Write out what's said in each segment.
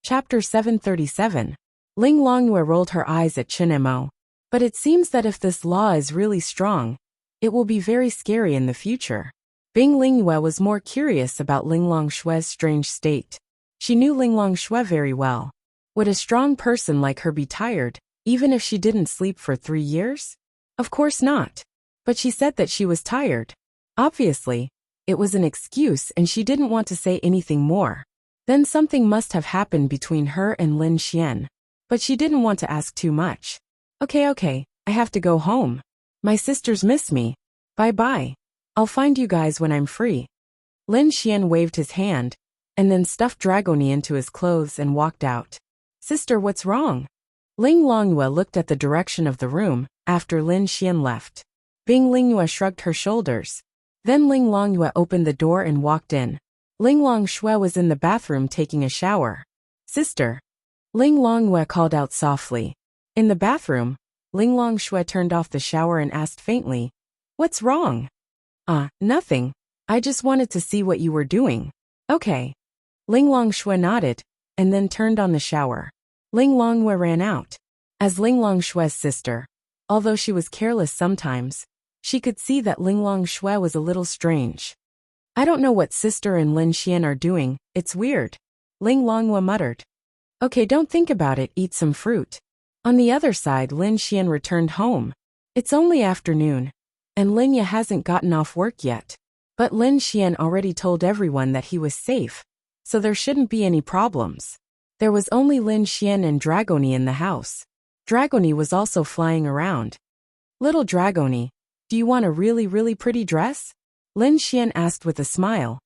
Chapter 737. Ling Longyue rolled her eyes at Chinemo. But it seems that if this law is really strong, it will be very scary in the future. Bing Lingyue was more curious about Ling Longshue's strange state. She knew Ling Longshue very well. Would a strong person like her be tired, even if she didn't sleep for 3 years? Of course not. But she said that she was tired. Obviously, it was an excuse and she didn't want to say anything more. Then something must have happened between her and Lin Xian. But she didn't want to ask too much. Okay, I have to go home. My sisters miss me. Bye-bye. I'll find you guys when I'm free. Lin Xian waved his hand, and then stuffed Dragony into his clothes and walked out. Sister, what's wrong? Ling Longyue looked at the direction of the room, after Lin Xian left. Bing Lingyue shrugged her shoulders. Then Ling Longyue opened the door and walked in. Ling Longshue was in the bathroom taking a shower. Sister. Ling Longyue called out softly. In the bathroom, Ling Longshue turned off the shower and asked faintly, "What's wrong?" Nothing. I just wanted to see what you were doing." "Okay." Ling Longshue nodded, and then turned on the shower. Ling Longyue ran out. As Ling Longshue's sister, although she was careless sometimes, she could see that Ling Longshue was a little strange. "I don't know what sister and Lin Xian are doing, it's weird," Ling Longyue muttered. "Okay, don't think about it, eat some fruit." On the other side, Lin Xian returned home. It's only afternoon, and Lin Ye hasn't gotten off work yet. But Lin Xian already told everyone that he was safe, so there shouldn't be any problems. There was only Lin Xian and Dragony in the house. Dragony was also flying around. "Little Dragony, do you want a really pretty dress?" Lin Xian asked with a smile.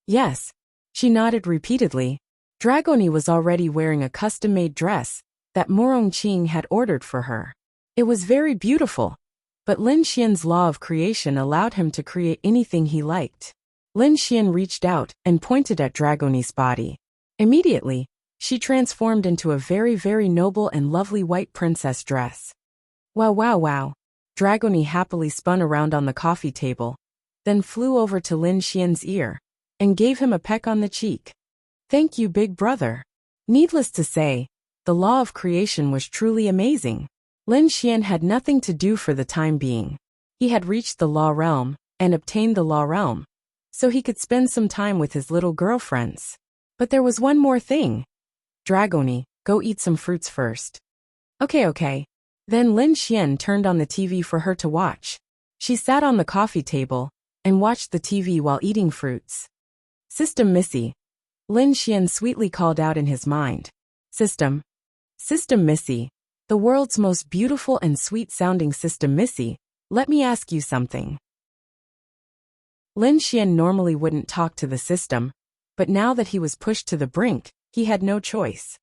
"Yes." She nodded repeatedly. Dragony was already wearing a custom-made dress that Morong Qing had ordered for her. It was very beautiful, but Lin Xian's law of creation allowed him to create anything he liked. Lin Xian reached out and pointed at Dragony's body. Immediately, she transformed into a very noble and lovely white princess dress. Wow. Dragony happily spun around on the coffee table, then flew over to Lin Xian's ear and gave him a peck on the cheek. "Thank you, big brother." Needless to say, the law of creation was truly amazing. Lin Xian had nothing to do for the time being. He had reached the law realm and obtained the law realm, so he could spend some time with his little girlfriends. But there was one more thing. "Dragony, go eat some fruits first." Okay. Then Lin Xian turned on the TV for her to watch. She sat on the coffee table and watched the TV while eating fruits. "System Missy," Lin Xian sweetly called out in his mind. System Missy, the world's most beautiful and sweet-sounding System Missy, let me ask you something." Lin Xian normally wouldn't talk to the system, but now that he was pushed to the brink, he had no choice.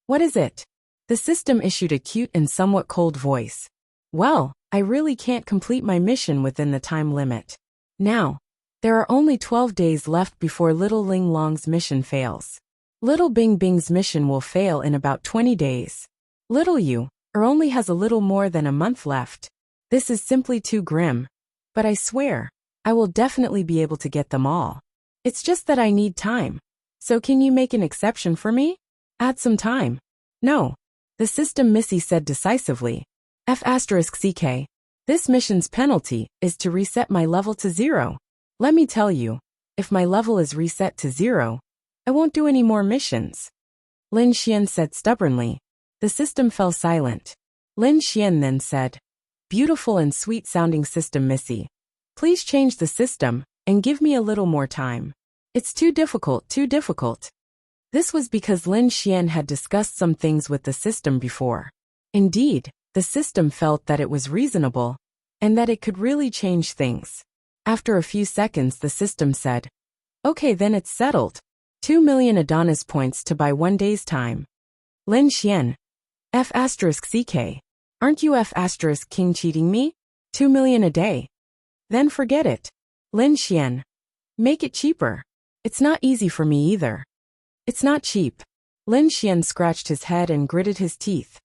"What is it?" The system issued a cute and somewhat cold voice. "Well, I really can't complete my mission within the time limit. Now, there are only 12 days left before Little Ling Long's mission fails. Little Bing Bing's mission will fail in about 20 days. Little Yu only has a little more than a month left. This is simply too grim. But I swear, I will definitely be able to get them all. It's just that I need time. So can you make an exception for me? Add some time." "No," the System Missy said decisively. F***CK. This mission's penalty is to reset my level to 0. Let me tell you, if my level is reset to 0, I won't do any more missions." Lin Xian said stubbornly. The system fell silent. Lin Xian then said, "Beautiful and sweet-sounding System Missy, please change the system and give me a little more time. It's too difficult. This was because Lin Xian had discussed some things with the system before. Indeed, the system felt that it was reasonable, and that it could really change things. After a few seconds the system said, "Okay, then it's settled. 2 million Adonis points to buy 1 day's time." Lin Xian. F***CK. Aren't you F***King cheating me? 2 million a day. Then forget it. Lin Xian. Make it cheaper. It's not easy for me either. It's not cheap. Lin Xian scratched his head and gritted his teeth.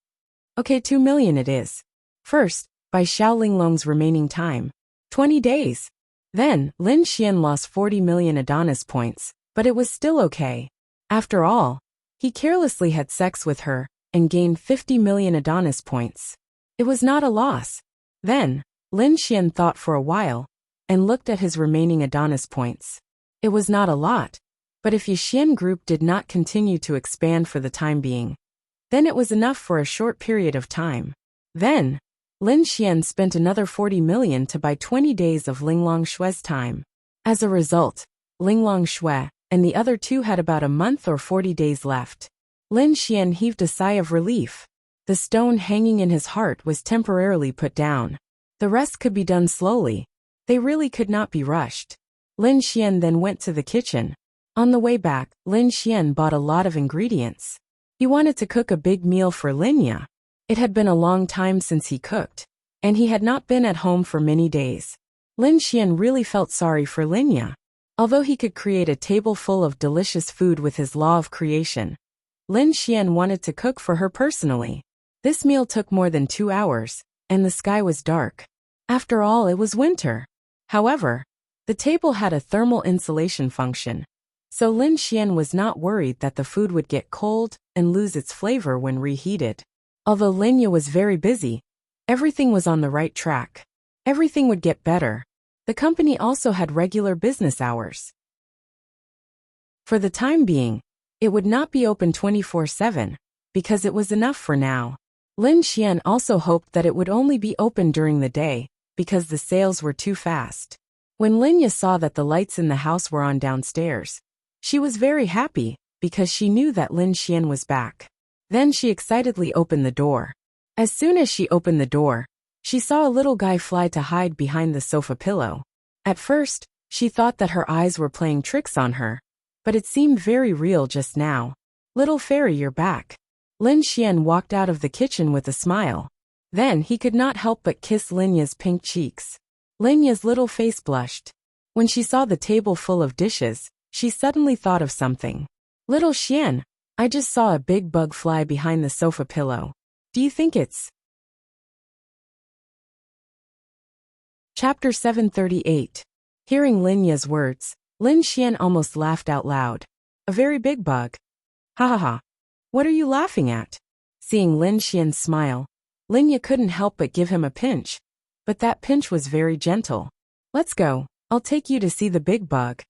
Okay, 2 million it is. First, by Xiao Linglong's remaining time. 20 days. Then, Lin Xian lost 40 million Adonis points, but it was still okay. After all, He carelessly had sex with her and gained 50 million Adonis points. It was not a loss. Then, Lin Xian thought for a while and looked at his remaining Adonis points. It was not a lot, but if Yixian Group did not continue to expand for the time being, then it was enough for a short period of time. Then, Lin Xian spent another 40 million to buy 20 days of Linglong Shue's time. As a result, Linglong Shue and the other two had about a month or 40 days left. Lin Xian heaved a sigh of relief. The stone hanging in his heart was temporarily put down. The rest could be done slowly. They really could not be rushed. Lin Xian then went to the kitchen. On the way back, Lin Xian bought a lot of ingredients. He wanted to cook a big meal for Linya. It had been a long time since he cooked, and he had not been at home for many days. Lin Xian really felt sorry for Linya. Although he could create a table full of delicious food with his law of creation, Lin Xian wanted to cook for her personally. This meal took more than 2 hours, and the sky was dark. After all, it was winter. However, the table had a thermal insulation function, so Lin Xian was not worried that the food would get cold and lose its flavor when reheated. Although Linya was very busy, everything was on the right track. Everything would get better. The company also had regular business hours. For the time being, it would not be open 24/7, because it was enough for now. Lin Xian also hoped that it would only be open during the day, because the sales were too fast. When Linya saw that the lights in the house were on downstairs, she was very happy, because she knew that Lin Xian was back. Then she excitedly opened the door. As soon as she opened the door, she saw a little guy fly to hide behind the sofa pillow. At first, she thought that her eyes were playing tricks on her, but it seemed very real just now. "Little fairy, you're back." Lin Xian walked out of the kitchen with a smile. Then he could not help but kiss Linya's pink cheeks. Linya's little face blushed. When she saw the table full of dishes, she suddenly thought of something. "Little Xian, I just saw a big bug fly behind the sofa pillow. Do you think it's..." Chapter 738. Hearing Linya's words, Lin Xian almost laughed out loud. "A very big bug. Ha ha ha. What are you laughing at?" Seeing Lin Xian smile, Linya couldn't help but give him a pinch. But that pinch was very gentle. "Let's go. I'll take you to see the big bug,"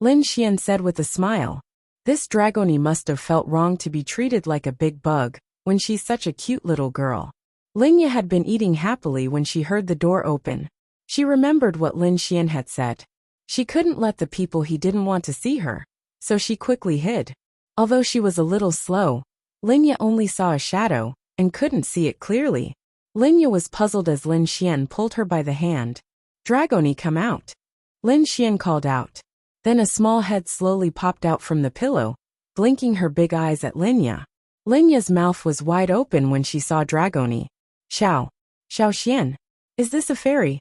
Lin Xian said with a smile. This Dragoni must have felt wrong to be treated like a big bug when she's such a cute little girl. Linya had been eating happily when she heard the door open. She remembered what Lin Xian had said. She couldn't let the people he didn't want to see her, so she quickly hid. Although she was a little slow, Linya only saw a shadow and couldn't see it clearly. Linya was puzzled as Lin Xian pulled her by the hand. "Dragoni, come out," Lin Xian called out. Then a small head slowly popped out from the pillow, blinking her big eyes at Linya. Linya's mouth was wide open when she saw Dragoni. Xiao Xian, is this a fairy?"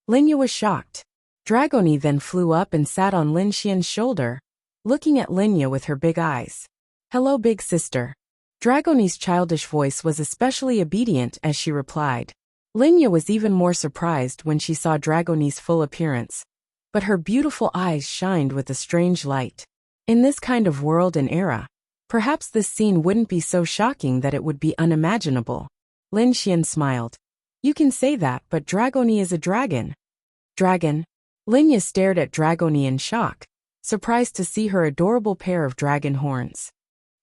Linya was shocked. Dragoni then flew up and sat on Lin Xian's shoulder, looking at Linya with her big eyes. "Hello, big sister." Dragoni's childish voice was especially obedient as she replied. Linya was even more surprised when she saw Dragoni's full appearance, but her beautiful eyes shined with a strange light. In this kind of world and era, perhaps this scene wouldn't be so shocking that it would be unimaginable. Lin Xian smiled. "You can say that, but Dragoni is a dragon." "Dragon?" Linya stared at Dragoni in shock, surprised to see her adorable pair of dragon horns.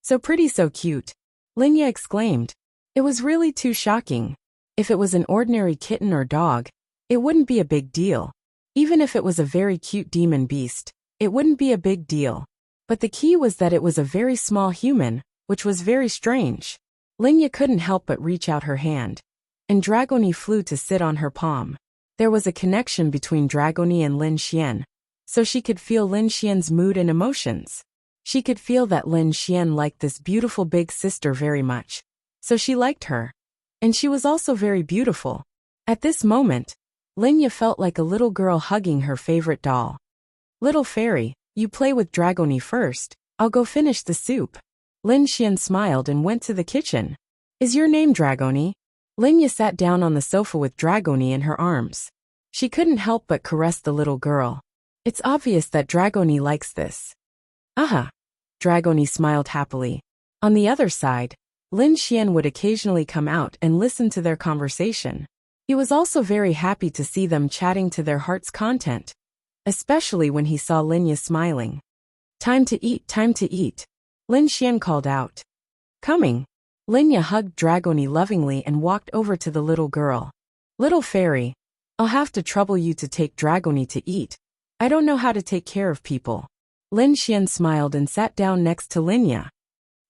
"So pretty, so cute," Linya exclaimed. It was really too shocking. If it was an ordinary kitten or dog, it wouldn't be a big deal. Even if it was a very cute demon beast, it wouldn't be a big deal. But the key was that it was a very small human, which was very strange. Linya couldn't help but reach out her hand, and Dragoni flew to sit on her palm. There was a connection between Dragoni and Lin Xian, so she could feel Lin Xian's mood and emotions. She could feel that Lin Xian liked this beautiful big sister very much, so she liked her. And she was also very beautiful. At this moment, Linya felt like a little girl hugging her favorite doll. "Little fairy, you play with Dragoni first, I'll go finish the soup." Lin Xian smiled and went to the kitchen. "Is your name Dragoni?" Linya sat down on the sofa with Dragoni in her arms. She couldn't help but caress the little girl. It's obvious that Dragoni likes this. "Aha!" Dragoni smiled happily. On the other side, Lin Xian would occasionally come out and listen to their conversation. He was also very happy to see them chatting to their heart's content, especially when he saw Linya smiling. Time to eat, time to eat, Lin Xian called out. Coming. Linya hugged Dragoni lovingly and walked over to the little girl. Little fairy, I'll have to trouble you to take Dragoni to eat. I don't know how to take care of people. Lin Xian smiled and sat down next to Linya.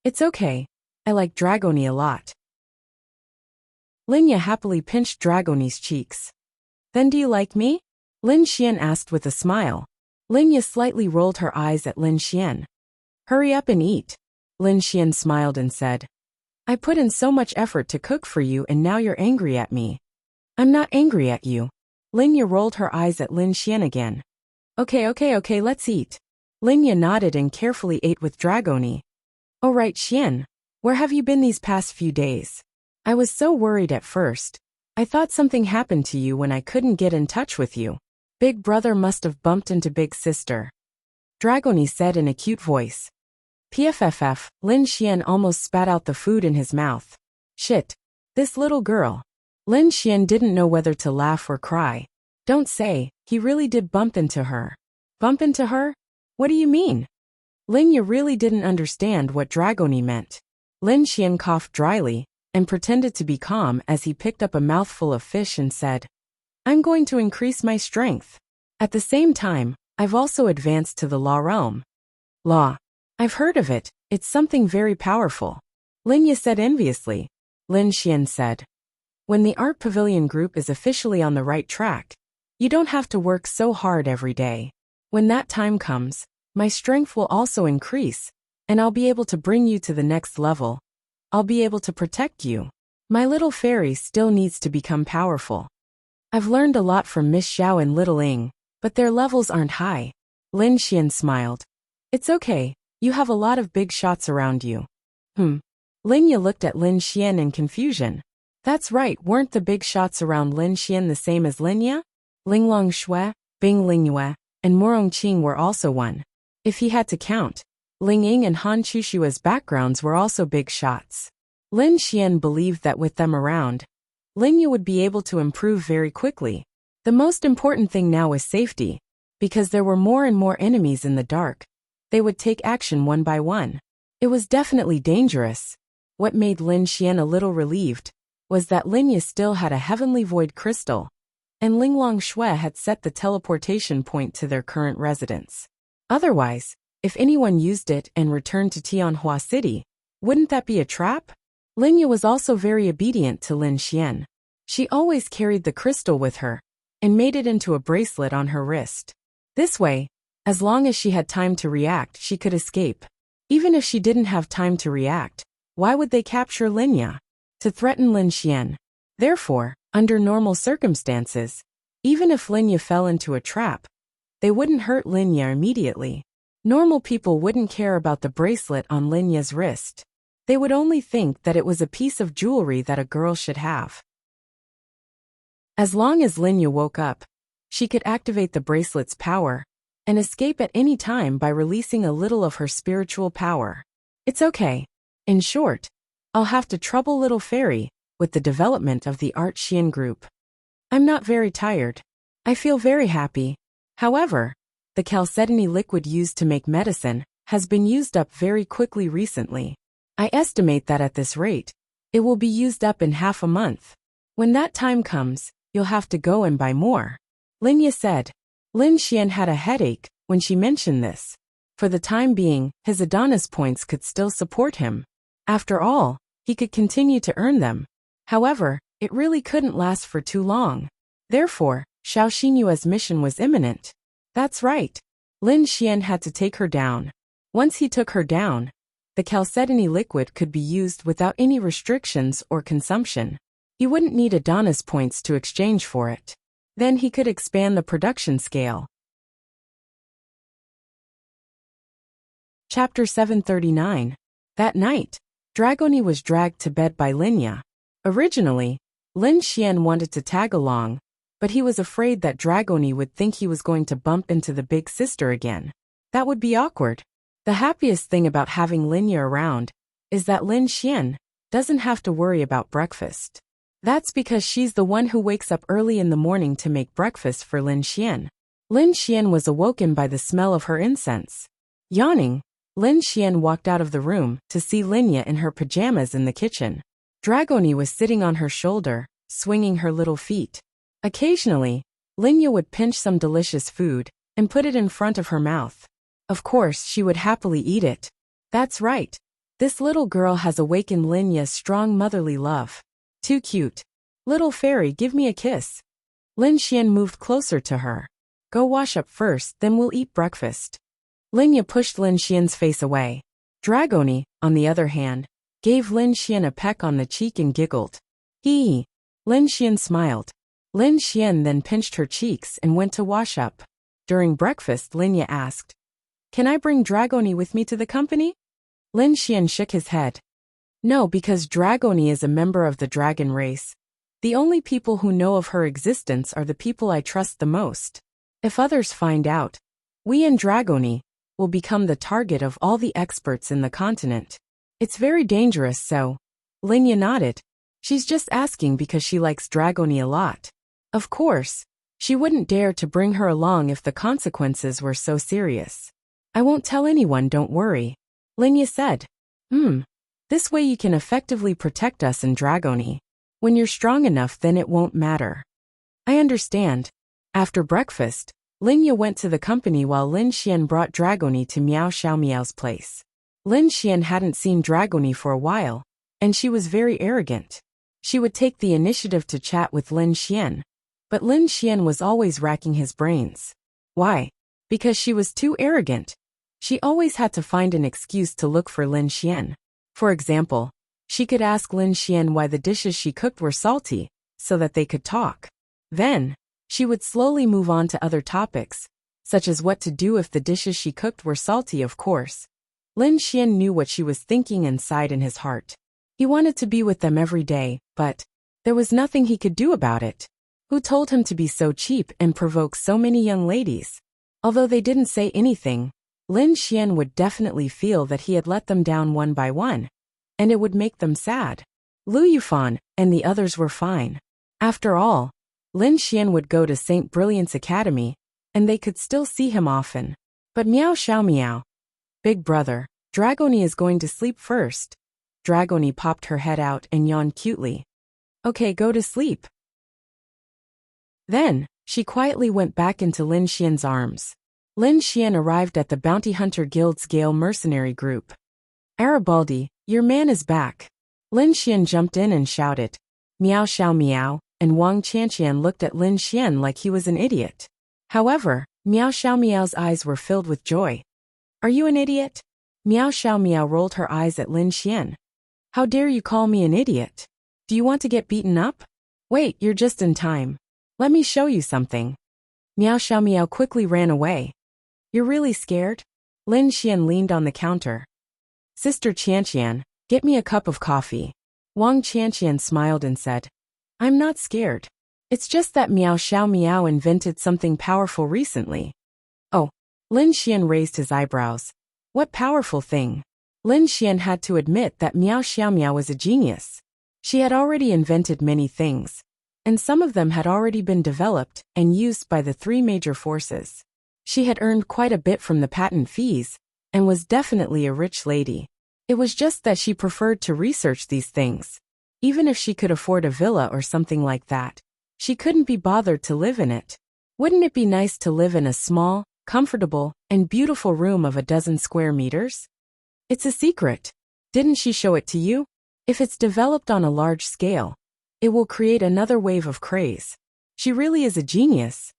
It's okay. I like Dragoni a lot. Linya happily pinched Dragoni's cheeks. Then do you like me? Lin Xian asked with a smile. Linya slightly rolled her eyes at Lin Xian. Hurry up and eat. Lin Xian smiled and said. I put in so much effort to cook for you and now you're angry at me. I'm not angry at you. Linya rolled her eyes at Lin Xian again. Okay, let's eat. Linya nodded and carefully ate with Dragoni. Oh right, Xian. Where have you been these past few days? I was so worried at first. I thought something happened to you when I couldn't get in touch with you. Big brother must have bumped into big sister. Dragoni said in a cute voice. PFFF, Lin Xian almost spat out the food in his mouth. Shit. This little girl. Lin Xian didn't know whether to laugh or cry. Don't say, he really did bump into her. Bump into her? What do you mean? Linya really didn't understand what Dragoni meant. Lin Xian coughed dryly and pretended to be calm as he picked up a mouthful of fish and said, I'm going to increase my strength. At the same time, I've also advanced to the law realm. Law. I've heard of it, it's something very powerful. Linya said enviously. Lin Xian said. When the Art Pavilion group is officially on the right track, you don't have to work so hard every day. When that time comes, my strength will also increase, and I'll be able to bring you to the next level. I'll be able to protect you. My little fairy still needs to become powerful. I've learned a lot from Miss Xiao and Little Ing, but their levels aren't high. Lin Xian smiled. It's okay, you have a lot of big shots around you. Linya looked at Lin Xian in confusion. That's right, weren't the big shots around Lin Xian the same as Linya? Linglong Shui, Bing Lingyue, and Morong Qing were also one. If he had to count, Ling Ying and Han Chushua's backgrounds were also big shots. Lin Xian believed that with them around, Linya would be able to improve very quickly. The most important thing now is safety, because there were more and more enemies in the dark. They would take action one by one. It was definitely dangerous. What made Lin Xian a little relieved was that Linya still had a heavenly void crystal, and Linglong Shui had set the teleportation point to their current residence. Otherwise, if anyone used it and returned to Tianhua City, wouldn't that be a trap? Linya was also very obedient to Lin Xian. She always carried the crystal with her, and made it into a bracelet on her wrist. This way, as long as she had time to react, she could escape. Even if she didn't have time to react, why would they capture Linya? To threaten Lin Xian. Therefore, under normal circumstances, even if Linya fell into a trap, they wouldn't hurt Linya immediately. Normal people wouldn't care about the bracelet on Linya's wrist. They would only think that it was a piece of jewelry that a girl should have. As long as Linya woke up, she could activate the bracelet's power and escape at any time by releasing a little of her spiritual power. It's okay. In short, I'll have to trouble Little Fairy with the development of the Art Xian group. I'm not very tired. I feel very happy. However, the chalcedony liquid used to make medicine has been used up very quickly recently. I estimate that at this rate, it will be used up in half a month. When that time comes, you'll have to go and buy more. Linya said. Lin Xian had a headache when she mentioned this. For the time being, his Adonis points could still support him. After all, he could continue to earn them. However, it really couldn't last for too long. Therefore, Xiao Xinyue's mission was imminent. That's right. Lin Xian had to take her down. Once he took her down, the chalcedony liquid could be used without any restrictions or consumption. He wouldn't need Adonis points to exchange for it. Then he could expand the production scale. Chapter 739. That night, Dragoni was dragged to bed by Linya. Originally, Lin Xian wanted to tag along, but he was afraid that Dragoni would think he was going to bump into the big sister again. That would be awkward. The happiest thing about having Linya around is that Lin Xian doesn't have to worry about breakfast. That's because she's the one who wakes up early in the morning to make breakfast for Lin Xian. Lin Xian was awoken by the smell of her incense. Yawning, Lin Xian walked out of the room to see Linya in her pajamas in the kitchen. Dragoni was sitting on her shoulder, swinging her little feet. Occasionally, Linya would pinch some delicious food and put it in front of her mouth. Of course, she would happily eat it. That's right. This little girl has awakened Linya's strong motherly love. Too cute. Little fairy, give me a kiss. Lin Xian moved closer to her. Go wash up first, then we'll eat breakfast. Linya pushed Lin Xian's face away. Dragoni, on the other hand, gave Lin Xian a peck on the cheek and giggled. Hee. Lin Xian smiled. Lin Xian then pinched her cheeks and went to wash up. During breakfast, Linya asked, Can I bring Dragoni with me to the company? Lin Xian shook his head. No, because Dragoni is a member of the dragon race. The only people who know of her existence are the people I trust the most. If others find out, we and Dragoni will become the target of all the experts in the continent. It's very dangerous, so. Linya nodded. She's just asking because she likes Dragoni a lot. Of course, she wouldn't dare to bring her along if the consequences were so serious. I won't tell anyone, don't worry. Linya said. This way you can effectively protect us and Dragoni. When you're strong enough, then it won't matter. I understand. After breakfast, Linya went to the company while Lin Xian brought Dragoni to Miao Xiaomiao's place. Lin Xian hadn't seen Dragoni for a while, and she was very arrogant. She would take the initiative to chat with Lin Xian, but Lin Xian was always racking his brains. Why? Because she was too arrogant. She always had to find an excuse to look for Lin Xian. For example, she could ask Lin Xian why the dishes she cooked were salty, so that they could talk. Then, she would slowly move on to other topics, such as what to do if the dishes she cooked were salty, of course. Lin Xian knew what she was thinking and sighed in his heart. He wanted to be with them every day, but there was nothing he could do about it. Who told him to be so cheap and provoke so many young ladies? Although they didn't say anything, Lin Xian would definitely feel that he had let them down one by one, and it would make them sad. Lu Yufan and the others were fine. After all, Lin Xian would go to St. Brilliant's Academy, and they could still see him often. But Miao Xiaomiao, Big brother, Dragoni is going to sleep first. Dragoni popped her head out and yawned cutely. Okay, go to sleep. Then, she quietly went back into Lin Xian's arms. Lin Xian arrived at the Bounty Hunter Guild's Gale mercenary group. Arabaldi, your man is back. Lin Xian jumped in and shouted. Miao Xiaomiao, and Wang Qianqian looked at Lin Xian like he was an idiot. However, Miao Xiaomiao's eyes were filled with joy. Are you an idiot? Miao Xiaomiao rolled her eyes at Lin Xian. How dare you call me an idiot? Do you want to get beaten up? Wait, you're just in time. Let me show you something. Miao Xiaomiao quickly ran away. You're really scared? Lin Xian leaned on the counter. Sister Qianqian, get me a cup of coffee. Wang Qianqian smiled and said, I'm not scared. It's just that Miao Xiaomiao invented something powerful recently. Oh, Lin Xian raised his eyebrows. What powerful thing? Lin Xian had to admit that Miao Xiaomiao was a genius. She had already invented many things, and some of them had already been developed and used by the three major forces. She had earned quite a bit from the patent fees, and was definitely a rich lady. It was just that she preferred to research these things. Even if she could afford a villa or something like that, she couldn't be bothered to live in it. Wouldn't it be nice to live in a small, comfortable, and beautiful room of 12 square meters? It's a secret. Didn't she show it to you? If it's developed on a large scale, it will create another wave of craze. She really is a genius.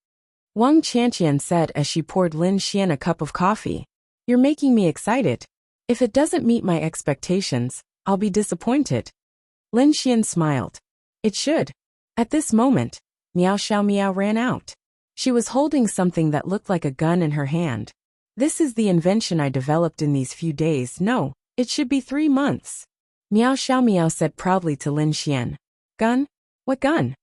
Wang Qianqian said as she poured Lin Xian a cup of coffee. You're making me excited. If it doesn't meet my expectations, I'll be disappointed. Lin Xian smiled. It should. At this moment, Miao Xiaomiao ran out. She was holding something that looked like a gun in her hand. This is the invention I developed in these few days. No, it should be 3 months. Miao Xiaomiao said proudly to Lin Xian. Gun? What gun?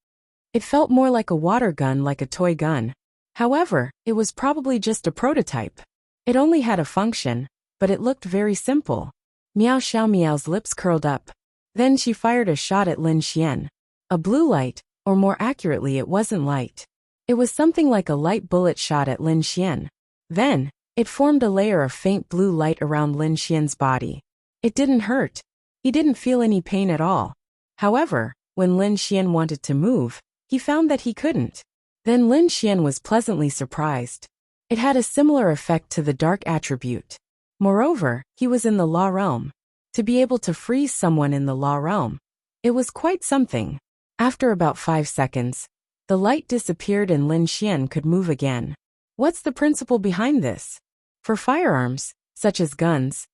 It felt more like a water gun, like a toy gun. However, it was probably just a prototype. It only had a function, but it looked very simple. Miao Xiaomiao's lips curled up. Then she fired a shot at Lin Xian. A blue light, or more accurately it wasn't light. It was something like a light bullet shot at Lin Xian. Then, it formed a layer of faint blue light around Lin Xian's body. It didn't hurt. He didn't feel any pain at all. However, when Lin Xian wanted to move, he found that he couldn't. Then Lin Xian was pleasantly surprised. It had a similar effect to the dark attribute. Moreover, he was in the law realm. To be able to freeze someone in the law realm, it was quite something. After about 5 seconds, the light disappeared and Lin Xian could move again. What's the principle behind this? For firearms, such as guns,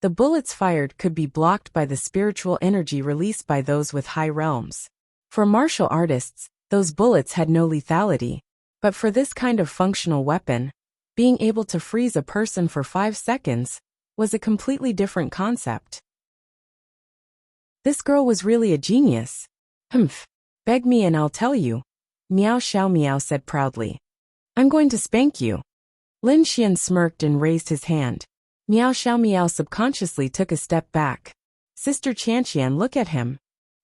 the bullets fired could be blocked by the spiritual energy released by those with high realms. For martial artists, those bullets had no lethality. But for this kind of functional weapon, being able to freeze a person for 5 seconds was a completely different concept. This girl was really a genius. Humph. Beg me and I'll tell you, Miao Xiaomiao said proudly. I'm going to spank you. Lin Xian smirked and raised his hand. Miao Xiaomiao subconsciously took a step back. Sister Qianqian, look at him.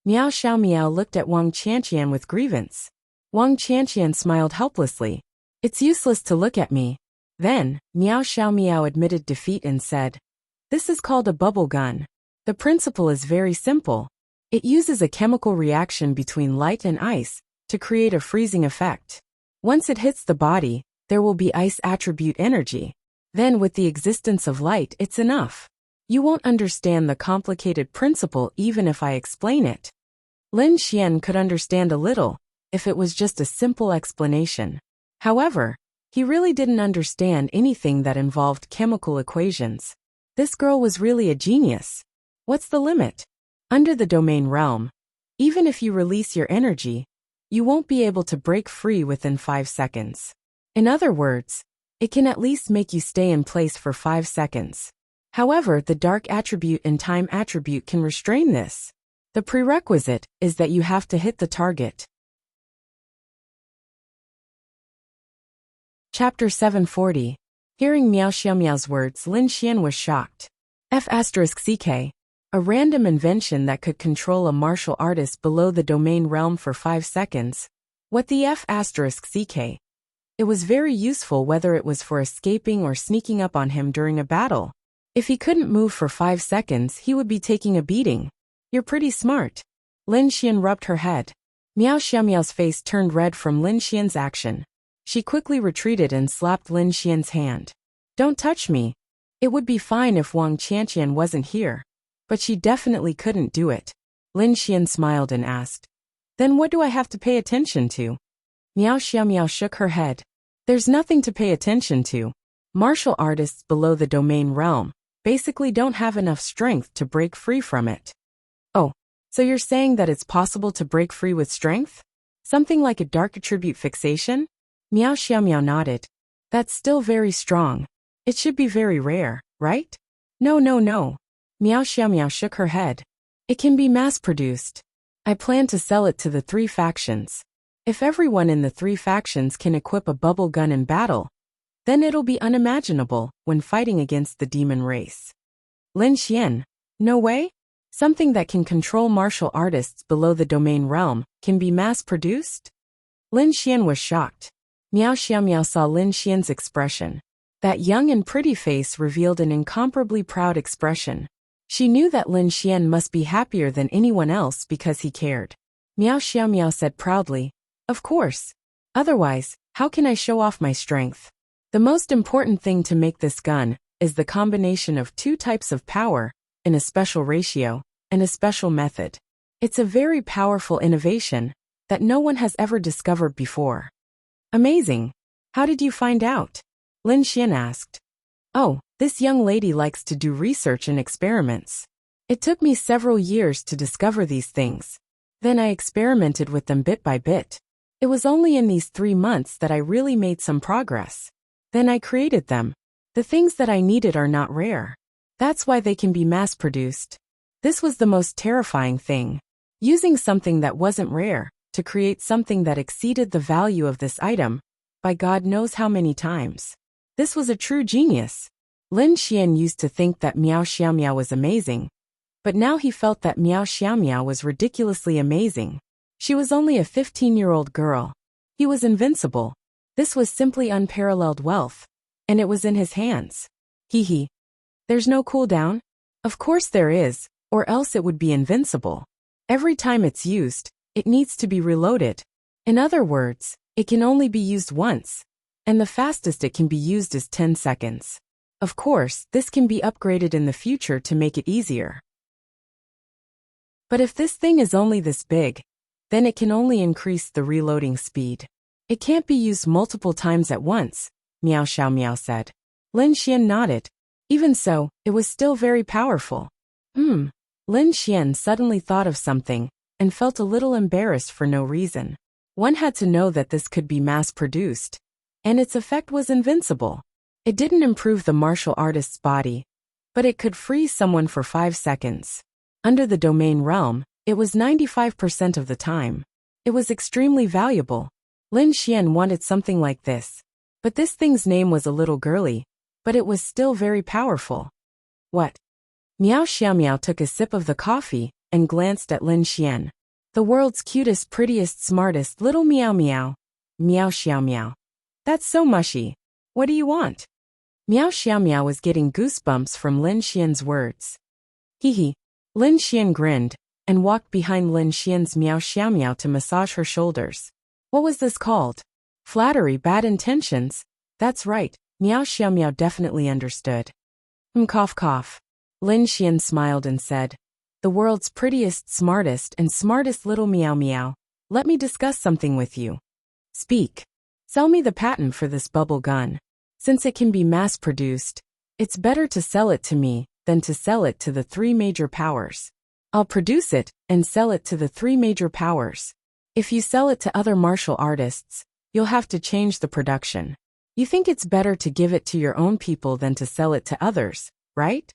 Miao Xiaomiao looked at Wang Qianqian with grievance. Wang Qianqian smiled helplessly. It's useless to look at me. Then, Miao Xiaomiao admitted defeat and said, this is called a bubble gun. The principle is very simple. It uses a chemical reaction between light and ice to create a freezing effect. Once it hits the body, there will be ice attribute energy. Then with the existence of light, it's enough. You won't understand the complicated principle even if I explain it. Lin Xian could understand a little, if it was just a simple explanation. However, he really didn't understand anything that involved chemical equations. This girl was really a genius. What's the limit? Under the domain realm, even if you release your energy, you won't be able to break free within 5 seconds. In other words, it can at least make you stay in place for 5 seconds. However, the dark attribute and time attribute can restrain this. The prerequisite is that you have to hit the target. Chapter 740. Hearing Miao Xiaomiao's words, Lin Xian was shocked. F***CK. A random invention that could control a martial artist below the domain realm for 5 seconds. What the F***CK? It was very useful whether it was for escaping or sneaking up on him during a battle. If he couldn't move for 5 seconds, he would be taking a beating. You're pretty smart. Lin Xian rubbed her head. Miao Xiaomiao's face turned red from Lin Xian's action. She quickly retreated and slapped Lin Xian's hand. Don't touch me. It would be fine if Wang Qianqian wasn't here. But she definitely couldn't do it. Lin Xian smiled and asked. Then what do I have to pay attention to? Miao Xiaomiao shook her head. There's nothing to pay attention to. Martial artists below the domain realm basically don't have enough strength to break free from it. Oh, so you're saying that it's possible to break free with strength? Something like a dark attribute fixation? Miao Xiaomiao nodded. That's still very strong. It should be very rare, right? No. Miao Xiaomiao shook her head. It can be mass-produced. I plan to sell it to the 3 factions. If everyone in the 3 factions can equip a bubble gun in battle, then it'll be unimaginable when fighting against the demon race. Lin Xian, no way? Something that can control martial artists below the domain realm can be mass-produced? Lin Xian was shocked. Miao Xiaomiao saw Lin Xian's expression. That young and pretty face revealed an incomparably proud expression. She knew that Lin Xian must be happier than anyone else because he cared. Miao Xiaomiao said proudly, of course. Otherwise, how can I show off my strength? The most important thing to make this gun is the combination of 2 types of power, in a special ratio, and a special method. It's a very powerful innovation that no one has ever discovered before. Amazing. How did you find out? Lin Xian asked. Oh, this young lady likes to do research and experiments. It took me several years to discover these things. Then I experimented with them bit by bit. It was only in these 3 months that I really made some progress. Then I created them. The things that I needed are not rare. That's why they can be mass-produced. This was the most terrifying thing. Using something that wasn't rare to create something that exceeded the value of this item by God knows how many times. This was a true genius. Lin Xian used to think that Miao Xiaomiao was amazing, but now he felt that Miao Xiaomiao was ridiculously amazing. She was only a 15-year-old girl. He was invincible. This was simply unparalleled wealth, and it was in his hands. Hee. There's no cooldown? Of course there is, or else it would be invincible. Every time it's used, it needs to be reloaded. In other words, it can only be used once, and the fastest it can be used is 10 seconds. Of course, this can be upgraded in the future to make it easier. But if this thing is only this big, then it can only increase the reloading speed. It can't be used multiple times at once, Miao Xiaomiao said. Lin Xian nodded. Even so, it was still very powerful. Lin Xian suddenly thought of something, and felt a little embarrassed for no reason. One had to know that this could be mass-produced, and its effect was invincible. It didn't improve the martial artist's body, but it could freeze someone for 5 seconds. Under the domain realm, it was 95% of the time. It was extremely valuable. Lin Xian wanted something like this. But this thing's name was a little girly, but it was still very powerful. What? Miao Xiaomiao took a sip of the coffee and glanced at Lin Xian. The world's cutest, prettiest, smartest little Miao Miao. Miao Xiaomiao. That's so mushy. What do you want? Miao Xiaomiao was getting goosebumps from Lin Xian's words. Hee. Lin Xian grinned and walked behind Lin Xian's Miao Xiaomiao to massage her shoulders. What was this called? Flattery, bad intentions? That's right, Miao Xiaomiao definitely understood. Cough. Lin Xian smiled and said, the world's prettiest, smartest little Miao Miao, let me discuss something with you. Speak. Sell me the patent for this bubble gun. Since it can be mass-produced, it's better to sell it to me than to sell it to the 3 major powers. I'll produce it and sell it to the 3 major powers. If you sell it to other martial artists, you'll have to change the production. You think it's better to give it to your own people than to sell it to others, right?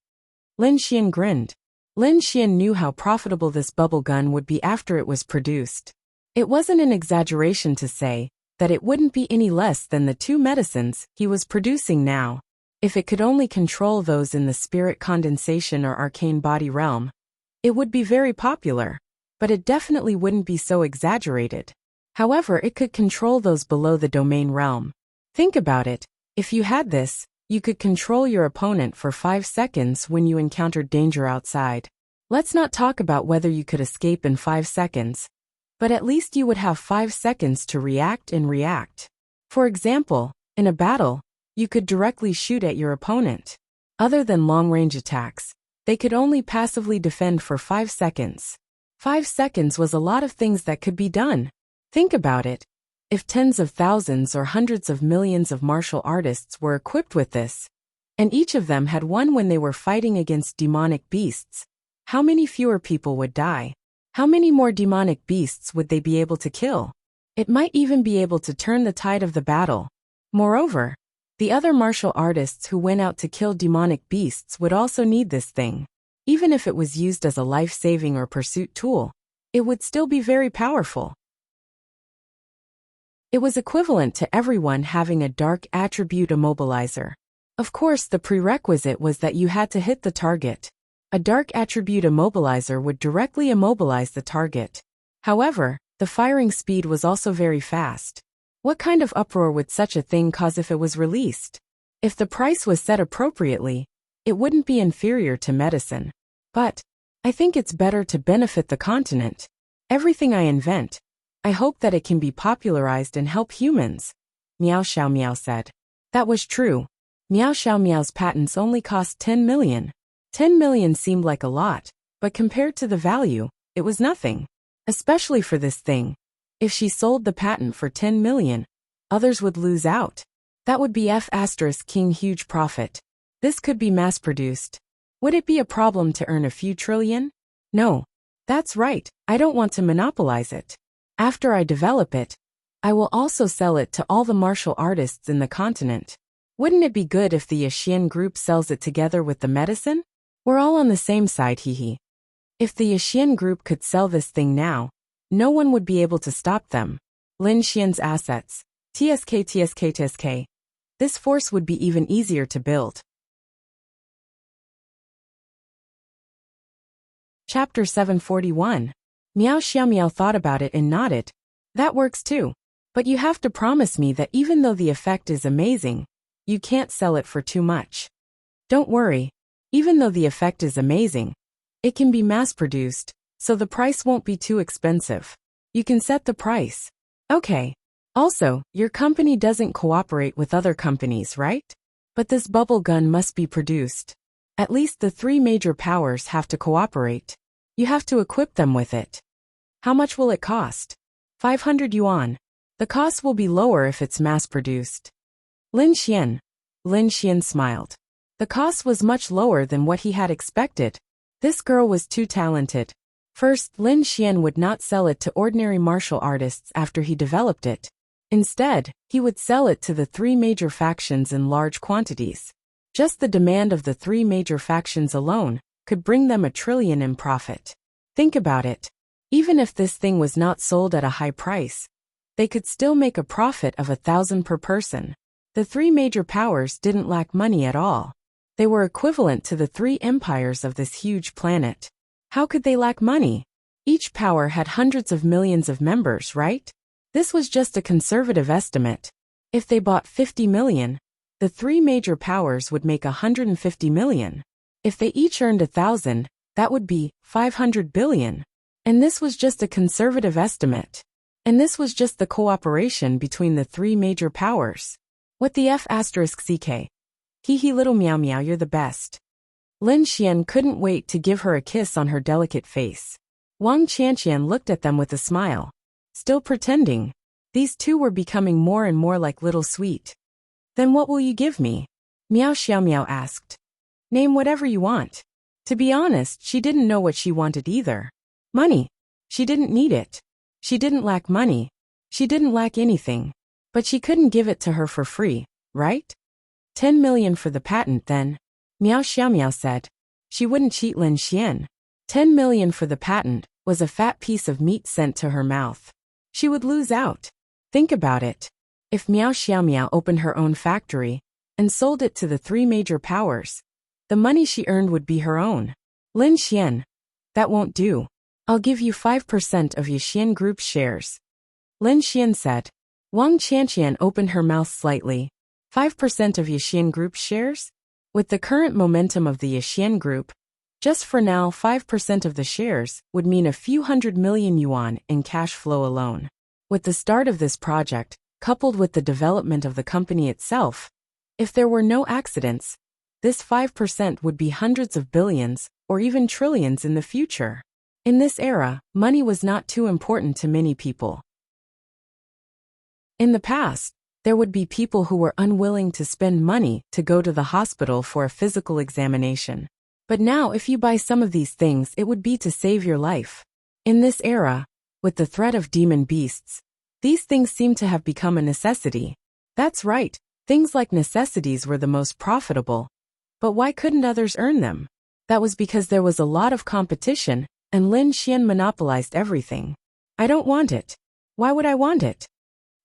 Lin Xian grinned. Lin Xian knew how profitable this bubble gun would be after it was produced. It wasn't an exaggeration to say that it wouldn't be any less than the 2 medicines he was producing now. If it could only control those in the spirit condensation or arcane body realm, it would be very popular, but it definitely wouldn't be so exaggerated. However, it could control those below the domain realm. Think about it. If you had this, you could control your opponent for 5 seconds when you encountered danger outside. Let's not talk about whether you could escape in 5 seconds, but at least you would have 5 seconds to react. For example, in a battle, you could directly shoot at your opponent. Other than long-range attacks, they could only passively defend for 5 seconds. 5 seconds was a lot of things that could be done. Think about it. If tens of thousands or hundreds of millions of martial artists were equipped with this, and each of them had one when they were fighting against demonic beasts, how many fewer people would die? How many more demonic beasts would they be able to kill? It might even be able to turn the tide of the battle. Moreover, the other martial artists who went out to kill demonic beasts would also need this thing. Even if it was used as a life-saving or pursuit tool, it would still be very powerful. It was equivalent to everyone having a dark attribute immobilizer. Of course, the prerequisite was that you had to hit the target. A dark attribute immobilizer would directly immobilize the target. However, the firing speed was also very fast. What kind of uproar would such a thing cause if it was released? If the price was set appropriately, it wouldn't be inferior to medicine. But I think it's better to benefit the continent. Everything I invent, I hope that it can be popularized and help humans, Miao Xiaomiao said. That was true. Miao Xiaomiao's patents only cost 10 million. 10 million seemed like a lot, but compared to the value, it was nothing. Especially for this thing. If she sold the patent for 10 million, others would lose out. That would be King huge profit. This could be mass-produced. Would it be a problem to earn a few trillion? No. That's right, I don't want to monopolize it. After I develop it, I will also sell it to all the martial artists in the continent. Wouldn't it be good if the Yixian group sells it together with the medicine? We're all on the same side, hee. If the Yixian group could sell this thing now, no one would be able to stop them. Lin Xian's assets. TSK. This force would be even easier to build. Chapter 741. Miao Xiaomiao thought about it and nodded. That works too. But you have to promise me that even though the effect is amazing, you can't sell it for too much. Don't worry. Even though the effect is amazing, it can be mass-produced, so the price won't be too expensive. You can set the price. Okay. Also, your company doesn't cooperate with other companies, right? But this bubble gun must be produced. At least the three major powers have to cooperate. You have to equip them with it. How much will it cost? 500 yuan. The cost will be lower if it's mass-produced. Lin Xian smiled. The cost was much lower than what he had expected. This girl was too talented. First, Lin Xian would not sell it to ordinary martial artists after he developed it. Instead, he would sell it to the three major factions in large quantities. Just the demand of the three major factions alone could bring them 1 trillion in profit. Think about it. Even if this thing was not sold at a high price, they could still make a profit of 1,000 per person. The three major powers didn't lack money at all. They were equivalent to the three empires of this huge planet. How could they lack money? Each power had hundreds of millions of members, right? This was just a conservative estimate. If they bought 50 million, the three major powers would make 150 million. If they each earned 1,000, that would be 500 billion. And this was just a conservative estimate. And this was just the cooperation between the three major powers. What the F***ck? Hee little Meow Meow, you're the best. Lin Xian couldn't wait to give her a kiss on her delicate face. Wang Qianqian looked at them with a smile. Still pretending. These two were becoming more and more like little sweet. Then what will you give me? Miao Xiaomiao asked. Name whatever you want. To be honest, she didn't know what she wanted either. Money. She didn't need it. She didn't lack money. She didn't lack anything. But she couldn't give it to her for free, right? 10 million for the patent then. Miao Xiaomiao said. She wouldn't cheat Lin Xian. 10 million for the patent was a fat piece of meat sent to her mouth. She would lose out. Think about it. If Miao Xiaomiao opened her own factory and sold it to the three major powers, the money she earned would be her own. Lin Xian. That won't do. I'll give you 5% of Yixian Group's shares. Lin Xian said. Wang Qianqian opened her mouth slightly. 5% of Yixian Group's shares? With the current momentum of the Yixian Group, just for now 5% of the shares would mean a few 100 million yuan in cash flow alone. With the start of this project, coupled with the development of the company itself, if there were no accidents, this 5% would be hundreds of billions or even trillions in the future. In this era, money was not too important to many people. In the past, there would be people who were unwilling to spend money to go to the hospital for a physical examination. But now if you buy some of these things, it would be to save your life. In this era, with the threat of demon beasts, these things seem to have become a necessity. That's right, things like necessities were the most profitable. But why couldn't others earn them? That was because there was a lot of competition, and Lin Xian monopolized everything. I don't want it. Why would I want it?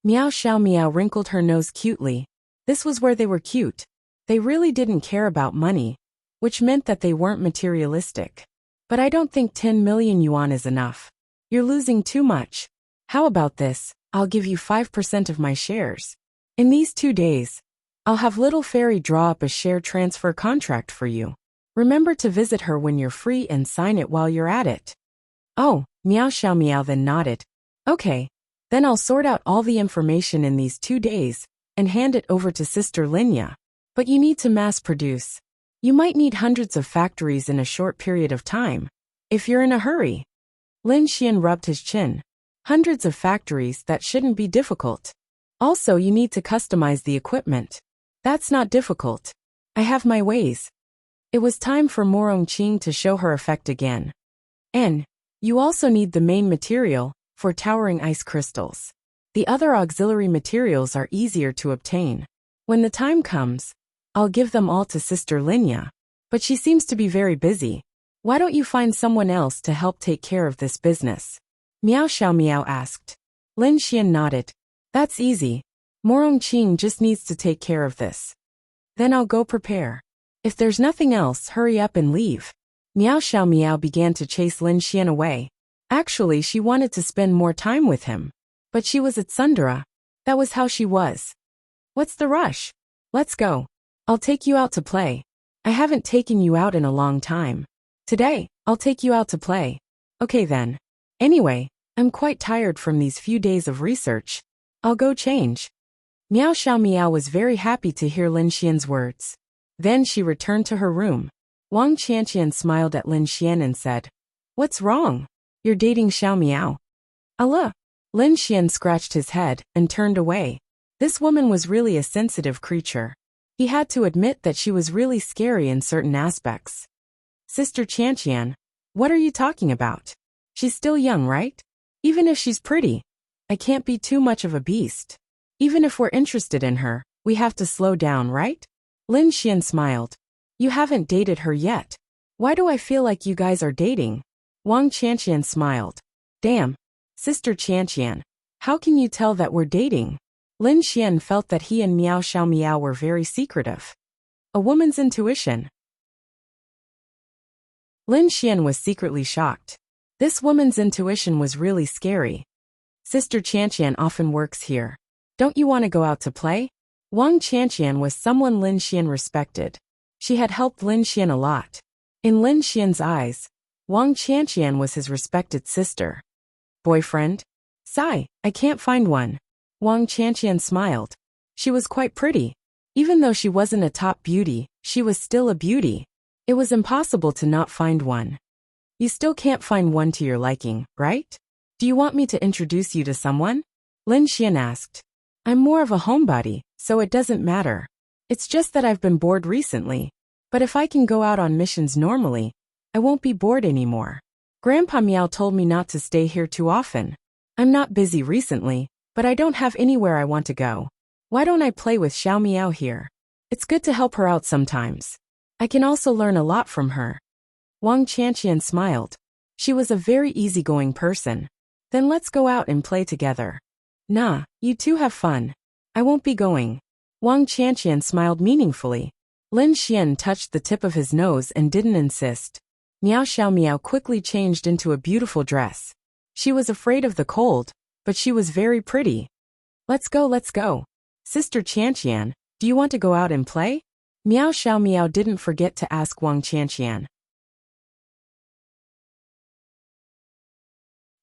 Miao Xiaomiao wrinkled her nose cutely. This was where they were cute. They really didn't care about money, which meant that they weren't materialistic. But I don't think 10 million yuan is enough. You're losing too much. How about this? I'll give you 5% of my shares. In these 2 days, I'll have Little Fairy draw up a share transfer contract for you. Remember to visit her when you're free and sign it while you're at it. Oh, Miao Xiaomiao then nodded. Okay, then I'll sort out all the information in these 2 days and hand it over to Sister Linya. But you need to mass produce. You might need hundreds of factories in a short period of time. If you're in a hurry. Lin Xian rubbed his chin. Hundreds of factories, that shouldn't be difficult. Also, you need to customize the equipment. That's not difficult. I have my ways. It was time for Morongqing to show her effect again. And you also need the main material for towering ice crystals. The other auxiliary materials are easier to obtain. When the time comes, I'll give them all to Sister Linya. But she seems to be very busy. Why don't you find someone else to help take care of this business? Miao Xiaomiao asked. Lin Xian nodded. That's easy. Morongqing just needs to take care of this. Then I'll go prepare. If there's nothing else, hurry up and leave. Meow Xiao Meow began to chase Lin Xian away. Actually, she wanted to spend more time with him. But she was at Sundara. That was how she was. What's the rush? Let's go. I'll take you out to play. I haven't taken you out in a long time. Today, I'll take you out to play. Okay then. Anyway, I'm quite tired from these few days of research. I'll go change. Meow Xiao Meow was very happy to hear Lin Xian's words. Then she returned to her room. Wang Qianqian smiled at Lin Xian and said, "What's wrong? You're dating Xiao Meow." Allah. Lin Xian scratched his head and turned away. This woman was really a sensitive creature. He had to admit that she was really scary in certain aspects. Sister Qianqian, what are you talking about? She's still young, right? Even if she's pretty, I can't be too much of a beast. Even if we're interested in her, we have to slow down, right? Lin Xian smiled. You haven't dated her yet. Why do I feel like you guys are dating? Wang Qianqian smiled. Damn. Sister Qianqian, how can you tell that we're dating? Lin Xian felt that he and Meow Xiao Meow were very secretive. A woman's intuition. Lin Xian was secretly shocked. This woman's intuition was really scary. Sister Qianqian often works here. Don't you want to go out to play? Wang Qianqian was someone Lin Xian respected. She had helped Lin Xian a lot. In Lin Xian's eyes, Wang Qianqian was his respected sister. Boyfriend? Sigh, I can't find one. Wang Qianqian smiled. She was quite pretty. Even though she wasn't a top beauty, she was still a beauty. It was impossible to not find one. You still can't find one to your liking, right? Do you want me to introduce you to someone? Lin Xian asked. I'm more of a homebody, so it doesn't matter. It's just that I've been bored recently. But if I can go out on missions normally, I won't be bored anymore. Grandpa Meow told me not to stay here too often. I'm not busy recently, but I don't have anywhere I want to go. Why don't I play with Xiao Meow here? It's good to help her out sometimes. I can also learn a lot from her. Wang Qianqian smiled. She was a very easygoing person. Then let's go out and play together. Nah, you two have fun. I won't be going. Wang Qianqian smiled meaningfully. Lin Xian touched the tip of his nose and didn't insist. Meow Xiao Meow quickly changed into a beautiful dress. She was afraid of the cold, but she was very pretty. Let's go, let's go. Sister Qianqian, do you want to go out and play? Meow Xiao Meow didn't forget to ask Wang Qianqian.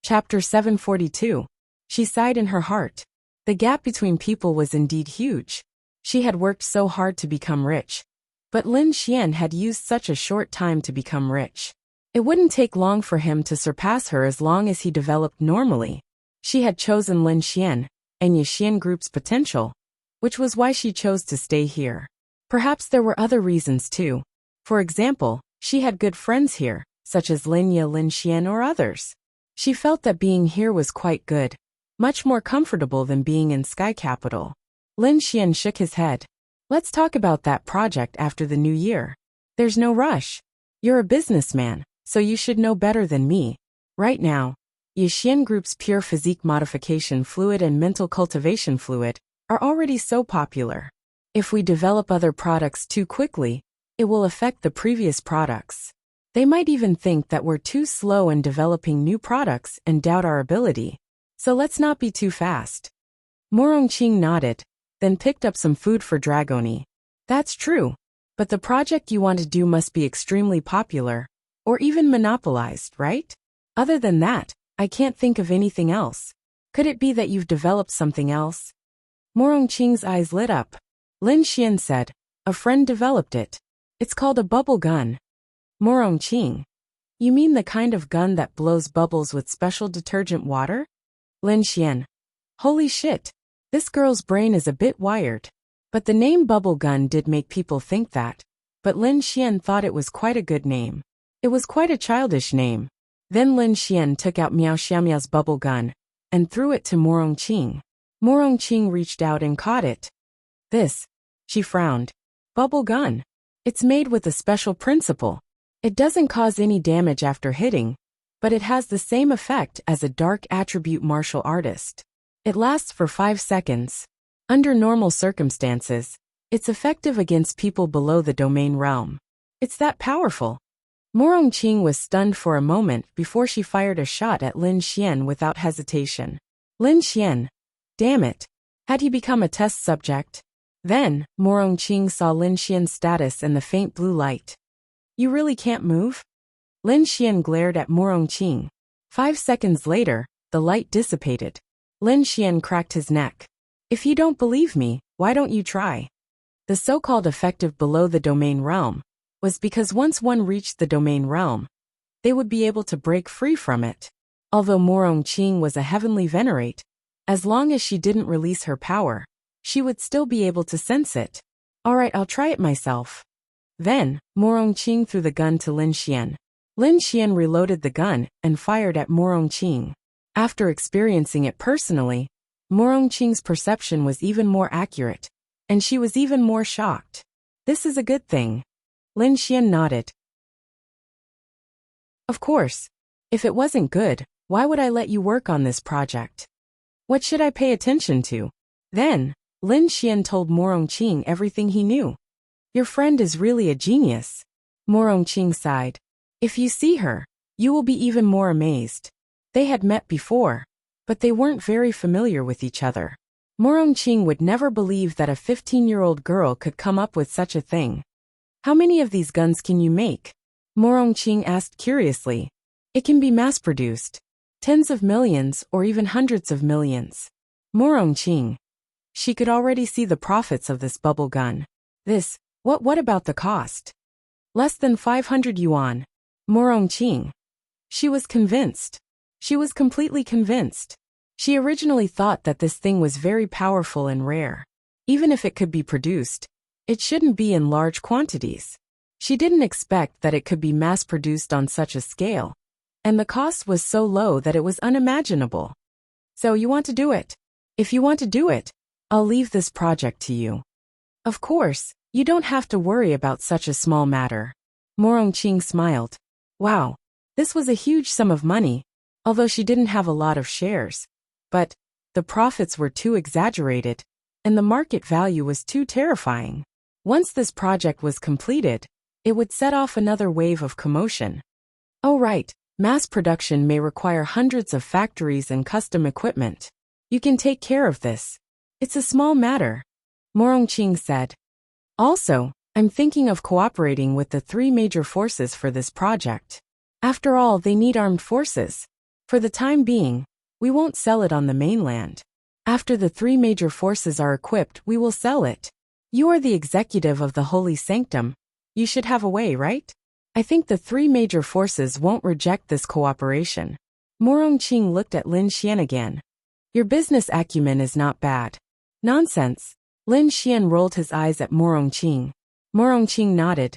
Chapter 742. She sighed in her heart. The gap between people was indeed huge. She had worked so hard to become rich. But Lin Xian had used such a short time to become rich. It wouldn't take long for him to surpass her as long as he developed normally. She had chosen Lin Xian and Yixian Group's potential, which was why she chose to stay here. Perhaps there were other reasons too. For example, she had good friends here, such as Lin Ye, Lin Xian or others. She felt that being here was quite good, much more comfortable than being in Sky Capital. Lin Xian shook his head. Let's talk about that project after the new year. There's no rush. You're a businessman, so you should know better than me. Right now, Yixian Group's pure physique modification fluid and mental cultivation fluid are already so popular. If we develop other products too quickly, it will affect the previous products. They might even think that we're too slow in developing new products and doubt our ability. So let's not be too fast. Morongqing nodded, then picked up some food for Dragoni. That's true. But the project you want to do must be extremely popular, or even monopolized, right? Other than that, I can't think of anything else. Could it be that you've developed something else? Morongqing's eyes lit up. Lin Xian said, a friend developed it. It's called a bubble gun. Morongqing. You mean the kind of gun that blows bubbles with special detergent water? Lin Xian. Holy shit. This girl's brain is a bit wired. But the name bubble gun did make people think that. But Lin Xian thought it was quite a good name. It was quite a childish name. Then Lin Xian took out Meow Xiaomiao's bubble gun and threw it to Morongqing. Morongqing reached out and caught it. This, she frowned. Bubble gun. It's made with a special principle. It doesn't cause any damage after hitting, but it has the same effect as a dark attribute martial artist. It lasts for 5 seconds. Under normal circumstances, it's effective against people below the domain realm. It's that powerful. Morongqing was stunned for a moment before she fired a shot at Lin Xian without hesitation. Lin Xian. Damn it. Had he become a test subject? Then, Morongqing saw Lin Xian's status in the faint blue light. You really can't move? Lin Xian glared at Morongqing. 5 seconds later, the light dissipated. Lin Xian cracked his neck. If you don't believe me, why don't you try? The so-called effective below the domain realm was because once one reached the domain realm, they would be able to break free from it. Although Morongqing was a heavenly venerate, as long as she didn't release her power, she would still be able to sense it. Alright, I'll try it myself. Then, Morongqing threw the gun to Lin Xian. Lin Xian reloaded the gun and fired at Morongqing. After experiencing it personally, Morongqing's perception was even more accurate, and she was even more shocked. This is a good thing. Lin Xian nodded. Of course. If it wasn't good, why would I let you work on this project? What should I pay attention to? Then, Lin Xian told Morongqing everything he knew. Your friend is really a genius. Morongqing sighed. If you see her, you will be even more amazed. They had met before, but they weren't very familiar with each other. Morongqing would never believe that a 15-year-old girl could come up with such a thing. How many of these guns can you make? Morongqing asked curiously. It can be mass-produced. Tens of millions or even hundreds of millions. Morongqing. She could already see the profits of this bubble gun. What about the cost? Less than 500 yuan. Morongqing. She was convinced. She was completely convinced. She originally thought that this thing was very powerful and rare. Even if it could be produced, it shouldn't be in large quantities. She didn't expect that it could be mass-produced on such a scale, and the cost was so low that it was unimaginable. So you want to do it? If you want to do it, I'll leave this project to you. Of course, you don't have to worry about such a small matter. Morongqing smiled. Wow, this was a huge sum of money, although she didn't have a lot of shares. But the profits were too exaggerated, and the market value was too terrifying. Once this project was completed, it would set off another wave of commotion. Oh right, mass production may require hundreds of factories and custom equipment. You can take care of this. It's a small matter, Morongqing said. Also, I'm thinking of cooperating with the 3 major forces for this project. After all, they need armed forces. For the time being, we won't sell it on the mainland. After the 3 major forces are equipped, we will sell it. You are the executive of the Holy Sanctum. You should have a way, right? I think the 3 major forces won't reject this cooperation. Morongqing looked at Lin Xian again. Your business acumen is not bad. Nonsense. Lin Xian rolled his eyes at Morongqing. Morongqing nodded.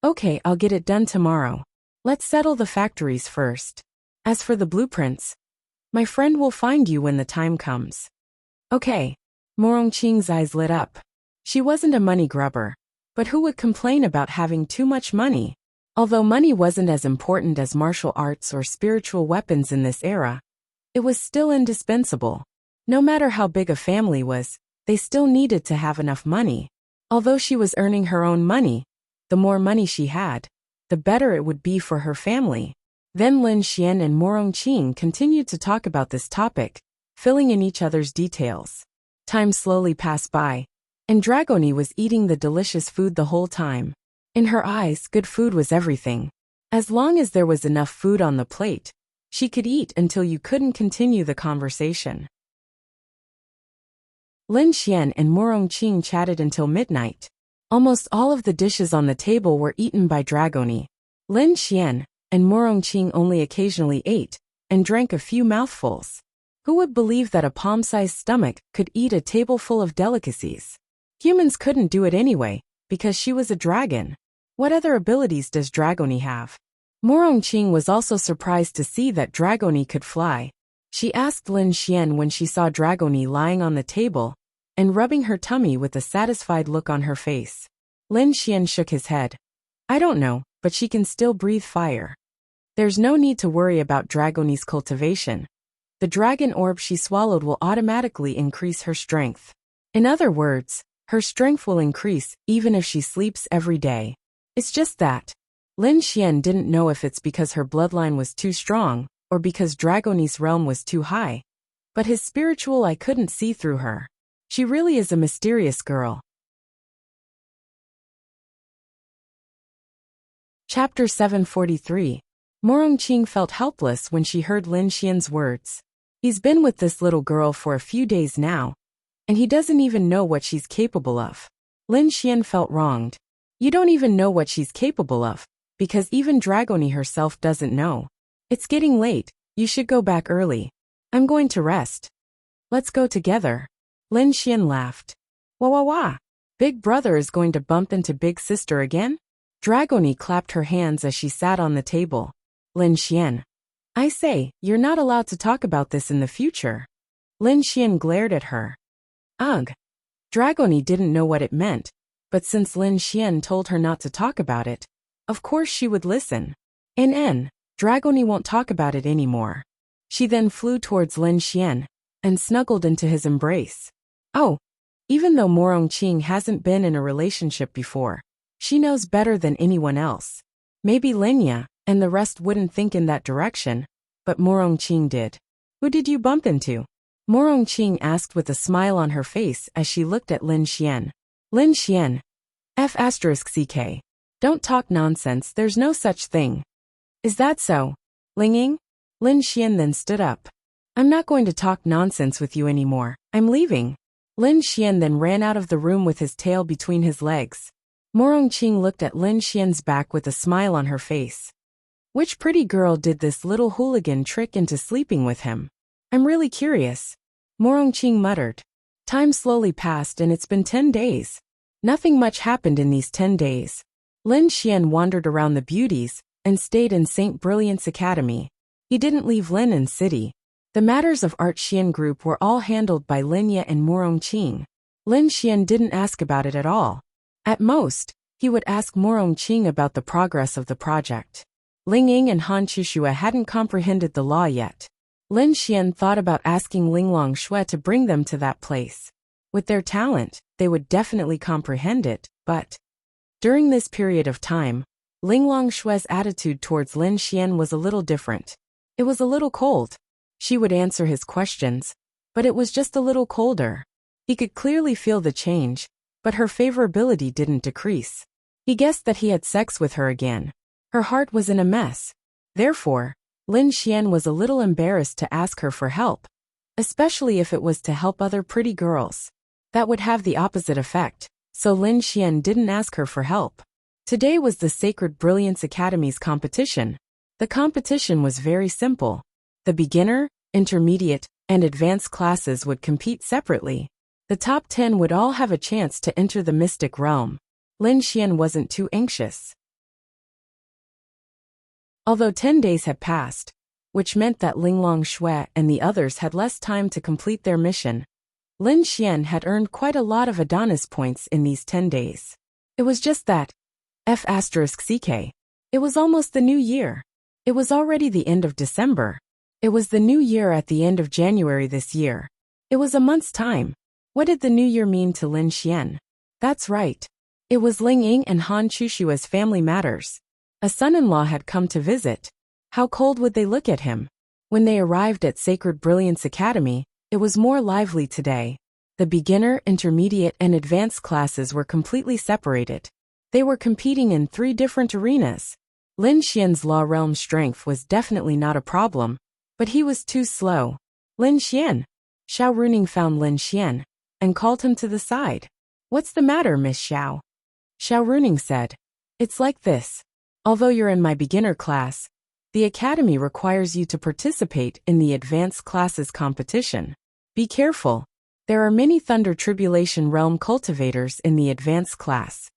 Okay, I'll get it done tomorrow. Let's settle the factories first. As for the blueprints, my friend will find you when the time comes. Okay. Morongqing's eyes lit up. She wasn't a money grubber. But who would complain about having too much money? Although money wasn't as important as martial arts or spiritual weapons in this era, it was still indispensable. No matter how big a family was, they still needed to have enough money. Although she was earning her own money, the more money she had, the better it would be for her family. Then Lin Xian and Morongqing continued to talk about this topic, filling in each other's details. Time slowly passed by, and Dragoni was eating the delicious food the whole time. In her eyes, good food was everything. As long as there was enough food on the plate, she could eat until you couldn't continue the conversation. Lin Xian and Morongqing chatted until midnight. Almost all of the dishes on the table were eaten by Dragoni. Lin Xian and Morongqing only occasionally ate and drank a few mouthfuls. Who would believe that a palm-sized stomach could eat a table full of delicacies? Humans couldn't do it anyway, because she was a dragon. What other abilities does Dragoni have? Morongqing was also surprised to see that Dragoni could fly. She asked Lin Xian when she saw Dragoni lying on the table and rubbing her tummy with a satisfied look on her face. Lin Xian shook his head. I don't know, but she can still breathe fire. There's no need to worry about Dragoni's cultivation. The dragon orb she swallowed will automatically increase her strength. In other words, her strength will increase even if she sleeps every day. It's just that. Lin Xian didn't know if it's because her bloodline was too strong, or because Dragoni's realm was too high. But his spiritual eye couldn't see through her. She really is a mysterious girl. Chapter 743. Morongqing felt helpless when she heard Lin Xian's words. He's been with this little girl for a few days now, and he doesn't even know what she's capable of. Lin Xian felt wronged. You don't even know what she's capable of, because even Dragoni herself doesn't know. It's getting late, you should go back early. I'm going to rest. Let's go together. Lin Xian laughed. Wah wah wah. Big brother is going to bump into big sister again? Dragoni clapped her hands as she sat on the table. Lin Xian. I say, you're not allowed to talk about this in the future. Lin Xian glared at her. Ugh. Dragoni didn't know what it meant, but since Lin Xian told her not to talk about it, of course she would listen. Dragoni won't talk about it anymore. She then flew towards Lin Xian and snuggled into his embrace. Oh, even though Morongqing hasn't been in a relationship before, she knows better than anyone else. Maybe Linya and the rest wouldn't think in that direction, but Morongqing did. Who did you bump into? Morongqing asked with a smile on her face as she looked at Lin Xian. Lin Xian. F***ck. Don't talk nonsense, there's no such thing. Is that so? Linging? Lin Xian then stood up. I'm not going to talk nonsense with you anymore, I'm leaving. Lin Xian then ran out of the room with his tail between his legs. Morongqing looked at Lin Xian's back with a smile on her face. Which pretty girl did this little hooligan trick into sleeping with him? I'm really curious. Morongqing muttered. Time slowly passed and it's been 10 days. Nothing much happened in these 10 days. Lin Xian wandered around the beauties and stayed in St. Brilliant's Academy. He didn't leave Lin City. The matters of Art Xian Group were all handled by Linya and Morongqing. Lin Xian didn't ask about it at all. At most, he would ask Morongqing about the progress of the project. Ling Ying and Han Chushua hadn't comprehended the law yet. Lin Xian thought about asking Linglong Shui to bring them to that place. With their talent, they would definitely comprehend it, but during this period of time, Linglong Shui's attitude towards Lin Xian was a little different. It was a little cold. She would answer his questions, but it was just a little colder. He could clearly feel the change, but her favorability didn't decrease. He guessed that he had sex with her again. Her heart was in a mess. Therefore, Lin Xian was a little embarrassed to ask her for help, especially if it was to help other pretty girls. That would have the opposite effect, so Lin Xian didn't ask her for help. Today was the Sacred Brilliance Academy's competition. The competition was very simple. The beginner, intermediate, and advanced classes would compete separately. The top 10 would all have a chance to enter the mystic realm. Lin Xian wasn't too anxious. Although 10 days had passed, which meant that Linglong Shui and the others had less time to complete their mission, Lin Xian had earned quite a lot of Adonis points in these 10 days. It was just that F***ck. It was almost the new year. It was already the end of December. It was the new year at the end of January this year. It was a month's time. What did the new year mean to Lin Xian? That's right. It was Ling Ying and Han Chushua's family matters. A son-in-law had come to visit. How cold would they look at him? When they arrived at Sacred Brilliance Academy, it was more lively today. The beginner, intermediate, and advanced classes were completely separated. They were competing in 3 different arenas. Lin Xian's law realm strength was definitely not a problem, but he was too slow. Lin Xian. Xiao Runing found Lin Xian and called him to the side. What's the matter, Miss Xiao? Xiao Runing said. It's like this. Although you're in my beginner class, the academy requires you to participate in the advanced classes competition. Be careful. There are many Thunder Tribulation Realm cultivators in the advanced class.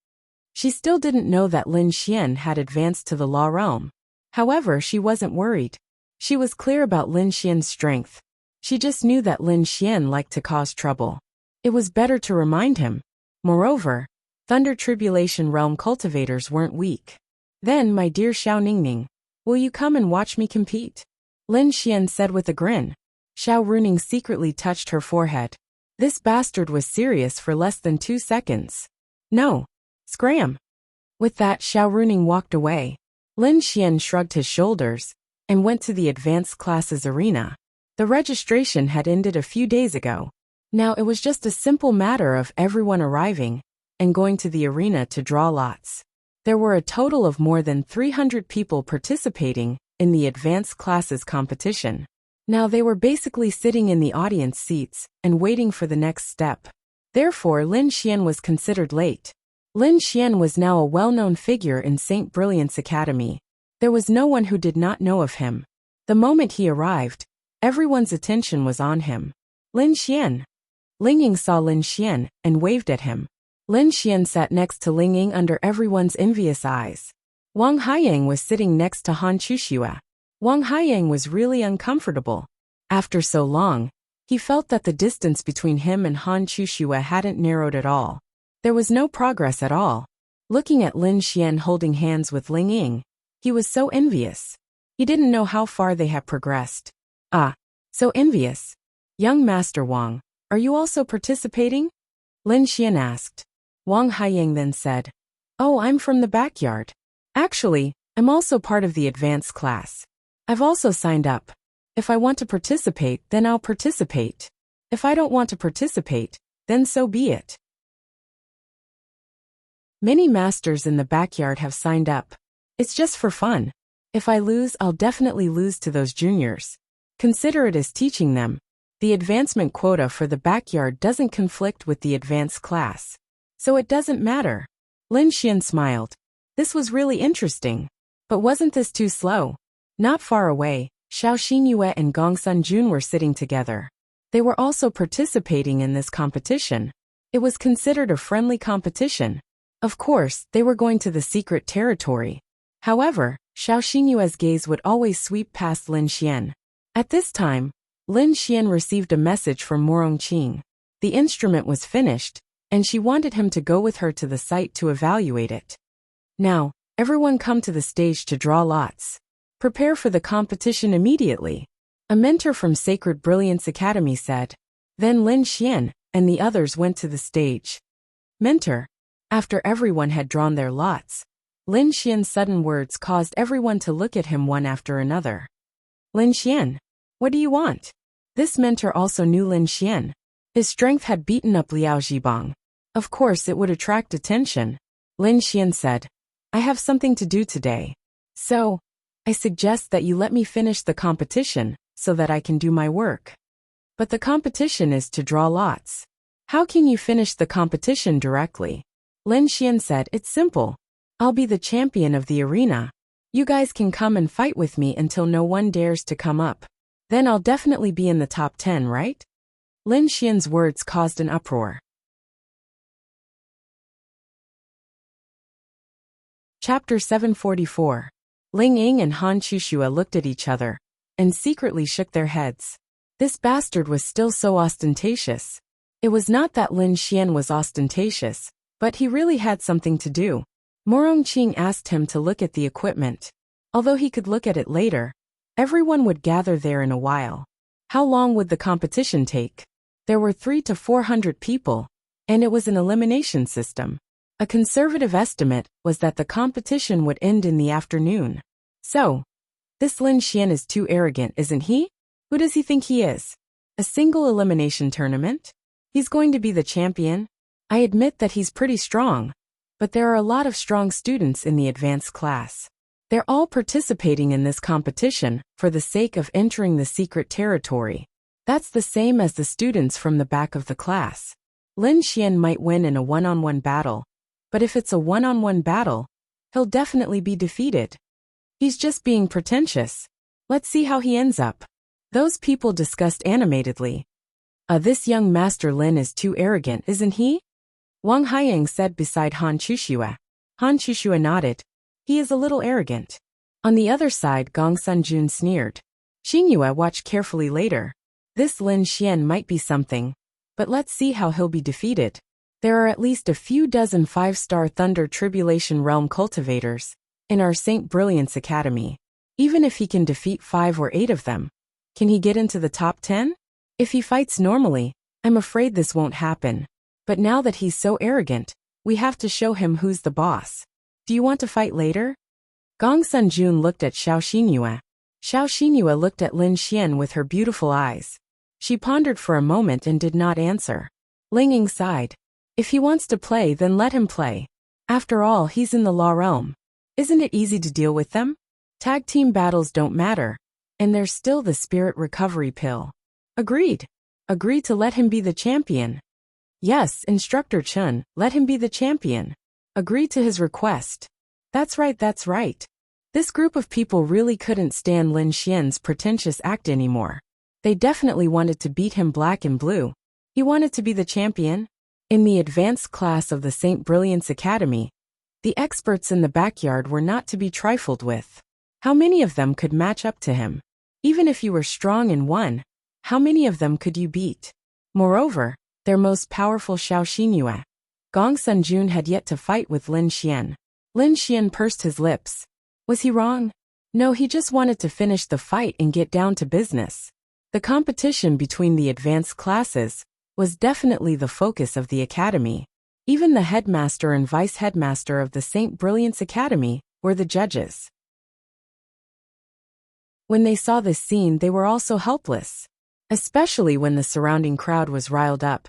She still didn't know that Lin Xian had advanced to the law realm. However, she wasn't worried. She was clear about Lin Xian's strength. She just knew that Lin Xian liked to cause trouble. It was better to remind him. Moreover, Thunder Tribulation Realm cultivators weren't weak. Then, my dear Xiao Ningning, will you come and watch me compete? Lin Xian said with a grin. Xiao Runing secretly touched her forehead. This bastard was serious for less than 2 seconds. No. Scram. With that, Xiao Runing walked away. Lin Xian shrugged his shoulders and went to the advanced classes arena. The registration had ended a few days ago. Now it was just a simple matter of everyone arriving and going to the arena to draw lots. There were a total of more than 300 people participating in the advanced classes competition. Now they were basically sitting in the audience seats and waiting for the next step. Therefore, Lin Xian was considered late. Lin Xian was now a well-known figure in St. Brilliant's Academy. There was no one who did not know of him. The moment he arrived, everyone's attention was on him. Lin Xian. Ling Ying saw Lin Xian and waved at him. Lin Xian sat next to Ling Ying under everyone's envious eyes. Wang Haiyang was sitting next to Han Chuxue. Wang Haiyang was really uncomfortable. After so long, he felt that the distance between him and Han Chuxue hadn't narrowed at all. There was no progress at all. Looking at Lin Xian holding hands with Ling Ying, he was so envious. He didn't know how far they had progressed. Ah, so envious. Young Master Wang, are you also participating? Lin Xian asked. Wang Haiyang then said, "Oh, I'm from the backyard. Actually, I'm also part of the advanced class. I've also signed up. If I want to participate, then I'll participate. If I don't want to participate, then so be it." Many masters in the backyard have signed up. It's just for fun. If I lose, I'll definitely lose to those juniors. Consider it as teaching them. The advancement quota for the backyard doesn't conflict with the advanced class. So it doesn't matter. Lin Xian smiled. This was really interesting. But wasn't this too slow? Not far away, Xiao Xingyue and Gong Sunjun were sitting together. They were also participating in this competition. It was considered a friendly competition. Of course, they were going to the secret territory. However, Xiao Xingyue's gaze would always sweep past Lin Xian. At this time, Lin Xian received a message from Morong Qing. The instrument was finished, and she wanted him to go with her to the site to evaluate it. Now, everyone come to the stage to draw lots. Prepare for the competition immediately. A mentor from Sacred Brilliance Academy said. Then Lin Xian and the others went to the stage. Mentor. After everyone had drawn their lots, Lin Xian's sudden words caused everyone to look at him one after another. Lin Xian, what do you want? This mentor also knew Lin Xian. His strength had beaten up Liao Zhibang. Of course it would attract attention. Lin Xian said, I have something to do today. So, I suggest that you let me finish the competition, so that I can do my work. But the competition is to draw lots. How can you finish the competition directly? Lin Xian said, it's simple. I'll be the champion of the arena. You guys can come and fight with me until no one dares to come up. Then I'll definitely be in the top 10, right? Lin Xian's words caused an uproar. Chapter 744. Ling Ying and Han Chuxue looked at each other and secretly shook their heads. This bastard was still so ostentatious. It was not that Lin Xian was ostentatious, but he really had something to do. Morong Qing asked him to look at the equipment. Although he could look at it later, everyone would gather there in a while. How long would the competition take? There were 300 to 400 people, and it was an elimination system. A conservative estimate was that the competition would end in the afternoon. So, this Lin Xian is too arrogant, isn't he? Who does he think he is? A single elimination tournament? He's going to be the champion? I admit that he's pretty strong, but there are a lot of strong students in the advanced class. They're all participating in this competition for the sake of entering the secret territory. That's the same as the students from the back of the class. Lin Xian might win in a one-on-one battle, but if it's a one-on-one battle, he'll definitely be defeated. He's just being pretentious. Let's see how he ends up. Those people discussed animatedly. This young Master Lin is too arrogant, isn't he? Wang Haiyang said beside Han Chuxue. Han Chuxue nodded. He is a little arrogant. On the other side, Gong Sunjun sneered. Xingyue watched carefully later. This Lin Xian might be something, but let's see how he'll be defeated. There are at least a few dozen 5-star Thunder Tribulation Realm cultivators in our St. Brilliance Academy. Even if he can defeat 5 or 8 of them, can he get into the top 10? If he fights normally, I'm afraid this won't happen. But now that he's so arrogant, we have to show him who's the boss. Do you want to fight later? Gong Sunjun looked at Xiao Xinyue. Xiao Xinyue looked at Lin Xian with her beautiful eyes. She pondered for a moment and did not answer. Ling Ying sighed. If he wants to play, then let him play. After all, he's in the law realm. Isn't it easy to deal with them? Tag team battles don't matter. And there's still the spirit recovery pill. Agreed. Agreed to let him be the champion. Yes, Instructor Chun, let him be the champion. Agreed to his request. That's right, that's right. This group of people really couldn't stand Lin Xian's pretentious act anymore. They definitely wanted to beat him black and blue. He wanted to be the champion. In the advanced class of the St. Brilliance Academy, the experts in the backyard were not to be trifled with. How many of them could match up to him? Even if you were strong and won, how many of them could you beat? Moreover, their most powerful Xiao Xinyue, Gong Sunjun, had yet to fight with Lin Xian. Lin Xian pursed his lips. Was he wrong? No, he just wanted to finish the fight and get down to business. The competition between the advanced classes was definitely the focus of the academy. Even the headmaster and vice headmaster of the St. Brilliance Academy were the judges. When they saw this scene, they were also helpless. Especially when the surrounding crowd was riled up.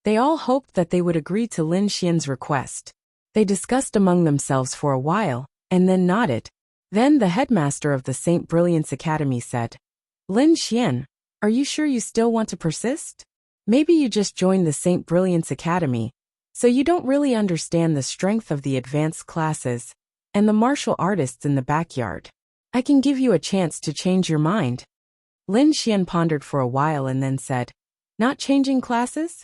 They all hoped that they would agree to Lin Xian's request. They discussed among themselves for a while, and then nodded. Then the headmaster of the St. Brilliance Academy said, Lin Xian, are you sure you still want to persist? Maybe you just joined the St. Brilliance Academy, so you don't really understand the strength of the advanced classes and the martial artists in the backyard. I can give you a chance to change your mind. Lin Xian pondered for a while and then said, Not changing classes?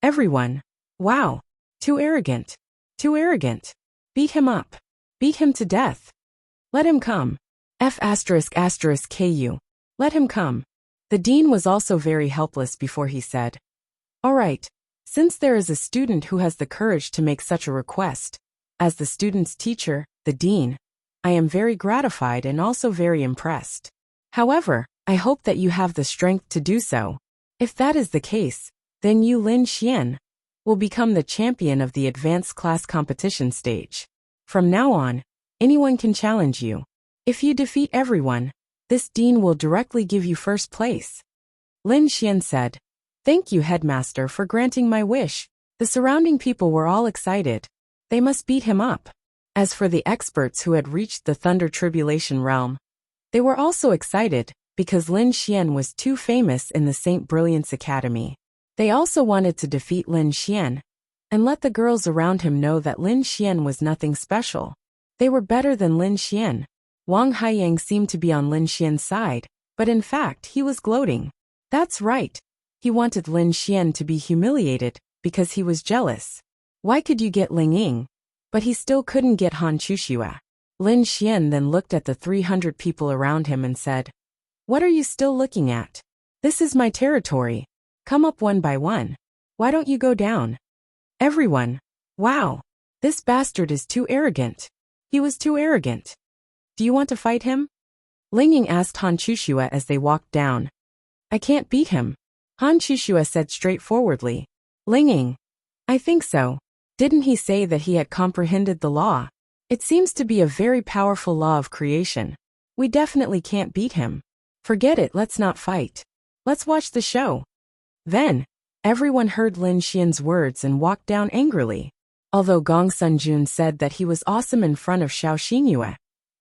Everyone. Wow. Too arrogant. Too arrogant. Beat him up. Beat him to death. Let him come. F***ku. Let him come. The dean was also very helpless before he said, All right, since there is a student who has the courage to make such a request, as the student's teacher, the dean, I am very gratified and also very impressed. However, I hope that you have the strength to do so. If that is the case, then you, Lin Xian, will become the champion of the advanced class competition stage. From now on, anyone can challenge you. If you defeat everyone, this dean will directly give you first place. Lin Xian said, Thank you, headmaster, for granting my wish. The surrounding people were all excited. They must beat him up. As for the experts who had reached the Thunder Tribulation realm, they were also excited because Lin Xian was too famous in the St. Brilliance Academy. They also wanted to defeat Lin Xian and let the girls around him know that Lin Xian was nothing special. They were better than Lin Xian. Wang Haiyang seemed to be on Lin Xian's side, but in fact he was gloating. That's right. He wanted Lin Xian to be humiliated because he was jealous. Why could you get Ling Ying? But he still couldn't get Han Chuxue. Lin Xian then looked at the 300 people around him and said, What are you still looking at? This is my territory. Come up one by one. Why don't you go down? Everyone. Wow. This bastard is too arrogant. He was too arrogant. Do you want to fight him? Ling Ying asked Han Chuxue as they walked down. I can't beat him. Han Chuxue said straightforwardly. Ling Ying. I think so. Didn't he say that he had comprehended the law? It seems to be a very powerful law of creation. We definitely can't beat him. Forget it, let's not fight. Let's watch the show. Then, everyone heard Lin Xian's words and walked down angrily. Although Gong Sunjun said that he was awesome in front of Xiao Xinyue,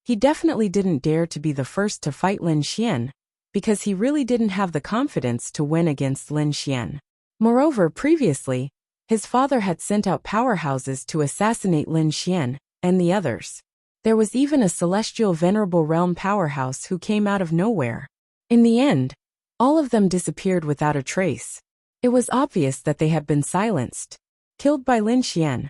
he definitely didn't dare to be the first to fight Lin Xian, because he really didn't have the confidence to win against Lin Xian. Moreover, previously, his father had sent out powerhouses to assassinate Lin Xian and the others. There was even a celestial venerable realm powerhouse who came out of nowhere. In the end, all of them disappeared without a trace. It was obvious that they had been silenced, killed by Lin Xian.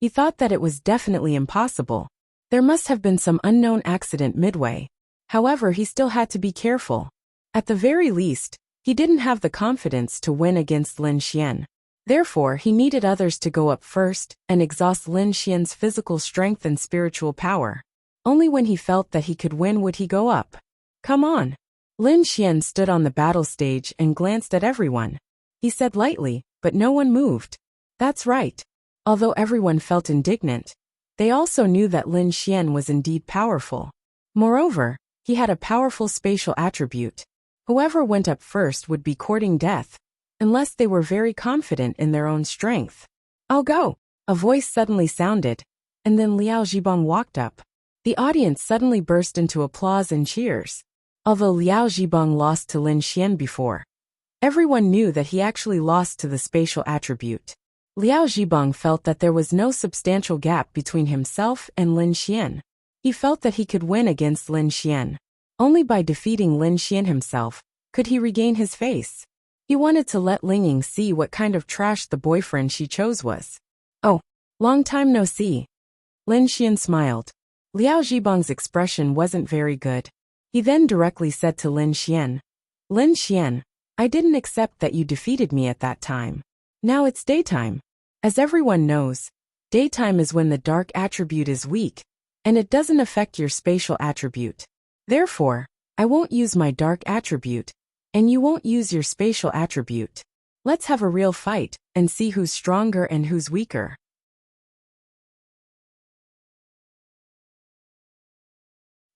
He thought that it was definitely impossible. There must have been some unknown accident midway. However, he still had to be careful. At the very least, he didn't have the confidence to win against Lin Xian. Therefore, he needed others to go up first and exhaust Lin Xian's physical strength and spiritual power. Only when he felt that he could win would he go up. Come on. Lin Xian stood on the battle stage and glanced at everyone. He said lightly, but no one moved. That's right. Although everyone felt indignant, They also knew that Lin Xian was indeed powerful. Moreover, he had a powerful spatial attribute. Whoever went up first would be courting death, unless they were very confident in their own strength. "I'll go," a voice suddenly sounded, and then Liao Zhibang walked up. The audience suddenly burst into applause and cheers. Although Liao Zhibang lost to Lin Xian before, everyone knew that he actually lost to the spatial attribute. Liao Zhibang felt that there was no substantial gap between himself and Lin Xian. He felt that he could win against Lin Xian. Only by defeating Lin Xian himself could he regain his face. He wanted to let Ling Ying see what kind of trash the boyfriend she chose was. "Oh, long time no see." Lin Xian smiled. Liao Zhibang's expression wasn't very good. He then directly said to Lin Xian, "Lin Xian, I didn't accept that you defeated me at that time. Now it's daytime. As everyone knows, daytime is when the dark attribute is weak, and it doesn't affect your spatial attribute. Therefore, I won't use my dark attribute, and you won't use your spatial attribute. Let's have a real fight, and see who's stronger and who's weaker."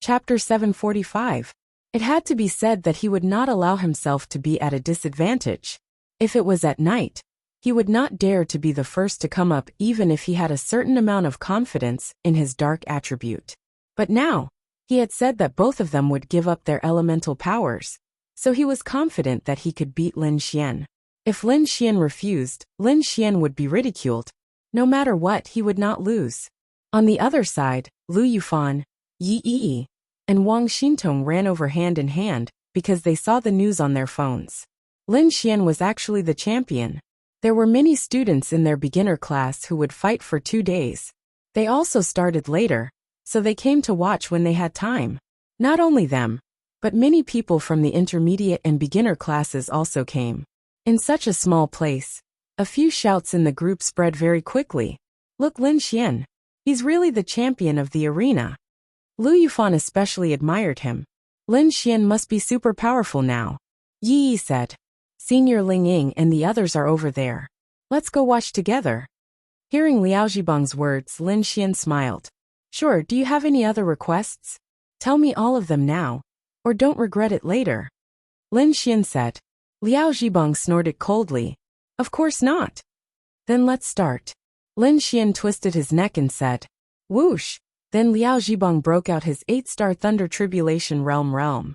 Chapter 745. It had to be said that he would not allow himself to be at a disadvantage. If it was at night, he would not dare to be the first to come up even if he had a certain amount of confidence in his dark attribute. But now, he had said that both of them would give up their elemental powers, so he was confident that he could beat Lin Xian. If Lin Xian refused, Lin Xian would be ridiculed. No matter what, he would not lose. On the other side, Lu Yufan, Yi Yi, and Wang Xintong ran over hand in hand because they saw the news on their phones. Lin Xian was actually the champion. There were many students in their beginner class who would fight for 2 days. They also started later, so they came to watch when they had time. Not only them, but many people from the intermediate and beginner classes also came. In such a small place, a few shouts in the group spread very quickly. "Look, Lin Xian. He's really the champion of the arena." Lu Yufan especially admired him. "Lin Xian must be super powerful now," Yi Yi said. "Senior Ling Ying and the others are over there. Let's go watch together." Hearing Liao Zhibang's words, Lin Xian smiled. "Sure, do you have any other requests? Tell me all of them now, or don't regret it later." Lin Xian said. Liao Zhibang snorted coldly. "Of course not." "Then let's start." Lin Xian twisted his neck and said, "Whoosh." Then Liao Zhibang broke out his 8-star Thunder Tribulation Realm.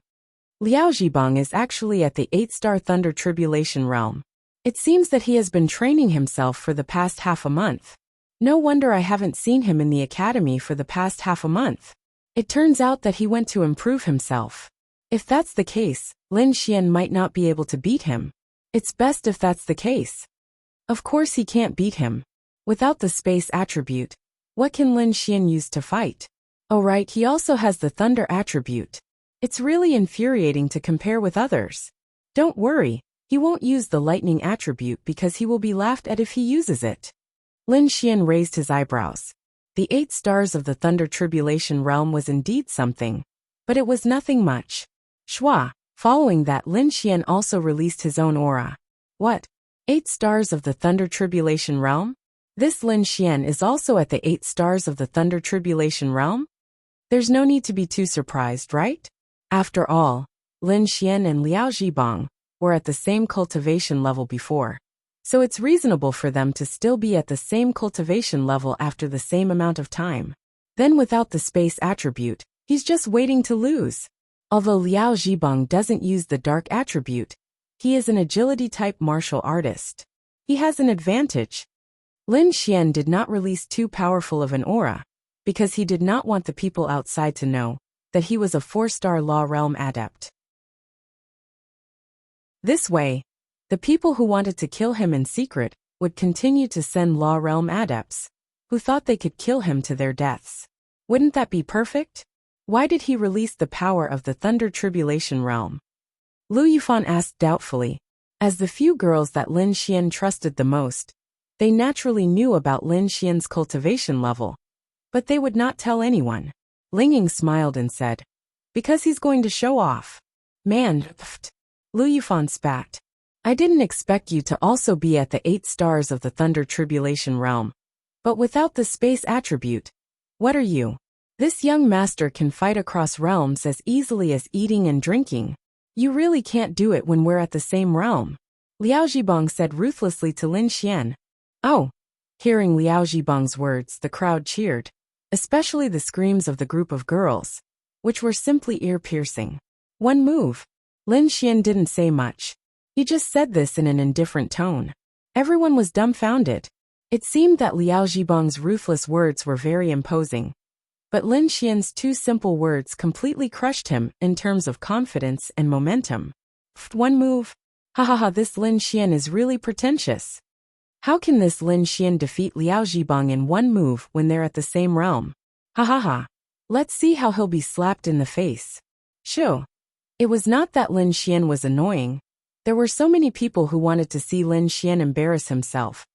Liao Zhibang is actually at the 8-star Thunder Tribulation Realm. It seems that he has been training himself for the past half a month. No wonder I haven't seen him in the academy for the past half a month. It turns out that he went to improve himself. If that's the case, Lin Xian might not be able to beat him. It's best if that's the case. Of course he can't beat him. Without the space attribute, what can Lin Xian use to fight? Oh right, he also has the thunder attribute. It's really infuriating to compare with others. Don't worry, he won't use the lightning attribute because he will be laughed at if he uses it. Lin Xian raised his eyebrows. The 8 stars of the Thunder Tribulation Realm was indeed something, but it was nothing much. Shwa. Following that, Lin Xian also released his own aura. What? 8 stars of the Thunder Tribulation Realm? This Lin Xian is also at the 8 stars of the Thunder Tribulation Realm? There's no need to be too surprised, right? After all, Lin Xian and Liao Zhibang were at the same cultivation level before, so it's reasonable for them to still be at the same cultivation level after the same amount of time. Then without the space attribute, he's just waiting to lose. Although Liao Zhibang doesn't use the dark attribute, he is an agility-type martial artist. He has an advantage. Lin Xian did not release too powerful of an aura, because he did not want the people outside to know that he was a 4-star Law Realm adept. This way, the people who wanted to kill him in secret would continue to send Law Realm adepts, who thought they could kill him to their deaths. Wouldn't that be perfect? Why did he release the power of the Thunder Tribulation Realm? Lu Yufan asked doubtfully. As the few girls that Lin Xian trusted the most, they naturally knew about Lin Xian's cultivation level, but they would not tell anyone. Ling Ying smiled and said, "Because he's going to show off." "Man, pfft." Lu Yufan spat. "I didn't expect you to also be at the 8 stars of the Thunder Tribulation Realm. But without the space attribute, What are you? This young master can fight across realms as easily as eating and drinking. You really can't do it when we're at the same realm. Liao Zhibang said ruthlessly to Lin Xian. Oh! Hearing Liao Zhibang's words, the crowd cheered, especially the screams of the group of girls, which were simply ear-piercing. One move. Lin Xian didn't say much. He just said this in an indifferent tone. Everyone was dumbfounded. It seemed that Liao Zhibang's ruthless words were very imposing. But Lin Xian's two simple words completely crushed him in terms of confidence and momentum. One move? Ha, this Lin Xian is really pretentious. How can this Lin Xian defeat Liao Zhibang in one move when they're at the same realm? Ha. Let's see how he'll be slapped in the face. Shoo. It was not that Lin Xian was annoying. There were so many people who wanted to see Lin Xian embarrass himself.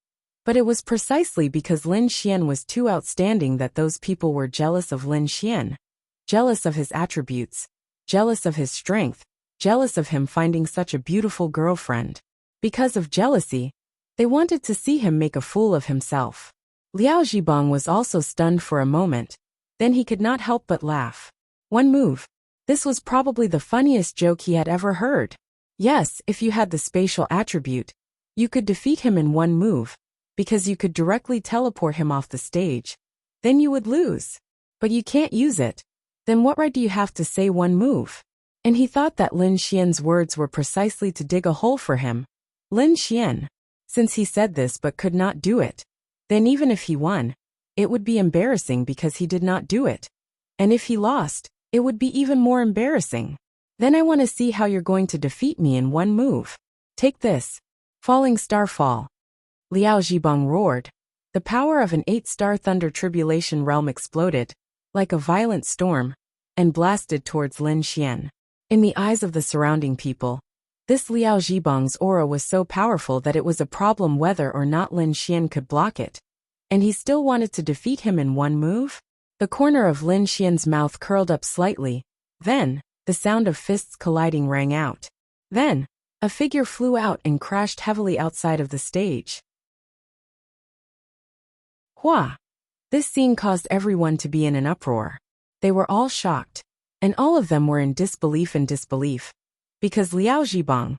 But it was precisely because Lin Xian was too outstanding that those people were jealous of Lin Xian. Jealous of his attributes. Jealous of his strength. Jealous of him finding such a beautiful girlfriend. Because of jealousy, they wanted to see him make a fool of himself. Liao Zhibang was also stunned for a moment. Then he could not help but laugh. One move. This was probably the funniest joke he had ever heard. Yes, if you had the spatial attribute, you could defeat him in one move, because you could directly teleport him off the stage. Then you would lose. But you can't use it. Then what right do you have to say one move? And he thought that Lin Xian's words were precisely to dig a hole for him. Lin Xian. Since he said this but could not do it, then even if he won, it would be embarrassing because he did not do it. And if he lost, it would be even more embarrassing. Then I want to see how you're going to defeat me in one move. Take this. Falling star fall. Liao Zhibang roared. The power of an 8-star thunder tribulation realm exploded, like a violent storm, and blasted towards Lin Xian. In the eyes of the surrounding people, this Liao Zhibang's aura was so powerful that it was a problem whether or not Lin Xian could block it. And he still wanted to defeat him in one move? The corner of Lin Xian's mouth curled up slightly. Then, the sound of fists colliding rang out. Then, a figure flew out and crashed heavily outside of the stage. Hua! This scene caused everyone to be in an uproar. They were all shocked. And all of them were in disbelief and disbelief. Because Liao Zhibang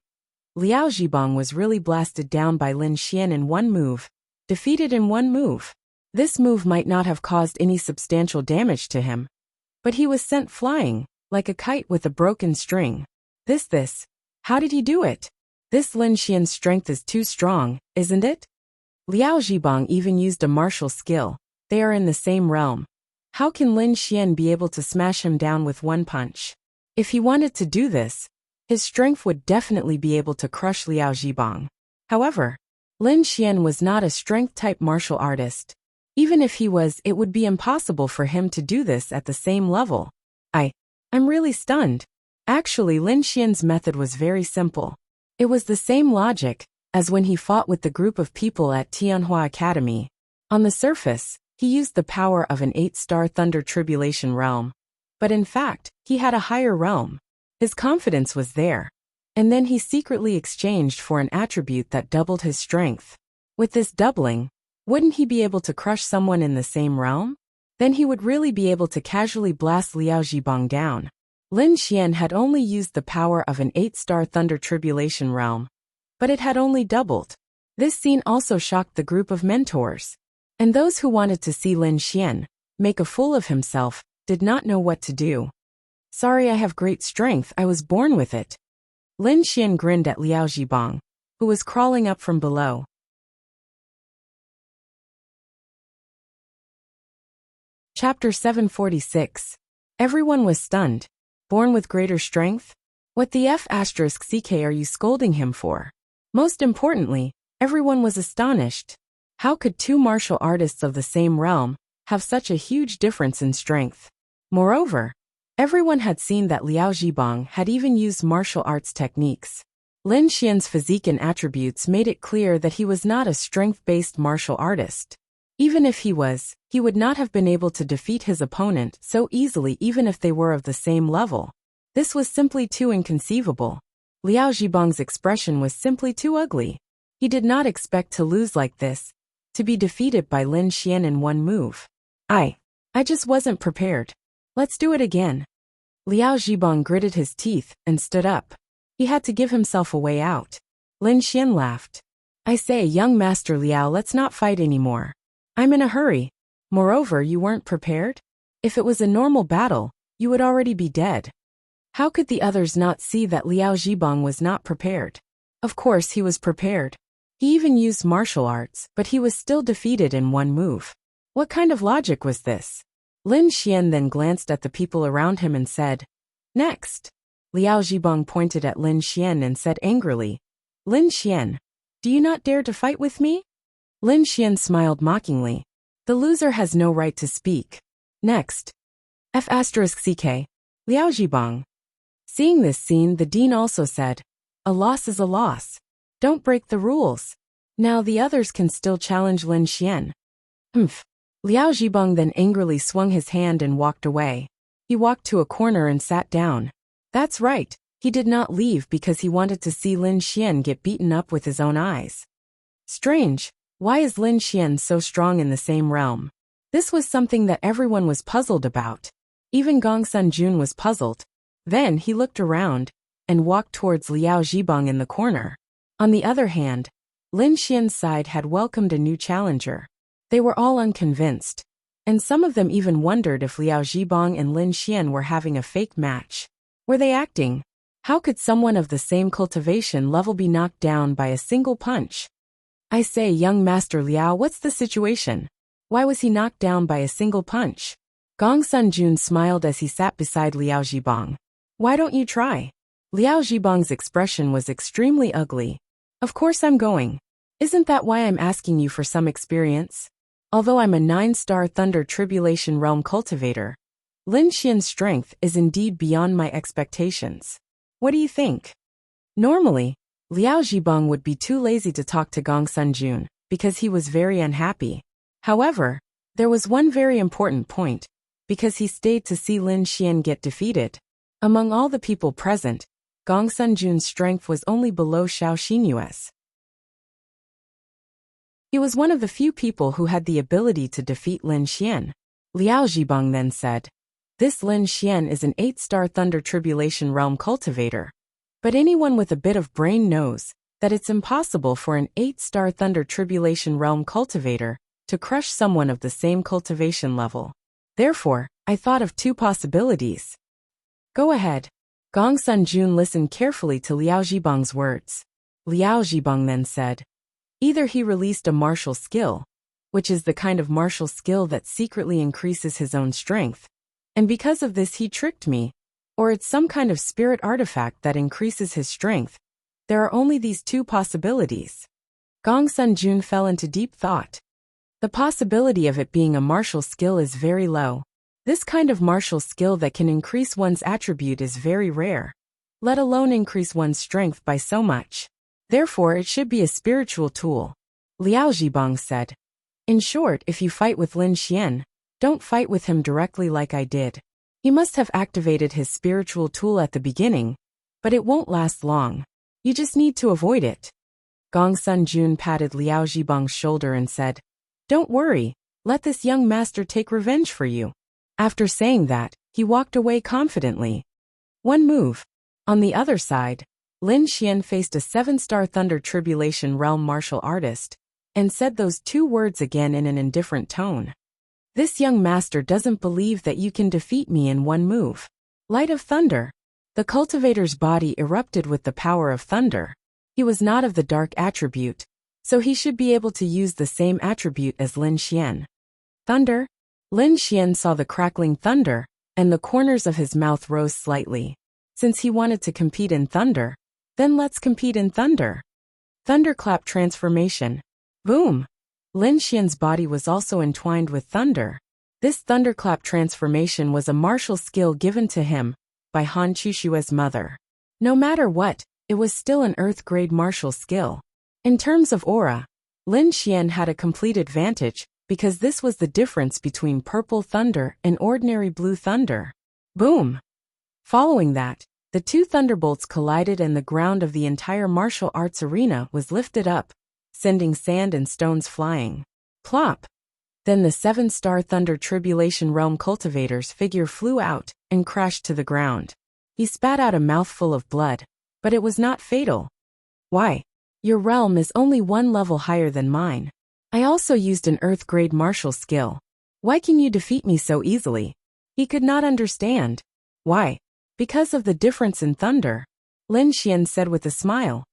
was really blasted down by Lin Xian in one move, defeated in one move. This move might not have caused any substantial damage to him. But he was sent flying, like a kite with a broken string. How did he do it? This Lin Xian's strength is too strong, isn't it? Liao Zhibang even used a martial skill. They are in the same realm. How can Lin Xian be able to smash him down with one punch? If he wanted to do this, his strength would definitely be able to crush Liao Zhibang. However, Lin Xian was not a strength-type martial artist. Even if he was, it would be impossible for him to do this at the same level. I'm really stunned. Actually, Lin Xian's method was very simple. It was the same logic as when he fought with the group of people at Tianhua Academy. On the surface, he used the power of an 8-star thunder tribulation realm. But in fact, he had a higher realm. His confidence was there. And then he secretly exchanged for an attribute that doubled his strength. With this doubling, wouldn't he be able to crush someone in the same realm? Then he would really be able to casually blast Liao Zhibang down. Lin Xian had only used the power of an 8-star thunder tribulation realm. But it had only doubled. This scene also shocked the group of mentors. And those who wanted to see Lin Xian make a fool of himself did not know what to do. Sorry, I have great strength, I was born with it. Lin Xian grinned at Liao Zhibang, who was crawling up from below. Chapter 746. Everyone was stunned. Born with greater strength? What the F***ck are you scolding him for? Most importantly, everyone was astonished. How could two martial artists of the same realm have such a huge difference in strength? Moreover, everyone had seen that Liao Zhibang had even used martial arts techniques. Lin Xian's physique and attributes made it clear that he was not a strength-based martial artist. Even if he was, he would not have been able to defeat his opponent so easily even if they were of the same level. This was simply too inconceivable. Liao Zhibang's expression was simply too ugly. He did not expect to lose like this, to be defeated by Lin Xian in one move. I just wasn't prepared. Let's do it again. Liao Zhibang gritted his teeth and stood up. He had to give himself a way out. Lin Xian laughed. I say, young Master Liao, let's not fight anymore. I'm in a hurry. Moreover, you weren't prepared? If it was a normal battle, you would already be dead. How could the others not see that Liao Zhibang was not prepared? Of course he was prepared. He even used martial arts, but he was still defeated in one move. What kind of logic was this? Lin Xian then glanced at the people around him and said, Next. Liao Zhibang pointed at Lin Xian and said angrily, Lin Xian, do you not dare to fight with me? Lin Xian smiled mockingly. The loser has no right to speak. Next. F***CK. Liao Zhibang. Seeing this scene, the dean also said, a loss is a loss. Don't break the rules. Now the others can still challenge Lin Xian. Humph. Liao Zhibang then angrily swung his hand and walked away. He walked to a corner and sat down. That's right, he did not leave because he wanted to see Lin Xian get beaten up with his own eyes. Strange, why is Lin Xian so strong in the same realm? This was something that everyone was puzzled about. Even Gong Sun-jun was puzzled. Then he looked around and walked towards Liao Zhibang in the corner. On the other hand, Lin Xian's side had welcomed a new challenger. They were all unconvinced, and some of them even wondered if Liao Zhibang and Lin Xian were having a fake match. Were they acting? How could someone of the same cultivation level be knocked down by a single punch? I say, young Master Liao, what's the situation? Why was he knocked down by a single punch? Gong Sun-jun smiled as he sat beside Liao Zhibang. Why don't you try? Liao Zhibang's expression was extremely ugly. Of course I'm going. Isn't that why I'm asking you for some experience? Although I'm a 9-star Thunder Tribulation Realm cultivator, Lin Xian's strength is indeed beyond my expectations. What do you think? Normally, Liao Zhibang would be too lazy to talk to Gong Sun-jun because he was very unhappy. However, there was one very important point, because he stayed to see Lin Xian get defeated. Among all the people present, Gong Sun-jun's strength was only below Xiao Xinyue's. He was one of the few people who had the ability to defeat Lin Xian. Liao Zhibang then said, This Lin Xian is an 8-star Thunder Tribulation Realm cultivator. But anyone with a bit of brain knows that it's impossible for an 8-star Thunder Tribulation Realm cultivator to crush someone of the same cultivation level. Therefore, I thought of 2 possibilities. Go ahead. Gong Sun-jun listened carefully to Liao Zhibang's words. Liao Zhibang then said, Either he released a martial skill, which is the kind of martial skill that secretly increases his own strength, and because of this he tricked me, or it's some kind of spirit artifact that increases his strength. There are only these 2 possibilities. Gong Sun-jun fell into deep thought. The possibility of it being a martial skill is very low. This kind of martial skill that can increase one's attribute is very rare, let alone increase one's strength by so much. Therefore, it should be a spiritual tool. Liao Zhibang said. In short, if you fight with Lin Xian, don't fight with him directly like I did. He must have activated his spiritual tool at the beginning, but it won't last long. You just need to avoid it. Gong Sun-jun patted Liao Zhibang's shoulder and said, Don't worry, let this young master take revenge for you. After saying that, he walked away confidently. One move. On the other side, Lin Xian faced a 7-star Thunder Tribulation Realm martial artist, and said those 2 words again in an indifferent tone. This young master doesn't believe that you can defeat me in one move. Light of Thunder. The cultivator's body erupted with the power of thunder. He was not of the dark attribute, so he should be able to use the same attribute as Lin Xian. Thunder? Lin Xian saw the crackling thunder, and the corners of his mouth rose slightly. Since he wanted to compete in thunder, then let's compete in thunder. Thunderclap transformation. Boom! Lin Xian's body was also entwined with thunder. This thunderclap transformation was a martial skill given to him by Han Qishue's mother. No matter what, it was still an earth-grade martial skill. In terms of aura, Lin Xian had a complete advantage because this was the difference between purple thunder and ordinary blue thunder. Boom! Following that, the 2 thunderbolts collided and the ground of the entire martial arts arena was lifted up, sending sand and stones flying. Plop! Then the 7-star Thunder Tribulation Realm cultivator's figure flew out and crashed to the ground. He spat out a mouthful of blood, but it was not fatal. Why? Your realm is only one level higher than mine. I also used an Earth-grade martial skill. Why can you defeat me so easily? He could not understand. Why? Because of the difference in thunder. Lin Xian said with a smile.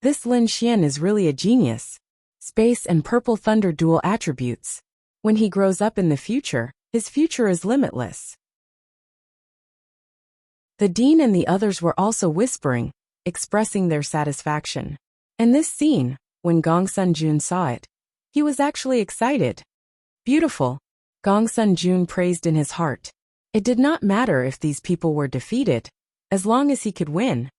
This Lin Xian is really a genius. Space and purple thunder dual attributes. When he grows up in the future, his future is limitless. The dean and the others were also whispering, expressing their satisfaction. And this scene, when Gong Sun Jun saw it, he was actually excited. Beautiful, Gong Sun Jun praised in his heart. It did not matter if these people were defeated, as long as he could win.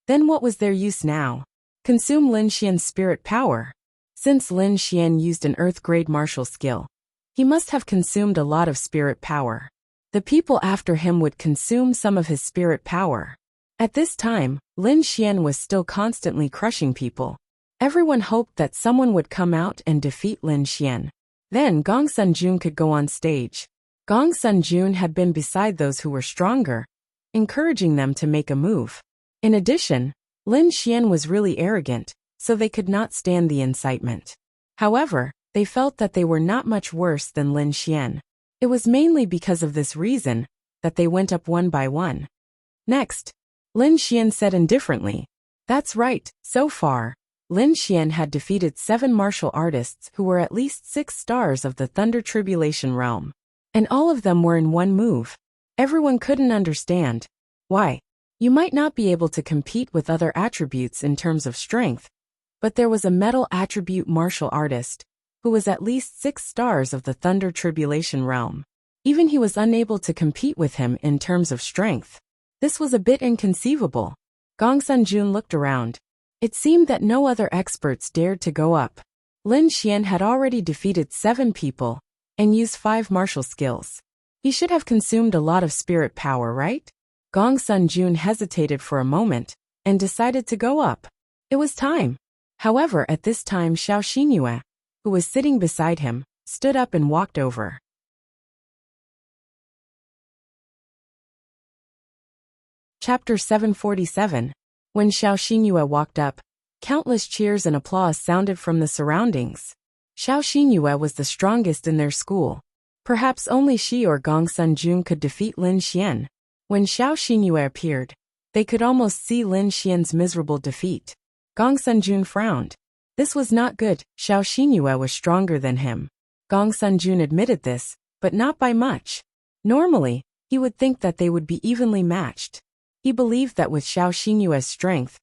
Then what was their use now? Consume Lin Xian's spirit power. Since Lin Xian used an Earth-grade martial skill, he must have consumed a lot of spirit power. The people after him would consume some of his spirit power. At this time, Lin Xian was still constantly crushing people. Everyone hoped that someone would come out and defeat Lin Xian. Then Gong Sun Jun could go on stage. Gong Sun Jun had been beside those who were stronger, encouraging them to make a move. In addition, Lin Xian was really arrogant, so they could not stand the incitement. However, they felt that they were not much worse than Lin Xian. It was mainly because of this reason that they went up one by one. Next, Lin Xian said indifferently, "That's right, so far, Lin Xian had defeated 7 martial artists who were at least 6 stars of the Thunder Tribulation Realm. And all of them were in one move. Everyone couldn't understand. Why? You might not be able to compete with other attributes in terms of strength, but there was a metal attribute martial artist who was at least 6 stars of the Thunder Tribulation Realm. Even he was unable to compete with him in terms of strength. This was a bit inconceivable." Gong Sun Jun looked around. It seemed that no other experts dared to go up. Lin Xian had already defeated 7 people and used 5 martial skills. He should have consumed a lot of spirit power, right? Gong Sun Jun hesitated for a moment and decided to go up. It was time. However, at this time Xiao Xinyue, who was sitting beside him, stood up and walked over. Chapter 747. When Xiao Xinyue walked up, countless cheers and applause sounded from the surroundings. Xiao Xinyue was the strongest in their school. Perhaps only she or Gong Sun Jun could defeat Lin Xian. When Xiao Xinyue appeared, they could almost see Lin Xian's miserable defeat. Gong Sun Jun frowned. This was not good. Xiao Xinyue was stronger than him. Gong Sun Jun admitted this, but not by much. Normally, he would think that they would be evenly matched. He believed that with Xiao Xinyue's strength,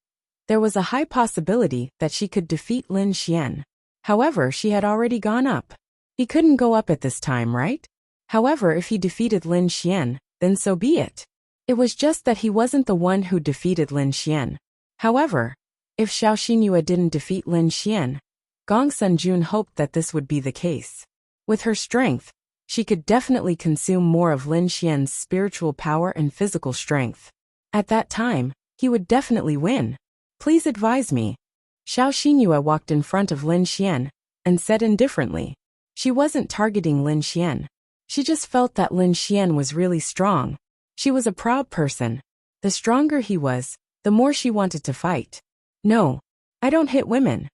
there was a high possibility that she could defeat Lin Xian. However, she had already gone up. He couldn't go up at this time, right? However, if he defeated Lin Xian, then so be it. It was just that he wasn't the one who defeated Lin Xian. However, if Xiao Xinyue didn't defeat Lin Xian, Gong Sun Jun hoped that this would be the case. With her strength, she could definitely consume more of Lin Xian's spiritual power and physical strength. At that time, he would definitely win. Please advise me. Xiao Xinyue walked in front of Lin Xian and said indifferently. She wasn't targeting Lin Xian. She just felt that Lin Xian was really strong. She was a proud person. The stronger he was, the more she wanted to fight. No, I don't hit women.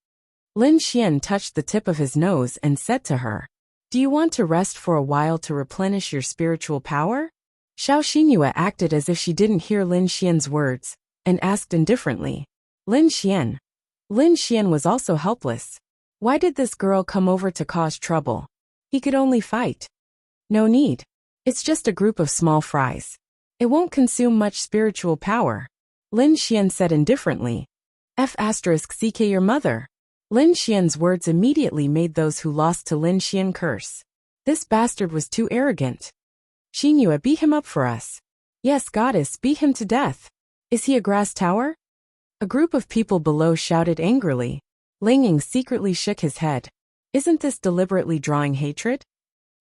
Lin Xian touched the tip of his nose and said to her, "Do you want to rest for a while to replenish your spiritual power?" Xiao Xinyue acted as if she didn't hear Lin Xian's words, and asked indifferently, "Lin Xian." Lin Xian was also helpless. Why did this girl come over to cause trouble? He could only fight. No need. It's just a group of small fries. It won't consume much spiritual power. Lin Xian said indifferently. F***ck your mother. Lin Xian's words immediately made those who lost to Lin Xian curse. This bastard was too arrogant. Xinyue, beat him up for us. Yes, goddess, beat him to death. Is he a grass tower? A group of people below shouted angrily. Ling Ying secretly shook his head. Isn't this deliberately drawing hatred?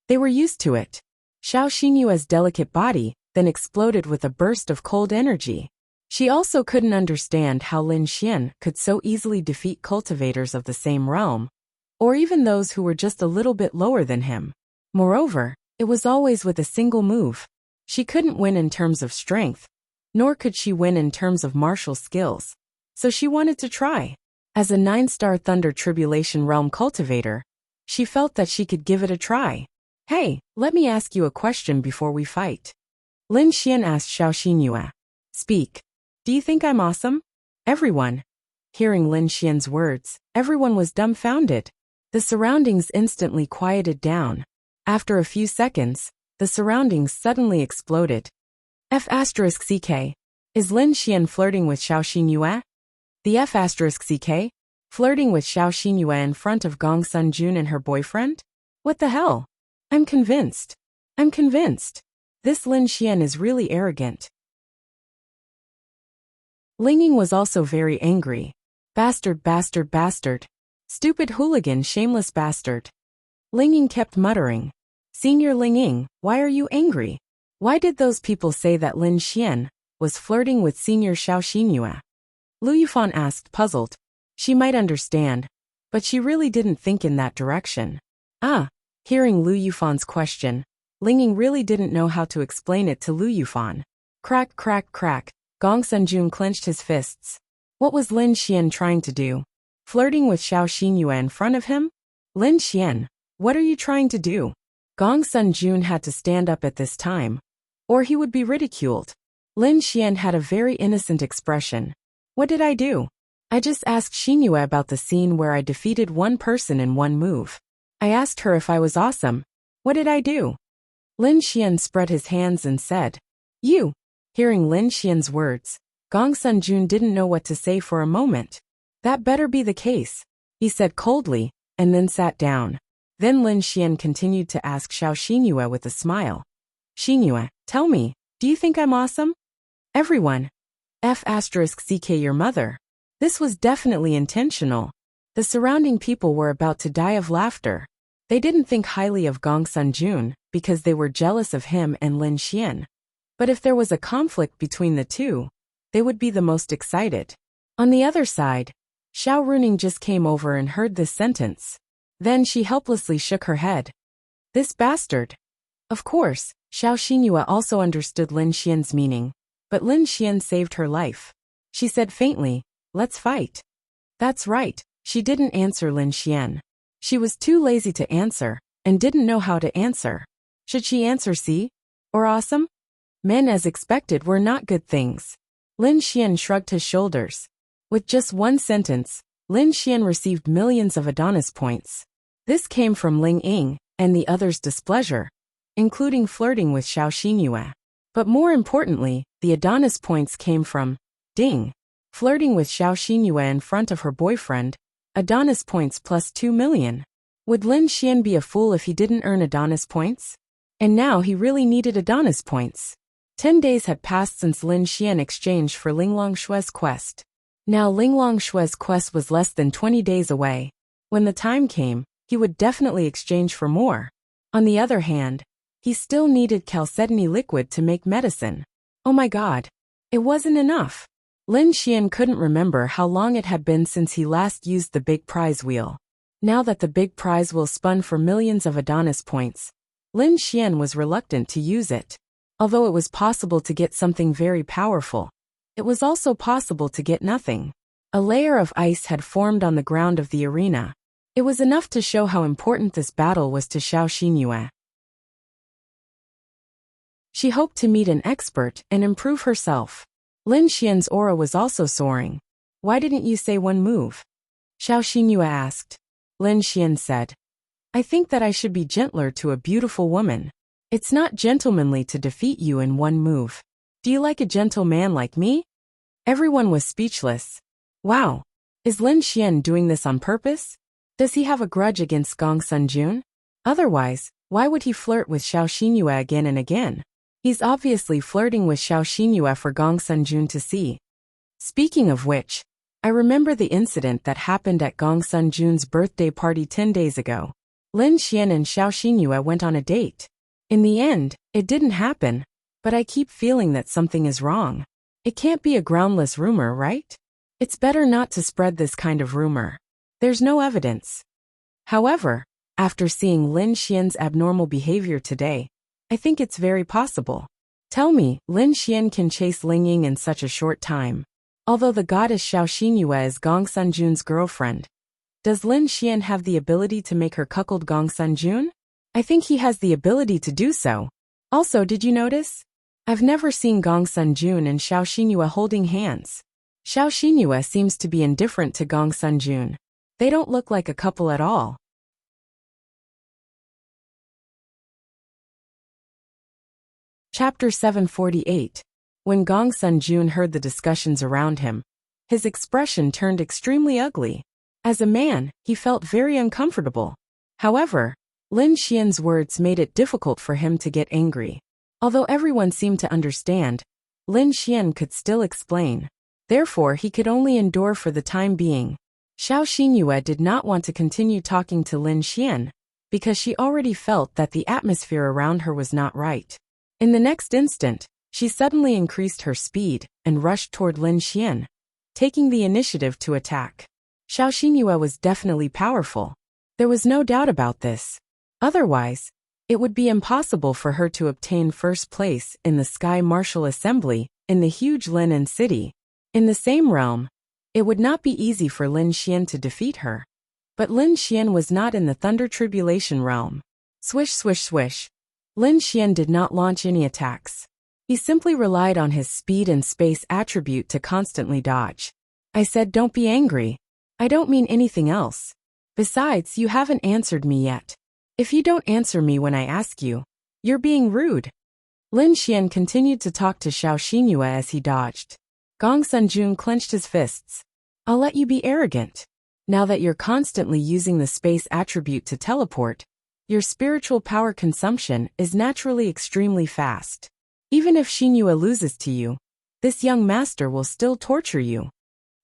They were used to it. Xiao Xinyue's delicate body then exploded with a burst of cold energy. She also couldn't understand how Lin Xian could so easily defeat cultivators of the same realm, or even those who were just a little bit lower than him. Moreover, it was always with a single move. She couldn't win in terms of strength, nor could she win in terms of martial skills. So she wanted to try. As a 9-star Thunder Tribulation Realm cultivator, she felt that she could give it a try. Hey, let me ask you a question before we fight. Lin Xian asked Xiao Xinyue. Speak. Do you think I'm awesome? Everyone. Hearing Lin Xian's words, everyone was dumbfounded. The surroundings instantly quieted down. After a few seconds, the surroundings suddenly exploded. F*CK. Is Lin Xian flirting with Xiao Xinyue? The F*CK? Flirting with Xiao Xinyue in front of Gong Sunjun and her boyfriend? What the hell? I'm convinced. This Lin Xian is really arrogant. Linging was also very angry. Bastard. Stupid hooligan, shameless bastard. Linging kept muttering. Senior Linging, why are you angry? Why did those people say that Lin Xian was flirting with Senior Xiao Xinyue? Lu Yufan asked, puzzled. She might understand, but she really didn't think in that direction. Hearing Lu Yufan's question, Linging really didn't know how to explain it to Lu Yufan. Crack. Gong Sunjun clenched his fists. What was Lin Xian trying to do? Flirting with Xiao Xinyue in front of him? Lin Xian, what are you trying to do? Gong Sunjun had to stand up at this time, or he would be ridiculed. Lin Xian had a very innocent expression. What did I do? I just asked Xinyue about the scene where I defeated one person in one move. I asked her if I was awesome. What did I do? Lin Xian spread his hands and said, You. Hearing Lin Xian's words, Gong Sunjun didn't know what to say for a moment. That better be the case, he said coldly, and then sat down. Then Lin Xian continued to ask Xiao Xinyue with a smile. Xinyue, tell me, do you think I'm awesome? Everyone. F*CK your mother. This was definitely intentional. The surrounding people were about to die of laughter. They didn't think highly of Gong Sunjun because they were jealous of him and Lin Xian. But if there was a conflict between the two, they would be the most excited. On the other side, Xiao Runing just came over and heard this sentence. Then she helplessly shook her head. This bastard. Of course, Xiao Xinyue also understood Lin Xian's meaning, but Lin Xian saved her life. She said faintly, let's fight. That's right, she didn't answer Lin Xian. She was too lazy to answer, and didn't know how to answer. Should she answer C? Or awesome? Men as expected were not good things. Lin Xian shrugged his shoulders. With just one sentence, Lin Xian received millions of Adonis points. This came from Ling Ying and the others' displeasure, including flirting with Xiao Xinyue. But more importantly, the Adonis points came from Ding. Flirting with Xiao Xinyue in front of her boyfriend, Adonis points plus 2 million. Would Lin Xian be a fool if he didn't earn Adonis points? And now he really needed Adonis points. 10 days had passed since Lin Xian exchanged for Linglong Shue's quest. Now Linglong Shue's quest was less than 20 days away. When the time came, he would definitely exchange for more. On the other hand, he still needed chalcedony liquid to make medicine. Oh my god. It wasn't enough. Lin Xian couldn't remember how long it had been since he last used the big prize wheel. Now that the big prize wheel spun for millions of Adonis points, Lin Xian was reluctant to use it. Although it was possible to get something very powerful, it was also possible to get nothing. A layer of ice had formed on the ground of the arena. It was enough to show how important this battle was to Xiao Xinyue. She hoped to meet an expert and improve herself. Lin Xian's aura was also soaring. Why didn't you say one move? Xiao Xinyue asked. Lin Xian said, I think that I should be gentler to a beautiful woman. It's not gentlemanly to defeat you in one move. Do you like a gentle man like me? Everyone was speechless. Wow. Is Lin Xian doing this on purpose? Does he have a grudge against Gong Sunjun? Otherwise, why would he flirt with Xiao Xinyue again and again? He's obviously flirting with Xiao Xinyue for Gong Sunjun to see. Speaking of which, I remember the incident that happened at Gong Sunjun's birthday party 10 days ago. Lin Xian and Xiao Xinyue went on a date. In the end, it didn't happen, but I keep feeling that something is wrong. It can't be a groundless rumor, right? It's better not to spread this kind of rumor. There's no evidence. However, After seeing Lin Xian's abnormal behavior today, I think it's very possible. Tell me, Lin Xian can chase Ling Ying in such a short time. Although the goddess Xiao Xinyue is Gong Sunjun's girlfriend, does Lin Xian have the ability to make her cuckold Gong Sunjun? I think he has the ability to do so. Also, did you notice? I've never seen Gong Sunjun and Xiao Xinyue holding hands. Xiao Xinyue seems to be indifferent to Gong Sunjun. They don't look like a couple at all. Chapter 748. When Gong Sunjun heard the discussions around him, his expression turned extremely ugly. As a man, he felt very uncomfortable. However, Lin Xian's words made it difficult for him to get angry. Although everyone seemed to understand, Lin Xian could still explain. Therefore, he could only endure for the time being. Xiao Xinyue did not want to continue talking to Lin Xian, because she already felt that the atmosphere around her was not right. In the next instant, she suddenly increased her speed and rushed toward Lin Xian, taking the initiative to attack. Xiao Xinyue was definitely powerful. There was no doubt about this. Otherwise, it would be impossible for her to obtain first place in the Sky Martial Assembly in the huge Linen City. In the same realm, it would not be easy for Lin Xian to defeat her. But Lin Xian was not in the Thunder Tribulation realm. Swish, swish, swish. Lin Xian did not launch any attacks. He simply relied on his speed and space attribute to constantly dodge. I said, don't be angry. I don't mean anything else. Besides, you haven't answered me yet. If you don't answer me when I ask you, you're being rude. Lin Xian continued to talk to Xiao Xinyue as he dodged. Gong Sunjun clenched his fists. I'll let you be arrogant. Now that you're constantly using the space attribute to teleport, your spiritual power consumption is naturally extremely fast. Even if Xinyue loses to you, this young master will still torture you.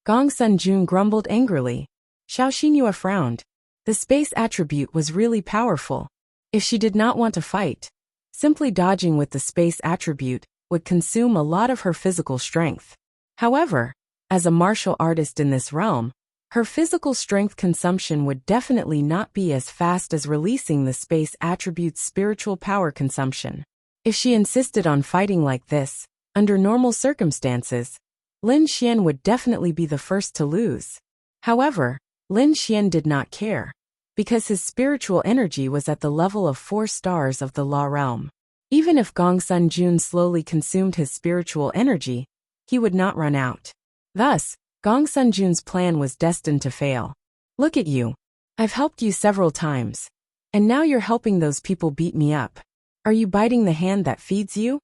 Gong Sunjun grumbled angrily. Xiao Xinyue frowned. The space attribute was really powerful. If she did not want to fight, simply dodging with the space attribute would consume a lot of her physical strength. However, as a martial artist in this realm, her physical strength consumption would definitely not be as fast as releasing the space attribute's spiritual power consumption. If she insisted on fighting like this, under normal circumstances, Lin Xian would definitely be the first to lose. However, Lin Xian did not care, because his spiritual energy was at the level of 4 stars of the Law Realm. Even if Gong Sunjun slowly consumed his spiritual energy, he would not run out. Thus, Gong Sunjun's plan was destined to fail. Look at you. I've helped you several times, and now you're helping those people beat me up. Are you biting the hand that feeds you?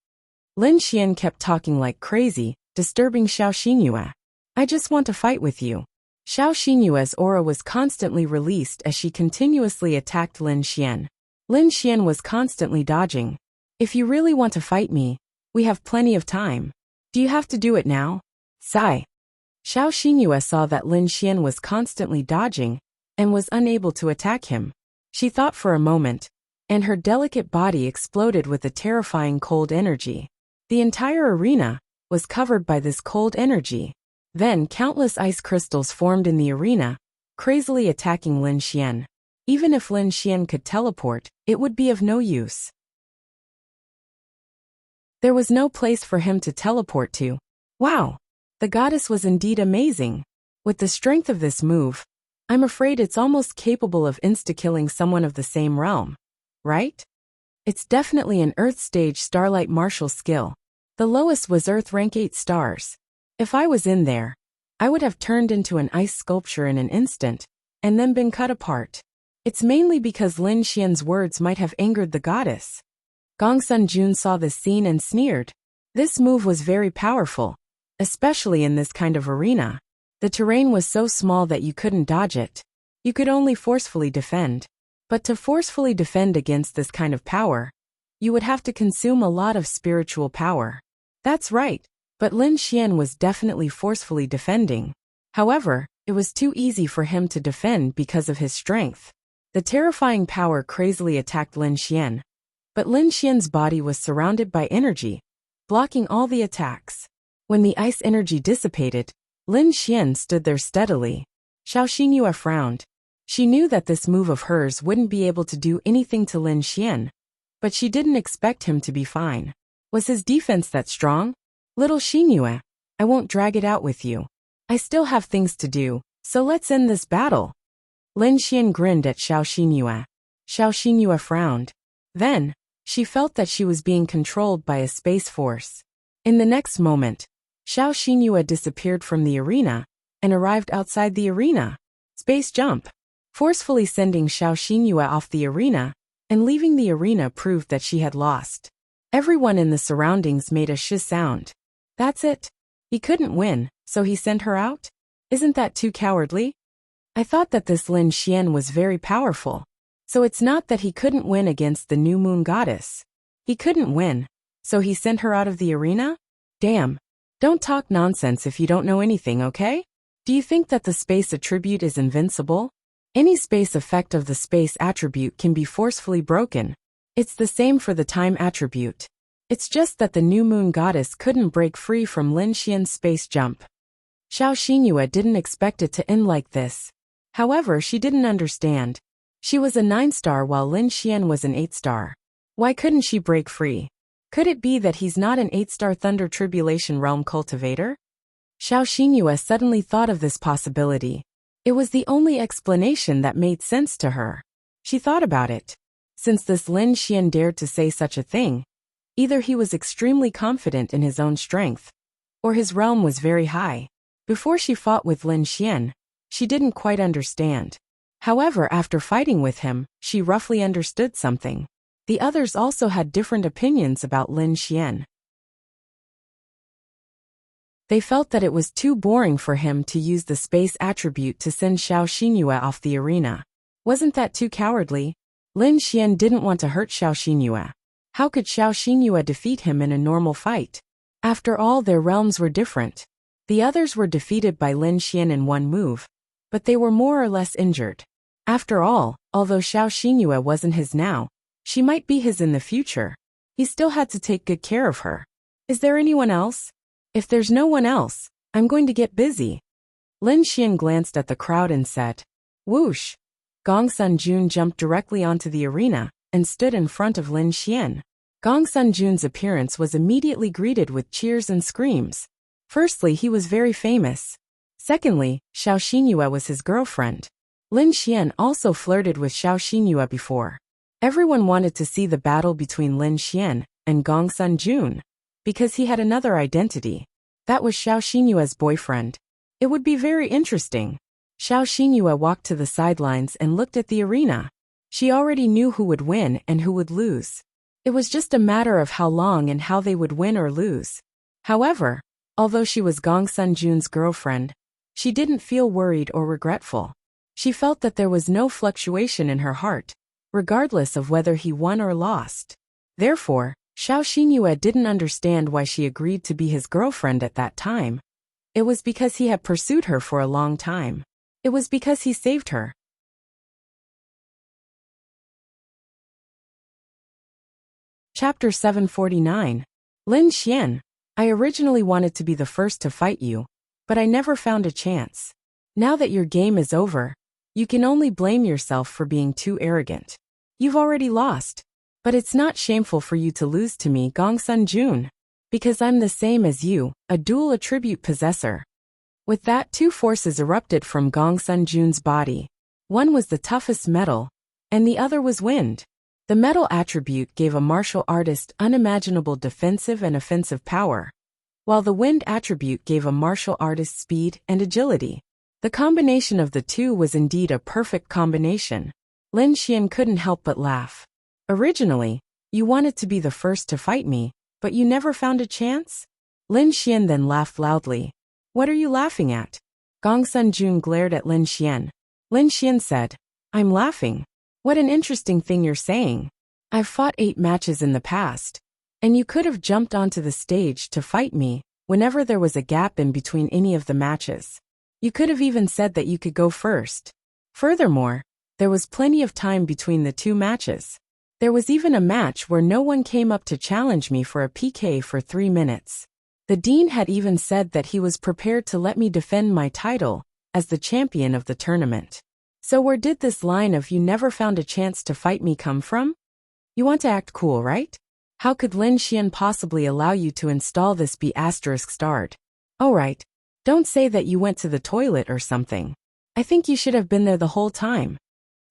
Lin Xian kept talking like crazy, disturbing Xiao Xinyue. I just want to fight with you. Xiao Xinyue's aura was constantly released as she continuously attacked Lin Xian. Lin Xian was constantly dodging. If you really want to fight me, we have plenty of time. Do you have to do it now? Sigh. Xiao Xinyue saw that Lin Xian was constantly dodging and was unable to attack him. She thought for a moment, and her delicate body exploded with a terrifying cold energy. The entire arena was covered by this cold energy. Then countless ice crystals formed in the arena, crazily attacking Lin Xian. Even if Lin Xian could teleport, it would be of no use. There was no place for him to teleport to. Wow! The goddess was indeed amazing. With the strength of this move, I'm afraid it's almost capable of insta-killing someone of the same realm. Right? It's definitely an Earth stage Starlight martial skill. The lowest was Earth rank 8 stars. If I was in there, I would have turned into an ice sculpture in an instant, and then been cut apart. It's mainly because Lin Xian's words might have angered the goddess. Gong Sunjun saw this scene and sneered. This move was very powerful, especially in this kind of arena. The terrain was so small that you couldn't dodge it. You could only forcefully defend. But to forcefully defend against this kind of power, you would have to consume a lot of spiritual power. That's right, but Lin Xian was definitely forcefully defending. However, it was too easy for him to defend because of his strength. The terrifying power crazily attacked Lin Xian. But Lin Xian's body was surrounded by energy, blocking all the attacks. When the ice energy dissipated, Lin Xian stood there steadily. Xiao Xinyue frowned. She knew that this move of hers wouldn't be able to do anything to Lin Xian, but she didn't expect him to be fine. Was his defense that strong? Little Xinyue, I won't drag it out with you. I still have things to do, so let's end this battle. Lin Xian grinned at Xiao Xinyue. Xiao Xinyue frowned. Then, she felt that she was being controlled by a space force. In the next moment, Xiao Xinyue disappeared from the arena and arrived outside the arena. Space jump. Forcefully sending Xiao Xinyue off the arena and leaving the arena proved that she had lost. Everyone in the surroundings made a shiz sound. That's it. He couldn't win, so he sent her out? Isn't that too cowardly? I thought that this Lin Xian was very powerful. So it's not that he couldn't win against the new moon goddess. He couldn't win, so he sent her out of the arena? Damn. Don't talk nonsense if you don't know anything, okay? Do you think that the space attribute is invincible? Any space effect of the space attribute can be forcefully broken. It's the same for the time attribute. It's just that the new moon goddess couldn't break free from Lin Xian's space jump. Xiao Xinyue didn't expect it to end like this. However, she didn't understand. She was a 9-star while Lin Xian was an 8-star. Why couldn't she break free? Could it be that he's not an 8-star Thunder Tribulation Realm cultivator? Xiao Xinyue suddenly thought of this possibility. It was the only explanation that made sense to her. She thought about it. Since this Lin Xian dared to say such a thing, either he was extremely confident in his own strength, or his realm was very high. Before she fought with Lin Xian, she didn't quite understand. However, after fighting with him, she roughly understood something. The others also had different opinions about Lin Xian. They felt that it was too boring for him to use the space attribute to send Xiao Xinyue off the arena. Wasn't that too cowardly? Lin Xian didn't want to hurt Xiao Xinyue. How could Xiao Xinyue defeat him in a normal fight? After all, their realms were different. The others were defeated by Lin Xian in one move, but they were more or less injured. After all, although Xiao Xinyue wasn't his now, she might be his in the future. He still had to take good care of her. Is there anyone else? If there's no one else, I'm going to get busy. Lin Xian glanced at the crowd and said, whoosh. Gongsun Jun jumped directly onto the arena and stood in front of Lin Xian. Gongsun Jun's appearance was immediately greeted with cheers and screams. Firstly, he was very famous. Secondly, Xiao Xinyue was his girlfriend. Lin Xian also flirted with Xiao Xinyue before. Everyone wanted to see the battle between Lin Xian and Gongsun Jun, because he had another identity. That was Xiao Xinyue's boyfriend. It would be very interesting. Xiao Xinyue walked to the sidelines and looked at the arena. She already knew who would win and who would lose. It was just a matter of how long and how they would win or lose. However, although she was Gongsun Jun's girlfriend, she didn't feel worried or regretful. She felt that there was no fluctuation in her heart, regardless of whether he won or lost. Therefore, Xiao Xinyue didn't understand why she agreed to be his girlfriend at that time. It was because he had pursued her for a long time. It was because he saved her. Chapter 749. Lin Xian, I originally wanted to be the first to fight you, but I never found a chance. Now that your game is over, you can only blame yourself for being too arrogant. You've already lost. But it's not shameful for you to lose to me, Gongsun Jun. Because I'm the same as you, a dual attribute possessor. With that, two forces erupted from Gongsun Jun's body. One was the toughest metal, and the other was wind. The metal attribute gave a martial artist unimaginable defensive and offensive power, while the wind attribute gave a martial artist speed and agility. The combination of the two was indeed a perfect combination. Lin Xian couldn't help but laugh. Originally, you wanted to be the first to fight me, but you never found a chance? Lin Xian then laughed loudly. What are you laughing at? Gongsun Jun glared at Lin Xian. Lin Xian said, I'm laughing. What an interesting thing you're saying. I've fought 8 matches in the past, and you could have jumped onto the stage to fight me whenever there was a gap in between any of the matches. You could have even said that you could go first. Furthermore, there was plenty of time between the 2 matches. There was even a match where no one came up to challenge me for a PK for 3 minutes. The dean had even said that he was prepared to let me defend my title as the champion of the tournament. So where did this line of "you never found a chance to fight me" come from? You want to act cool, right? How could Lin Xian possibly allow you to install this B** starred? Oh right. Don't say that you went to the toilet or something. I think you should have been there the whole time.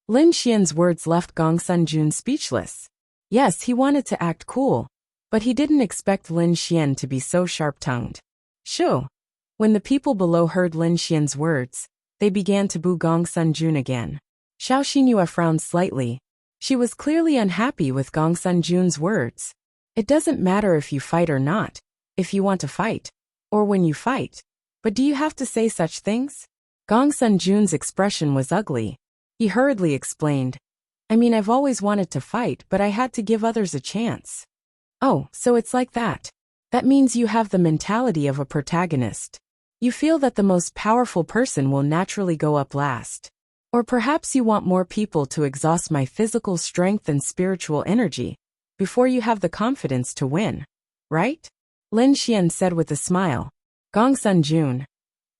Lin Xian's words left Gong Sunjun speechless. Yes, he wanted to act cool, but he didn't expect Lin Xian to be so sharp-tongued. Shoo! When the people below heard Lin Xian's words, they began to boo Gong Sunjun again. Xiao Xinyue frowned slightly. She was clearly unhappy with Gong Sunjun's words. It doesn't matter if you fight or not, if you want to fight, or when you fight. But do you have to say such things? Gong Sunjun's expression was ugly. He hurriedly explained, I mean, I've always wanted to fight, but I had to give others a chance. Oh, so it's like that. That means you have the mentality of a protagonist. You feel that the most powerful person will naturally go up last. Or perhaps you want more people to exhaust my physical strength and spiritual energy before you have the confidence to win, right? Lin Xian said with a smile. Gong Sunjun.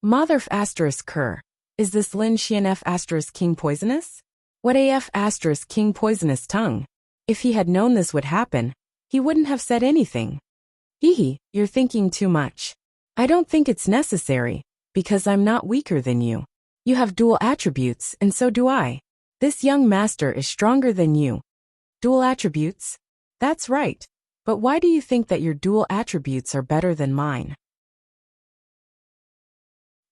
Mother f asterisk Ker. Is this Lin Xian f asterisk king poisonous? What af asterisk king poisonous tongue? If he had known this would happen, he wouldn't have said anything. Hee, you're thinking too much. I don't think it's necessary, because I'm not weaker than you. You have dual attributes, and so do I. This young master is stronger than you. Dual attributes? That's right. But why do you think that your dual attributes are better than mine?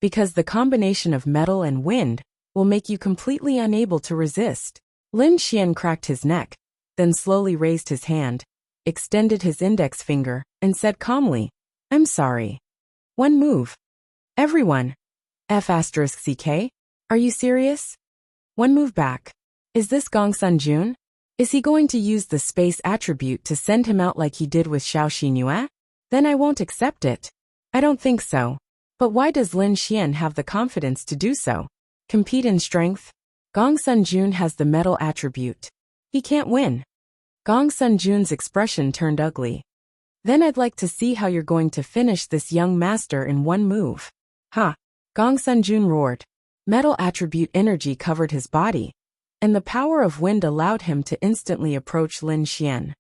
Because the combination of metal and wind will make you completely unable to resist. Lin Xian cracked his neck, then slowly raised his hand, extended his index finger, and said calmly, I'm sorry. One move. Everyone. F***CK? Are you serious? One move back. Is this Gong Sunjun? Is he going to use the space attribute to send him out like he did with Xiao Xinyue? Then I won't accept it. I don't think so. But why does Lin Xian have the confidence to do so? Compete in strength? Gong Sunjun has the metal attribute. He can't win. Gong Sunjun's expression turned ugly. Then I'd like to see how you're going to finish this young master in one move. Ha! Gong Sunjun roared. Metal attribute energy covered his body, and the power of wind allowed him to instantly approach Lin Xian.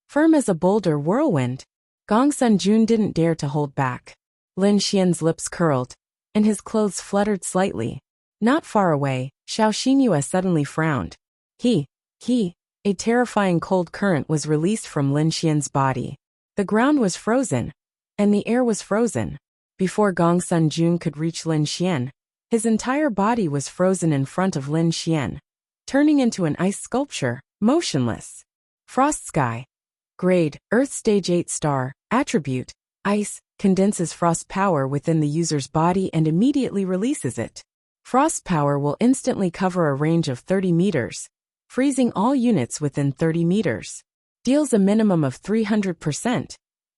Firm as a boulder whirlwind, Gong Sunjun didn't dare to hold back. Lin Xian's lips curled, and his clothes fluttered slightly. Not far away, Xiao Xinyue suddenly frowned. A terrifying cold current was released from Lin Xian's body. The ground was frozen, and the air was frozen. Before Gong Sunjun could reach Lin Xian, his entire body was frozen in front of Lin Xian, turning into an ice sculpture, motionless. Frost Sky. Grade, Earth Stage 8 Star, Attribute, Ice, condenses frost power within the user's body and immediately releases it. Frost power will instantly cover a range of 30 meters, freezing all units within 30 meters. Deals a minimum of 300%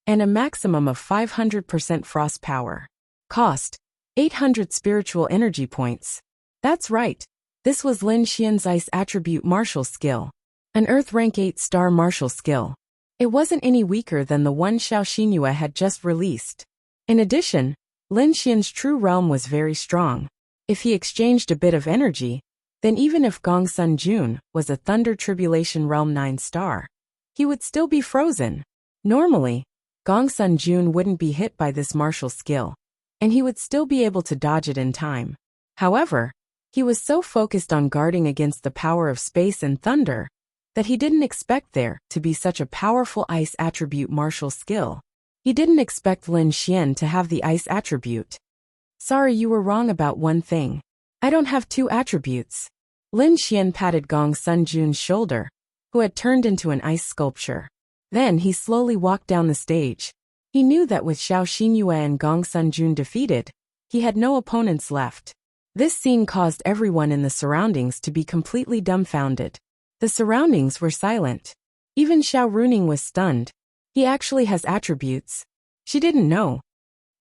and a maximum of 500% frost power. Cost, 800 spiritual energy points. That's right. This was Lin Xian's Ice Attribute Martial Skill. An Earth Rank 8 Star Martial Skill. It wasn't any weaker than the one Xiao Xinyue had just released. In addition, Lin Xian's true realm was very strong. If he exchanged a bit of energy, then even if Gong Sunjun was a Thunder Tribulation Realm 9 Star, he would still be frozen. Normally, Gong Sunjun wouldn't be hit by this martial skill, and he would still be able to dodge it in time. However, he was so focused on guarding against the power of space and thunder that he didn't expect there to be such a powerful ice attribute martial skill. He didn't expect Lin Xian to have the ice attribute. Sorry, you were wrong about one thing. I don't have two attributes. Lin Xian patted Gong Sunjun's shoulder, who had turned into an ice sculpture. Then he slowly walked down the stage. He knew that with Xiao Xinyue and Gong Sunjun defeated, he had no opponents left. This scene caused everyone in the surroundings to be completely dumbfounded. The surroundings were silent. Even Xiao Runing was stunned. He actually has attributes. She didn't know.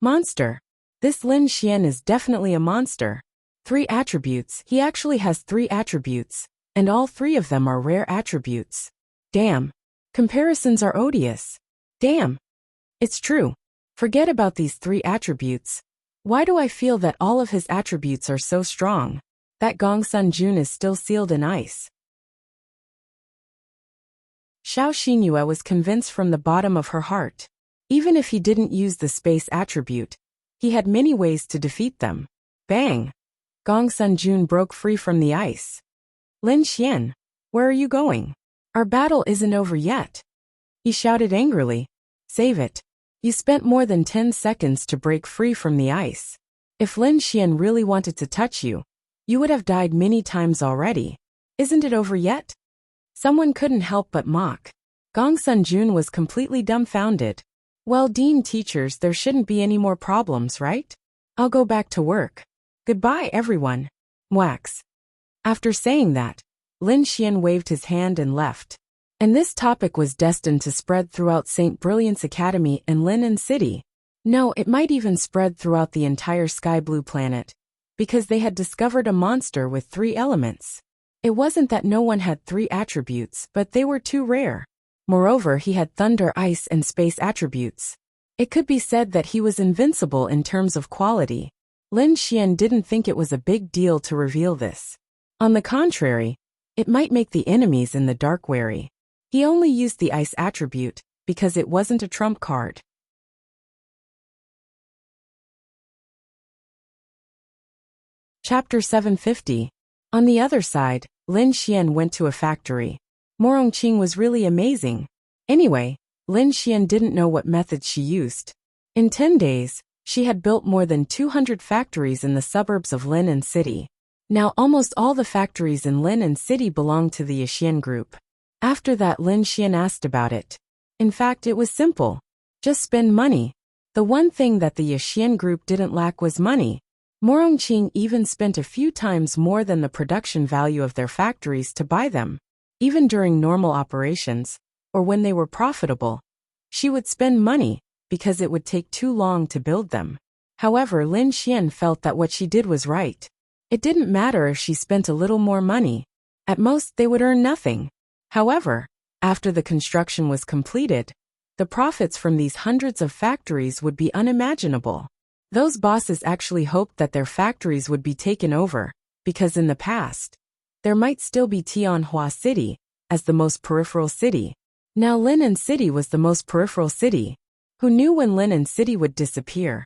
Monster. This Lin Xian is definitely a monster. 3 attributes. He actually has 3 attributes, and all 3 of them are rare attributes. Damn. Comparisons are odious. Damn. It's true. Forget about these 3 attributes. Why do I feel that all of his attributes are so strong? That Gongsun Jun is still sealed in ice. Xiao Xinyue was convinced from the bottom of her heart. Even if he didn't use the space attribute, he had many ways to defeat them. Bang! Gongsun Jun broke free from the ice. Lin Xian, where are you going? Our battle isn't over yet. He shouted angrily. Save it. You spent more than 10 seconds to break free from the ice. If Lin Xian really wanted to touch you, you would have died many times already. Isn't it over yet? Someone couldn't help but mock. Gongsun Jun was completely dumbfounded. Well, Dean teachers, there shouldn't be any more problems, right? I'll go back to work. Goodbye, everyone. Wax. After saying that, Lin Xian waved his hand and left. And this topic was destined to spread throughout St. Brilliance Academy and Linen City. No, it might even spread throughout the entire Sky Blue planet, because they had discovered a monster with 3 elements. It wasn't that no one had 3 attributes, but they were too rare. Moreover, he had thunder, ice, and space attributes. It could be said that he was invincible in terms of quality. Lin Xian didn't think it was a big deal to reveal this. On the contrary, it might make the enemies in the dark wary. He only used the ice attribute because it wasn't a trump card. Chapter 750. On the other side, Lin Xian went to a factory. Morongqing was really amazing. Anyway, Lin Xian didn't know what methods she used. In 10 days, she had built more than 200 factories in the suburbs of Linen City. Now almost all the factories in Linen City belonged to the Yixian group. After that, Lin Xian asked about it. In fact, it was simple. Just spend money. The one thing that the Yixian group didn't lack was money. Morongqing even spent a few times more than the production value of their factories to buy them. Even during normal operations, or when they were profitable, she would spend money because it would take too long to build them. However, Lin Xian felt that what she did was right. It didn't matter if she spent a little more money. At most, they would earn nothing. However, after the construction was completed, the profits from these hundreds of factories would be unimaginable. Those bosses actually hoped that their factories would be taken over, because in the past, there might still be Tianhua City as the most peripheral city. Now Linen City was the most peripheral city. Who knew when Linen City would disappear?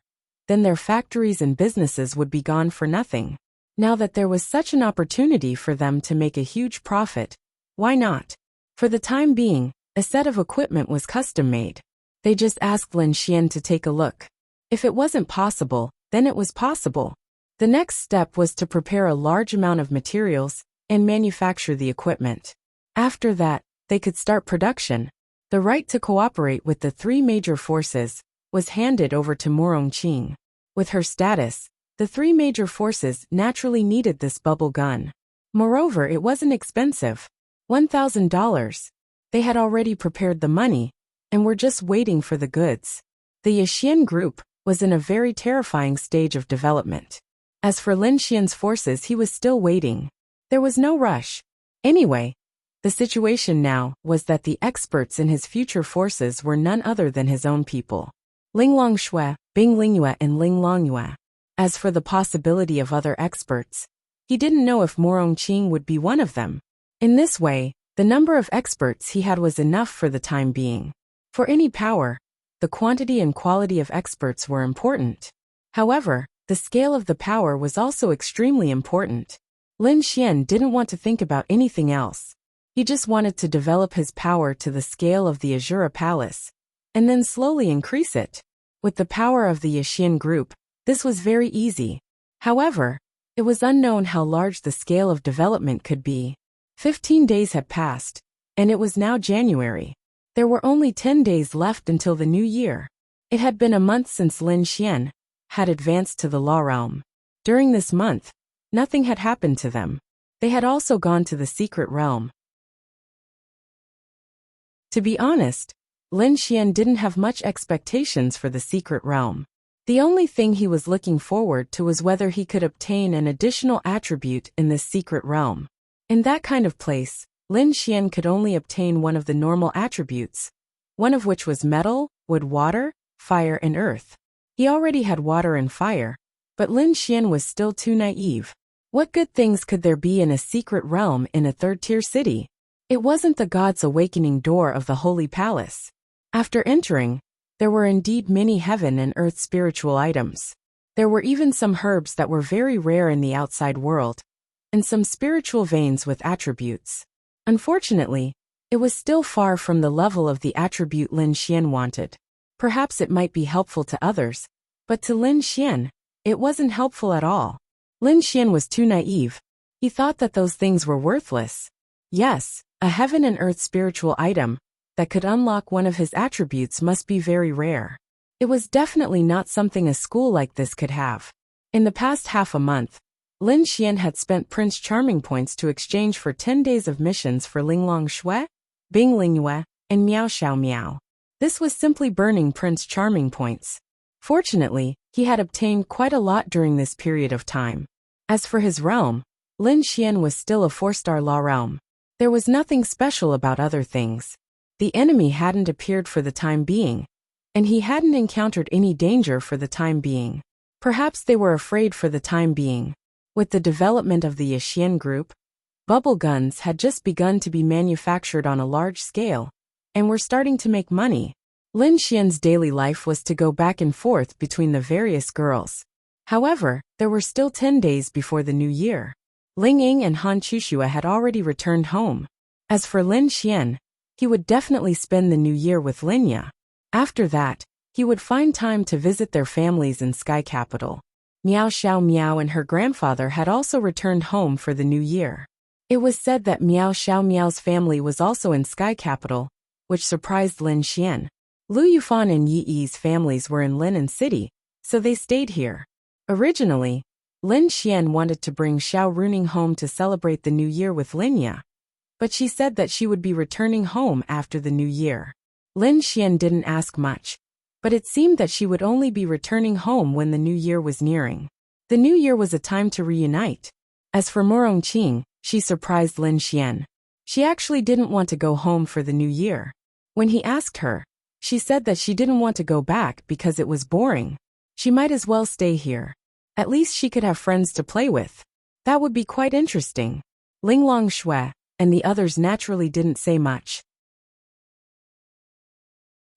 Then their factories and businesses would be gone for nothing. Now that there was such an opportunity for them to make a huge profit, why not? For the time being, a set of equipment was custom-made. They just asked Lin Xian to take a look. If it wasn't possible, then it was possible. The next step was to prepare a large amount of materials and manufacture the equipment. After that, they could start production. The right to cooperate with the 3 major forces was handed over to Morongqing. With her status, the 3 major forces naturally needed this bubble gun. Moreover, it wasn't expensive. $1,000. They had already prepared the money and were just waiting for the goods. The Yixian group was in a very terrifying stage of development. As for Lin Xian's forces, he was still waiting. There was no rush. Anyway, the situation now was that the experts in his future forces were none other than his own people. Ling Longshui, Bing Lingyue, and Ling Longyue. As for the possibility of other experts, he didn't know if Morongqing would be one of them. In this way, the number of experts he had was enough for the time being. For any power, the quantity and quality of experts were important. However, the scale of the power was also extremely important. Lin Xian didn't want to think about anything else. He just wanted to develop his power to the scale of the Azura Palace, and then slowly increase it. With the power of the Yixian group, this was very easy. However, it was unknown how large the scale of development could be. 15 days had passed, and it was now January. There were only 10 days left until the new year. It had been a month since Lin Xian had advanced to the law realm. During this month, nothing had happened to them. They had also gone to the secret realm. To be honest, Lin Xian didn't have much expectations for the secret realm. The only thing he was looking forward to was whether he could obtain an additional attribute in this secret realm. In that kind of place, Lin Xian could only obtain one of the normal attributes, one of which was metal, wood, water, fire, and earth. He already had water and fire, but Lin Xian was still too naive. What good things could there be in a secret realm in a third-tier city? It wasn't the gods' awakening door of the Holy Palace. After entering, there were indeed many heaven and earth spiritual items. There were even some herbs that were very rare in the outside world, and some spiritual veins with attributes. Unfortunately, it was still far from the level of the attribute Lin Xian wanted. Perhaps it might be helpful to others, but to Lin Xian, it wasn't helpful at all. Lin Xian was too naive. He thought that those things were worthless. Yes, a heaven and earth spiritual item that could unlock one of his attributes must be very rare. It was definitely not something a school like this could have. In the past half a month, Lin Xian had spent Prince Charming points to exchange for 10 days of missions for Linglong Shui, Bing Lingyue, and Miao Xiao Miao. This was simply burning Prince Charming points. Fortunately, he had obtained quite a lot during this period of time. As for his realm, Lin Xian was still a 4-star law realm. There was nothing special about other things. The enemy hadn't appeared for the time being, and he hadn't encountered any danger for the time being. Perhaps they were afraid for the time being. With the development of the Yixian group, bubble guns had just begun to be manufactured on a large scale, and were starting to make money. Lin Xian's daily life was to go back and forth between the various girls. However, there were still 10 days before the new year. Ling Ying and Han Chuxue had already returned home. As for Lin Xian, he would definitely spend the new year with Linya. After that, he would find time to visit their families in Sky Capital. Miao Xiao Miao and her grandfather had also returned home for the new year. It was said that Miao Xiao Miao's family was also in Sky Capital, which surprised Lin Xian. Lu Yufan and Yi Yi's families were in Linen City, so they stayed here. Originally, Lin Xian wanted to bring Xiao Runing home to celebrate the new year with Linya, but she said that she would be returning home after the new year. Lin Xian didn't ask much, but it seemed that she would only be returning home when the new year was nearing. The new year was a time to reunite. As for Murong Qing, she surprised Lin Xian. She actually didn't want to go home for the new year. When he asked her, she said that she didn't want to go back because it was boring. She might as well stay here. At least she could have friends to play with. That would be quite interesting. Linglong Shui and the others naturally didn't say much.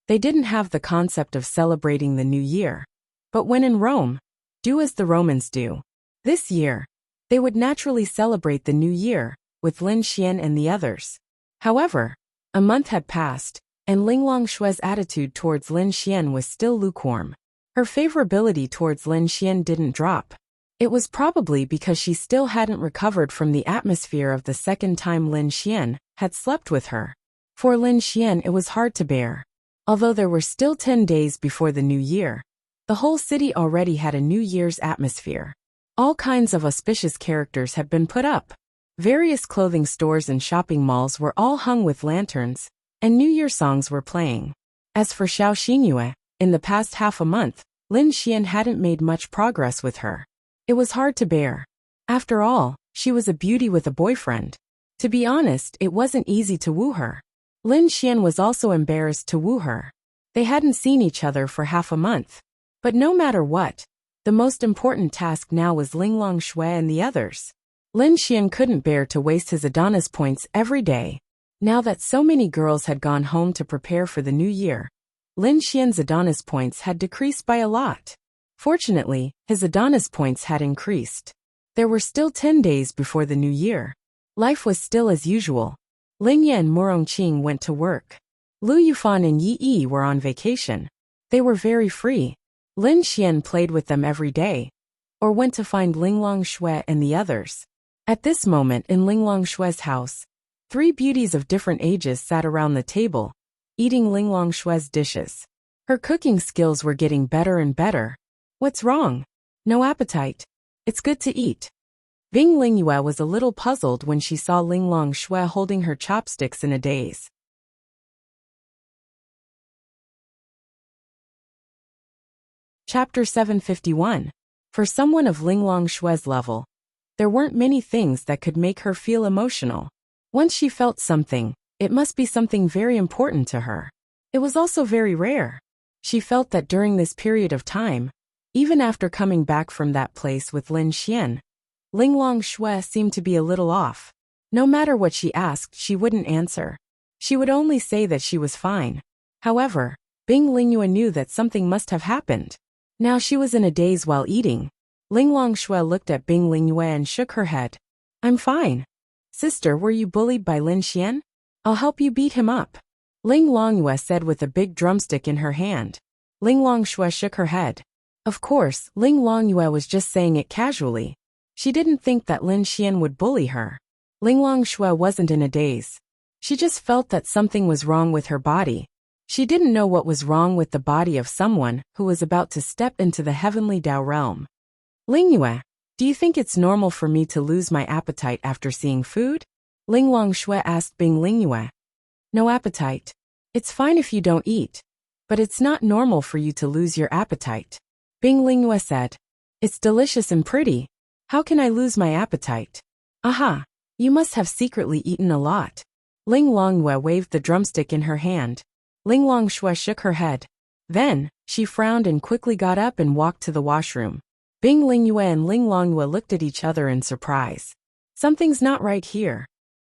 They didn't have the concept of celebrating the new year. But when in Rome, do as the Romans do. This year, they would naturally celebrate the new year with Lin Xian and the others. However, a month had passed, and Linglong Shui's attitude towards Lin Xian was still lukewarm. Her favorability towards Lin Xian didn't drop. It was probably because she still hadn't recovered from the atmosphere of the second time Lin Xian had slept with her. For Lin Xian it was hard to bear. Although there were still 10 days before the new year, the whole city already had a New Year's atmosphere. All kinds of auspicious characters had been put up. Various clothing stores and shopping malls were all hung with lanterns, and New Year songs were playing. As for Xiao Xingyue, in the past half a month, Lin Xian hadn't made much progress with her. It was hard to bear. After all, she was a beauty with a boyfriend. To be honest, it wasn't easy to woo her. Lin Xian was also embarrassed to woo her. They hadn't seen each other for half a month. But no matter what, the most important task now was Linglong Shui and the others. Lin Xian couldn't bear to waste his Adonis points every day. Now that so many girls had gone home to prepare for the new year, Lin Xian's Adonis points had decreased by a lot. Fortunately, his Adonis points had increased. There were still 10 days before the new year. Life was still as usual. Lingye and Murong Qing went to work. Lu Yufan and Yi Yi were on vacation. They were very free. Lin Xian played with them every day, or went to find Linglong Shui and the others. At this moment in Linglong Shui's house, 3 beauties of different ages sat around the table, eating Linglong Shui's dishes. Her cooking skills were getting better and better. What's wrong? No appetite. It's good to eat. Bing Lingyue was a little puzzled when she saw Linglong Shui holding her chopsticks in a daze. Chapter 751. For someone of Linglong Shui's level, there weren't many things that could make her feel emotional. Once she felt something, it must be something very important to her. It was also very rare. She felt that during this period of time, even after coming back from that place with Lin Xian, Ling Longxue seemed to be a little off. No matter what she asked, she wouldn't answer. She would only say that she was fine. However, Bing Lingyue knew that something must have happened. Now she was in a daze while eating. Ling Longxue looked at Bing Lingyue and shook her head. I'm fine. Sister, were you bullied by Lin Xian? I'll help you beat him up. Ling Longyue said with a big drumstick in her hand. Ling Longxue shook her head. Of course, Ling Longyue was just saying it casually. She didn't think that Lin Xian would bully her. Ling Longxue wasn't in a daze. She just felt that something was wrong with her body. She didn't know what was wrong with the body of someone who was about to step into the heavenly Dao realm. Lingyue, do you think it's normal for me to lose my appetite after seeing food? Ling Longxue asked Bing Lingyue. No appetite. It's fine if you don't eat. But it's not normal for you to lose your appetite. Bing Lingyue said. It's delicious and pretty. How can I lose my appetite? Aha, you must have secretly eaten a lot. Ling Longyue waved the drumstick in her hand. Ling Longxue shook her head. Then, she frowned and quickly got up and walked to the washroom. Bing Lingyue and Ling Longyue looked at each other in surprise. Something's not right here.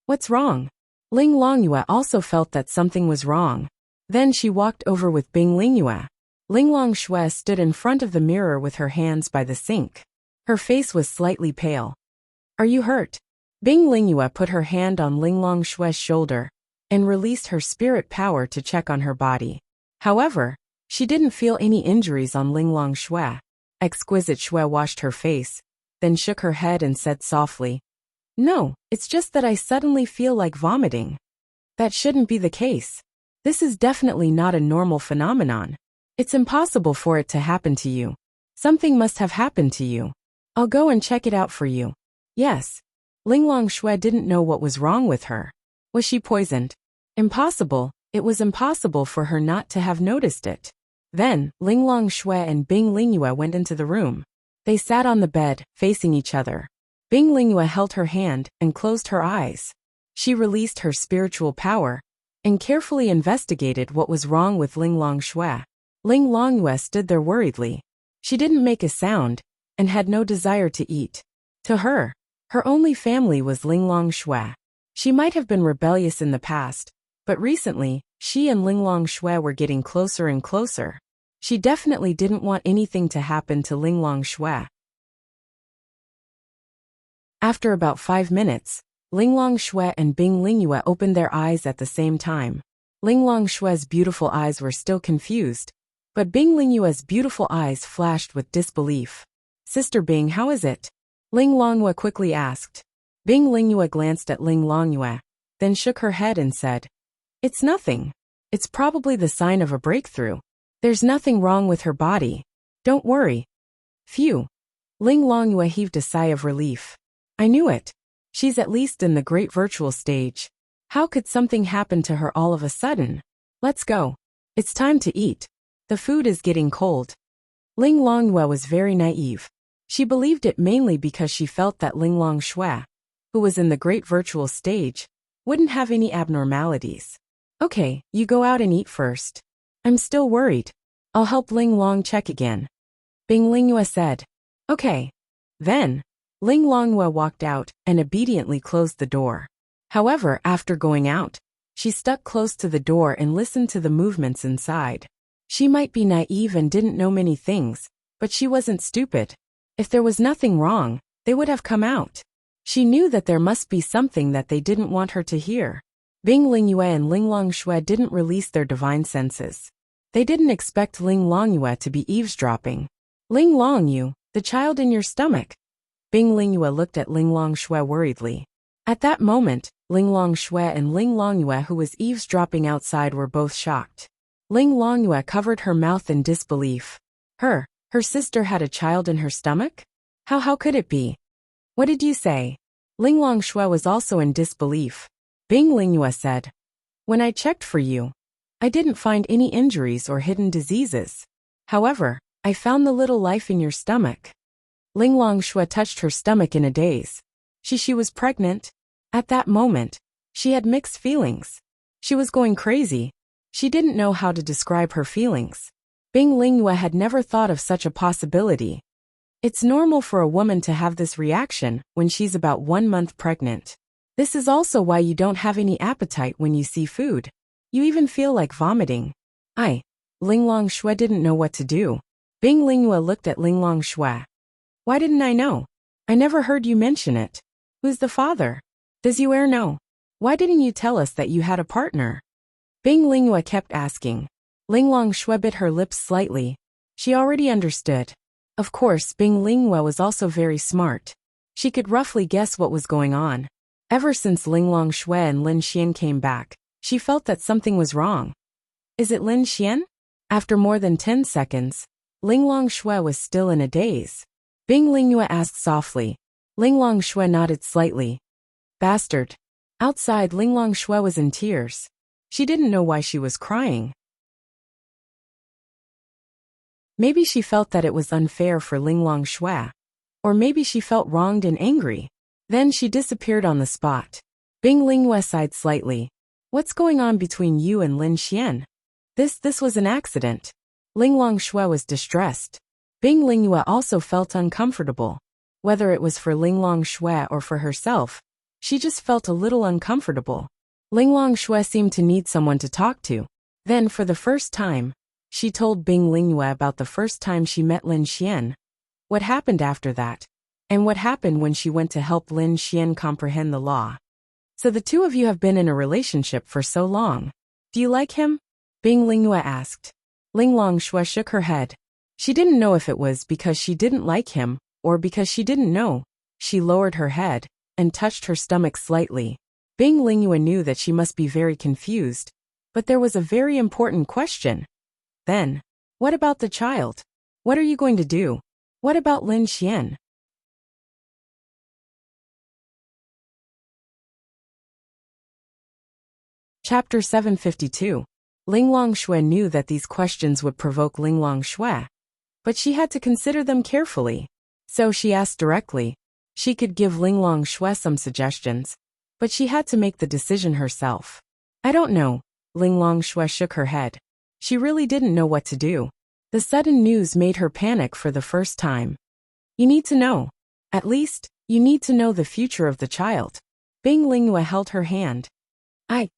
What's wrong? Ling Longyue also felt that something was wrong. Then she walked over with Bing Lingyue. Ling Longxue stood in front of the mirror with her hands by the sink. Her face was slightly pale. Are you hurt? Bing Lingyue put her hand on Ling Longxue's shoulder and released her spirit power to check on her body. However, she didn't feel any injuries on Ling Longxue. Exquisite Xue washed her face, then shook her head and said softly, No, it's just that I suddenly feel like vomiting. That shouldn't be the case. This is definitely not a normal phenomenon. It's impossible for it to happen to you. Something must have happened to you. I'll go and check it out for you. Yes. Ling Longxue didn't know what was wrong with her. Was she poisoned? Impossible. It was impossible for her not to have noticed it. Then, Ling Longxue and Bing Lingyue went into the room. They sat on the bed, facing each other. Bing Lingyue held her hand and closed her eyes. She released her spiritual power and carefully investigated what was wrong with Ling Longxue. Ling Longyue stood there worriedly. She didn't make a sound and had no desire to eat. To her, her only family was Ling Longxue. She might have been rebellious in the past, but recently, she and Ling Longxue were getting closer and closer. She definitely didn't want anything to happen to Ling Longxue. After about 5 minutes, Ling Longxue and Bing Lingyue opened their eyes at the same time. Ling Longxue's beautiful eyes were still confused, but Bing Lingyue's beautiful eyes flashed with disbelief. Sister Bing, how is it? Ling Longyue quickly asked. Bing Lingyue glanced at Ling Longyue, then shook her head and said, It's nothing. It's probably the sign of a breakthrough. There's nothing wrong with her body. Don't worry. Phew. Ling Longyue heaved a sigh of relief. I knew it. She's at least in the great virtual stage. How could something happen to her all of a sudden? Let's go. It's time to eat. The food is getting cold. Ling Longyue was very naive. She believed it mainly because she felt that Ling Longxue, who was in the great virtual stage, wouldn't have any abnormalities. Okay, you go out and eat first. I'm still worried. I'll help Ling Long check again. Bing Lingyue said. Okay. Then, Ling Longyue walked out and obediently closed the door. However, after going out, she stuck close to the door and listened to the movements inside. She might be naive and didn't know many things, but she wasn't stupid. If there was nothing wrong, they would have come out. She knew that there must be something that they didn't want her to hear. Bing Lingyue and Ling Longxue didn't release their divine senses. They didn't expect Ling Longyue to be eavesdropping. Ling Longyue, the child in your stomach. Bing Lingyue looked at Ling Longxue worriedly. At that moment, Ling Longxue and Ling Longyue, who was eavesdropping outside, were both shocked. Ling Longyue covered her mouth in disbelief. Her sister had a child in her stomach? How could it be? What did you say? Ling Longxue was also in disbelief. Bing Lingyue said, When I checked for you, I didn't find any injuries or hidden diseases. However, I found the little life in your stomach. Ling Longxue touched her stomach in a daze. She was pregnant. At that moment, she had mixed feelings. She was going crazy. She didn't know how to describe her feelings. Bing Lingyue had never thought of such a possibility. It's normal for a woman to have this reaction when she's about 1 month pregnant. This is also why you don't have any appetite when you see food. You even feel like vomiting. Linglong Shui didn't know what to do. Bing Lingyue looked at Linglong Shui. Why didn't I know? I never heard you mention it. Who's the father? Does you know? Why didn't you tell us that you had a partner? Bing Lingyue kept asking. Linglong Shui bit her lips slightly. She already understood. Of course, Bing Lingyue was also very smart. She could roughly guess what was going on. Ever since Linglong Shui and Lin Xian came back, she felt that something was wrong. Is it Lin Xian? After more than 10 seconds, Linglong Shui was still in a daze. Bing Lingyue asked softly. Linglong Shui nodded slightly. Bastard. Outside, Linglong Shui was in tears. She didn't know why she was crying. Maybe she felt that it was unfair for Linglong Shui. Or maybe she felt wronged and angry. Then she disappeared on the spot. Bing Lingyue sighed slightly. What's going on between you and Lin Xian? This was an accident. Linglong Shui was distressed. Bing Lingyue also felt uncomfortable. Whether it was for Linglong Shui or for herself, she just felt a little uncomfortable. Linglong Shui seemed to need someone to talk to. Then, for the first time, she told Bing Lingyue about the first time she met Lin Xian. What happened after that? And what happened when she went to help Lin Xian comprehend the law? So the two of you have been in a relationship for so long. Do you like him? Bing Lingyue asked. Linglong Shui shook her head. She didn't know if it was because she didn't like him, or because she didn't know. She lowered her head and touched her stomach slightly. Bing Lingyue knew that she must be very confused. But there was a very important question. Then, what about the child? What are you going to do? What about Lin Xian? Chapter 752. Linglong Shui knew that these questions would provoke Linglong Shui. But she had to consider them carefully. So she asked directly. She could give Linglong Shui some suggestions, but she had to make the decision herself. I don't know. Linglong Shui shook her head. She really didn't know what to do. The sudden news made her panic for the first time. You need to know. At least, you need to know the future of the child. Bing Lingyue held her hand.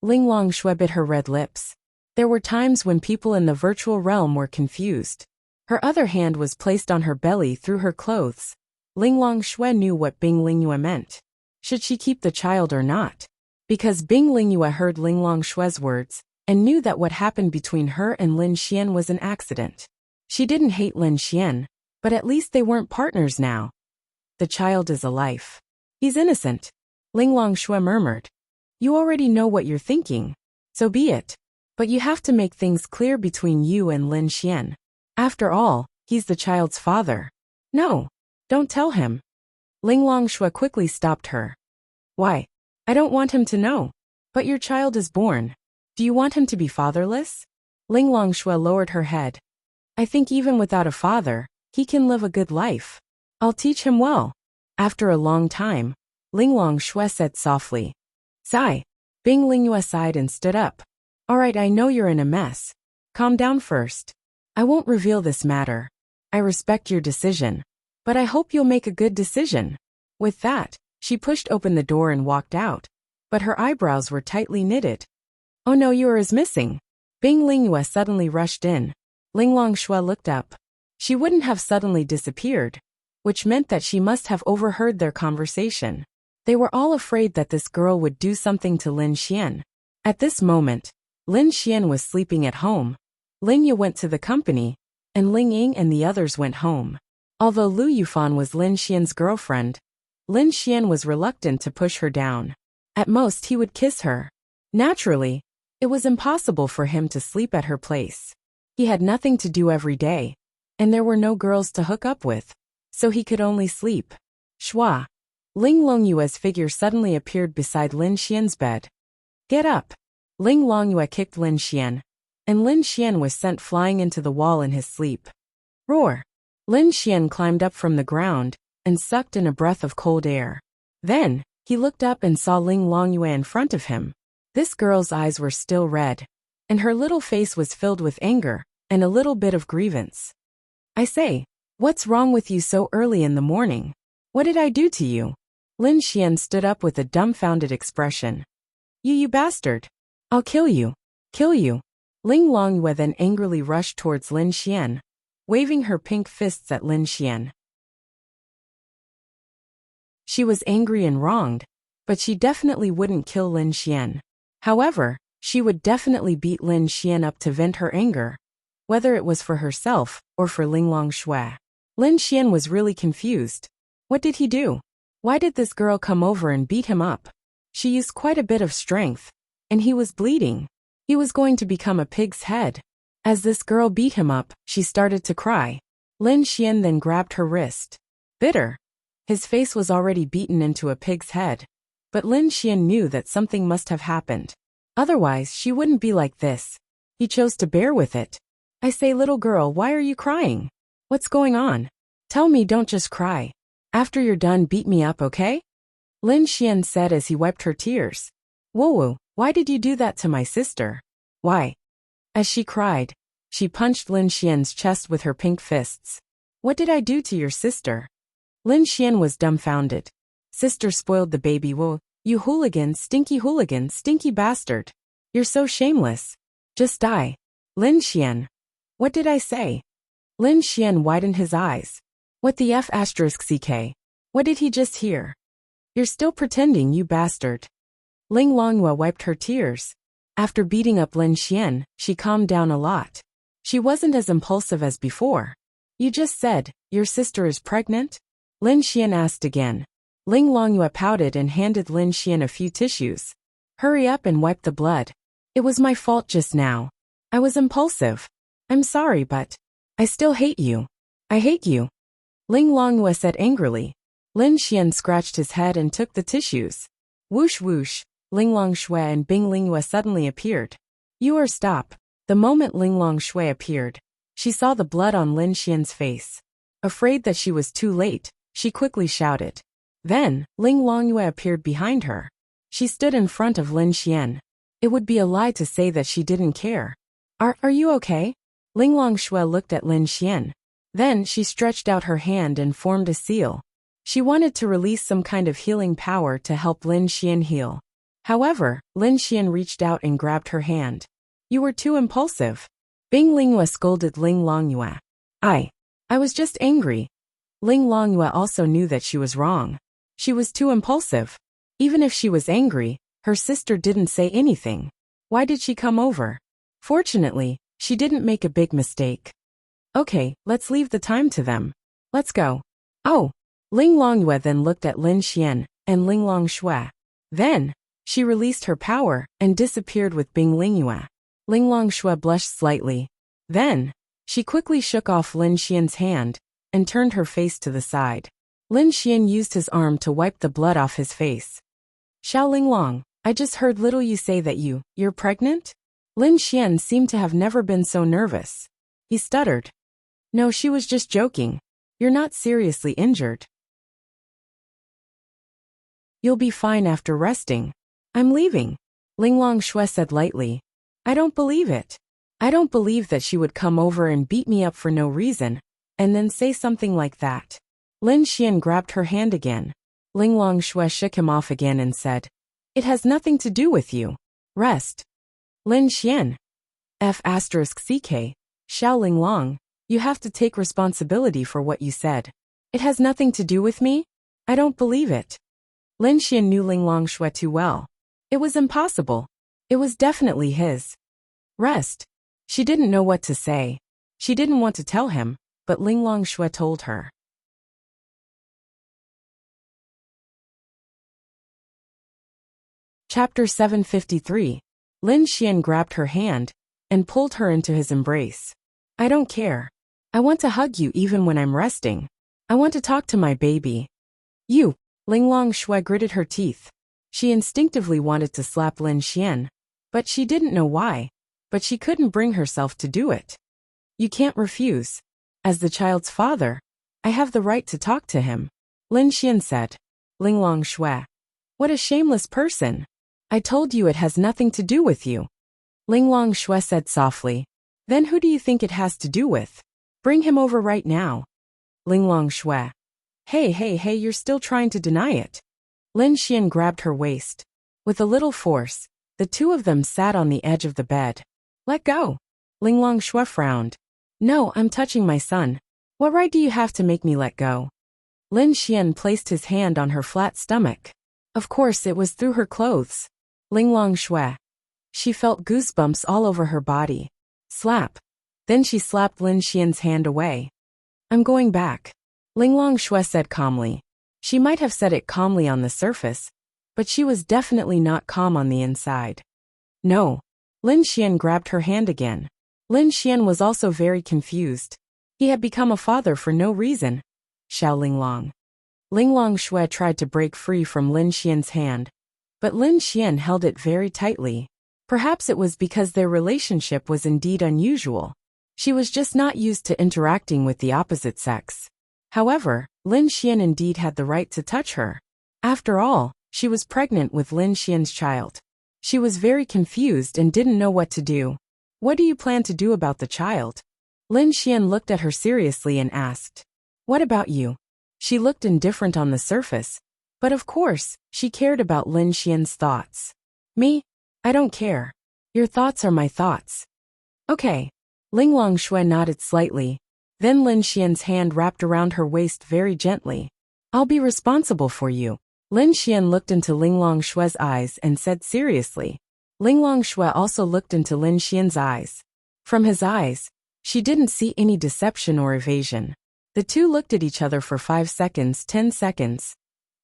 Linglong Shui bit her red lips. There were times when people in the virtual realm were confused. Her other hand was placed on her belly through her clothes. Linglong Shui knew what Bing Lingyue meant. Should she keep the child or not? Because Bing Lingyue heard Linglong Shui's words, and knew that what happened between her and Lin Xian was an accident. She didn't hate Lin Xian, but at least they weren't partners now. The child is a life. He's innocent. Linglong Shui murmured. You already know what you're thinking. So be it. But you have to make things clear between you and Lin Xian. After all, he's the child's father. No. Don't tell him. Linglong Shui quickly stopped her. Why? I don't want him to know. But your child is born. Do you want him to be fatherless? Linglong Shui lowered her head. I think even without a father, he can live a good life. I'll teach him well. After a long time, Linglong Shui said softly. Sigh. Bing Lingyue sighed and stood up. All right, I know you're in a mess. Calm down first. I won't reveal this matter. I respect your decision. But I hope you'll make a good decision. With that, she pushed open the door and walked out. But her eyebrows were tightly knitted. Oh no, yours is missing. Bing Lingyue suddenly rushed in. Linglong Shui looked up. She wouldn't have suddenly disappeared, which meant that she must have overheard their conversation. They were all afraid that this girl would do something to Lin Xian. At this moment, Lin Xian was sleeping at home. Lingyu went to the company, and Ling Ying and the others went home. Although Lu Yufan was Lin Xian's girlfriend, Lin Xian was reluctant to push her down. At most he would kiss her. Naturally, it was impossible for him to sleep at her place. He had nothing to do every day, and there were no girls to hook up with, so he could only sleep. Shua. Ling Longyue's figure suddenly appeared beside Lin Xian's bed. Get up. Ling Longyue kicked Lin Xian, and Lin Xian was sent flying into the wall in his sleep. Roar. Lin Xian climbed up from the ground and sucked in a breath of cold air. Then, he looked up and saw Ling Longyue in front of him. This girl's eyes were still red, and her little face was filled with anger and a little bit of grievance. I say, What's wrong with you so early in the morning? What did I do to you? Lin Xian stood up with a dumbfounded expression. You bastard. I'll kill you. Kill you. Ling Longyue then angrily rushed towards Lin Xian, waving her pink fists at Lin Xian. She was angry and wronged, but she definitely wouldn't kill Lin Xian. However, she would definitely beat Lin Xian up to vent her anger, whether it was for herself or for Ling Longshui. Lin Xian was really confused. What did he do? Why did this girl come over and beat him up? She used quite a bit of strength, and he was bleeding. He was going to become a pig's head. As this girl beat him up, she started to cry. Lin Xian then grabbed her wrist. Bitter. His face was already beaten into a pig's head, but Lin Xian knew that something must have happened. Otherwise, she wouldn't be like this. He chose to bear with it. I say, little girl, why are you crying? What's going on? Tell me, don't just cry. After you're done, beat me up, okay? Lin Xian said as he wiped her tears. Whoa, why did you do that to my sister? Why? As she cried, she punched Lin Xian's chest with her pink fists. What did I do to your sister? Lin Xian was dumbfounded. Sister spoiled the baby. Whoa, you hooligan, stinky bastard. You're so shameless. Just die. Lin Xian. What did I say? Lin Xian widened his eyes. What the F***ck? What did he just hear? You're still pretending, you bastard. Ling Longyue wiped her tears. After beating up Lin Xian, she calmed down a lot. She wasn't as impulsive as before. You just said, your sister is pregnant? Lin Xian asked again. Ling Longyue pouted and handed Lin Xian a few tissues. Hurry up and wipe the blood. It was my fault just now. I was impulsive. I'm sorry, but I still hate you. I hate you. Ling Longyue said angrily. Lin Xian scratched his head and took the tissues. Whoosh whoosh, Ling Longshui and Bing Lingyue suddenly appeared. Stop. The moment Ling Longshui appeared, she saw the blood on Lin Xian's face. Afraid that she was too late, she quickly shouted. Then, Ling Longyue appeared behind her. She stood in front of Lin Xian. It would be a lie to say that she didn't care. Are you okay? Ling Longshui looked at Lin Xian. Then she stretched out her hand and formed a seal. She wanted to release some kind of healing power to help Lin Xian heal. However, Lin Xian reached out and grabbed her hand. You were too impulsive. Bing Lingyue scolded Ling Longyue. I was just angry. Ling Longyue also knew that she was wrong. She was too impulsive. Even if she was angry, her sister didn't say anything. Why did she come over? Fortunately, she didn't make a big mistake. Okay, let's leave the time to them. Let's go. Oh. Ling Longyue then looked at Lin Xian and Ling Longshui. Then, she released her power and disappeared with Bing Lingyue. Ling Longshui blushed slightly. Then, she quickly shook off Lin Xian's hand and turned her face to the side. Lin Xian used his arm to wipe the blood off his face. Xiao Linglong, I just heard little you say that you're pregnant? Lin Xian seemed to have never been so nervous. He stuttered. No, she was just joking. You're not seriously injured. You'll be fine after resting. I'm leaving. Ling Longshui said lightly. I don't believe it. I don't believe that she would come over and beat me up for no reason, and then say something like that. Lin Xian grabbed her hand again. Ling Longshui shook him off again and said, It has nothing to do with you. Rest. Lin Xian. F***ck. Xiao Linglong, you have to take responsibility for what you said. It has nothing to do with me? I don't believe it. Lin Xian knew Ling Longshui too well. It was impossible. It was definitely his. Rest. She didn't know what to say. She didn't want to tell him, but Ling Longshui told her. Chapter 753. Lin Xian grabbed her hand and pulled her into his embrace. I don't care. I want to hug you even when I'm resting. I want to talk to my baby. You. Ling Longshui gritted her teeth. She instinctively wanted to slap Lin Xian, but she didn't know why, but she couldn't bring herself to do it. You can't refuse. As the child's father, I have the right to talk to him, Lin Xian said. Ling Longshui. What a shameless person. I told you it has nothing to do with you. Ling Longshui said softly. Then who do you think it has to do with? Bring him over right now. Linglong Shui. Hey, you're still trying to deny it. Lin Xian grabbed her waist. With a little force, the two of them sat on the edge of the bed. Let go. Linglong Shui frowned. No, I'm touching my son. What right do you have to make me let go? Lin Xian placed his hand on her flat stomach. Of course it was through her clothes. Linglong Shui. She felt goosebumps all over her body. Slap. Then she slapped Lin Xian's hand away. I'm going back. Linglong Shui said calmly. She might have said it calmly on the surface, but she was definitely not calm on the inside. No. Lin Xian grabbed her hand again. Lin Xian was also very confused. He had become a father for no reason. Xiao Linglong. Linglong Shui tried to break free from Lin Xian's hand, but Lin Xian held it very tightly. Perhaps it was because their relationship was indeed unusual. She was just not used to interacting with the opposite sex. However, Lin Xian indeed had the right to touch her. After all, she was pregnant with Lin Xian's child. She was very confused and didn't know what to do. What do you plan to do about the child? Lin Xian looked at her seriously and asked. What about you? She looked indifferent on the surface, but of course, she cared about Lin Xian's thoughts. Me? I don't care. Your thoughts are my thoughts. Okay. Linglong Shui nodded slightly. Then Lin Xian's hand wrapped around her waist very gently. I'll be responsible for you. Lin Xian looked into Linglong Shui's eyes and said seriously. Linglong Shui also looked into Lin Xian's eyes. From his eyes, she didn't see any deception or evasion. The two looked at each other for 5 seconds, 10 seconds.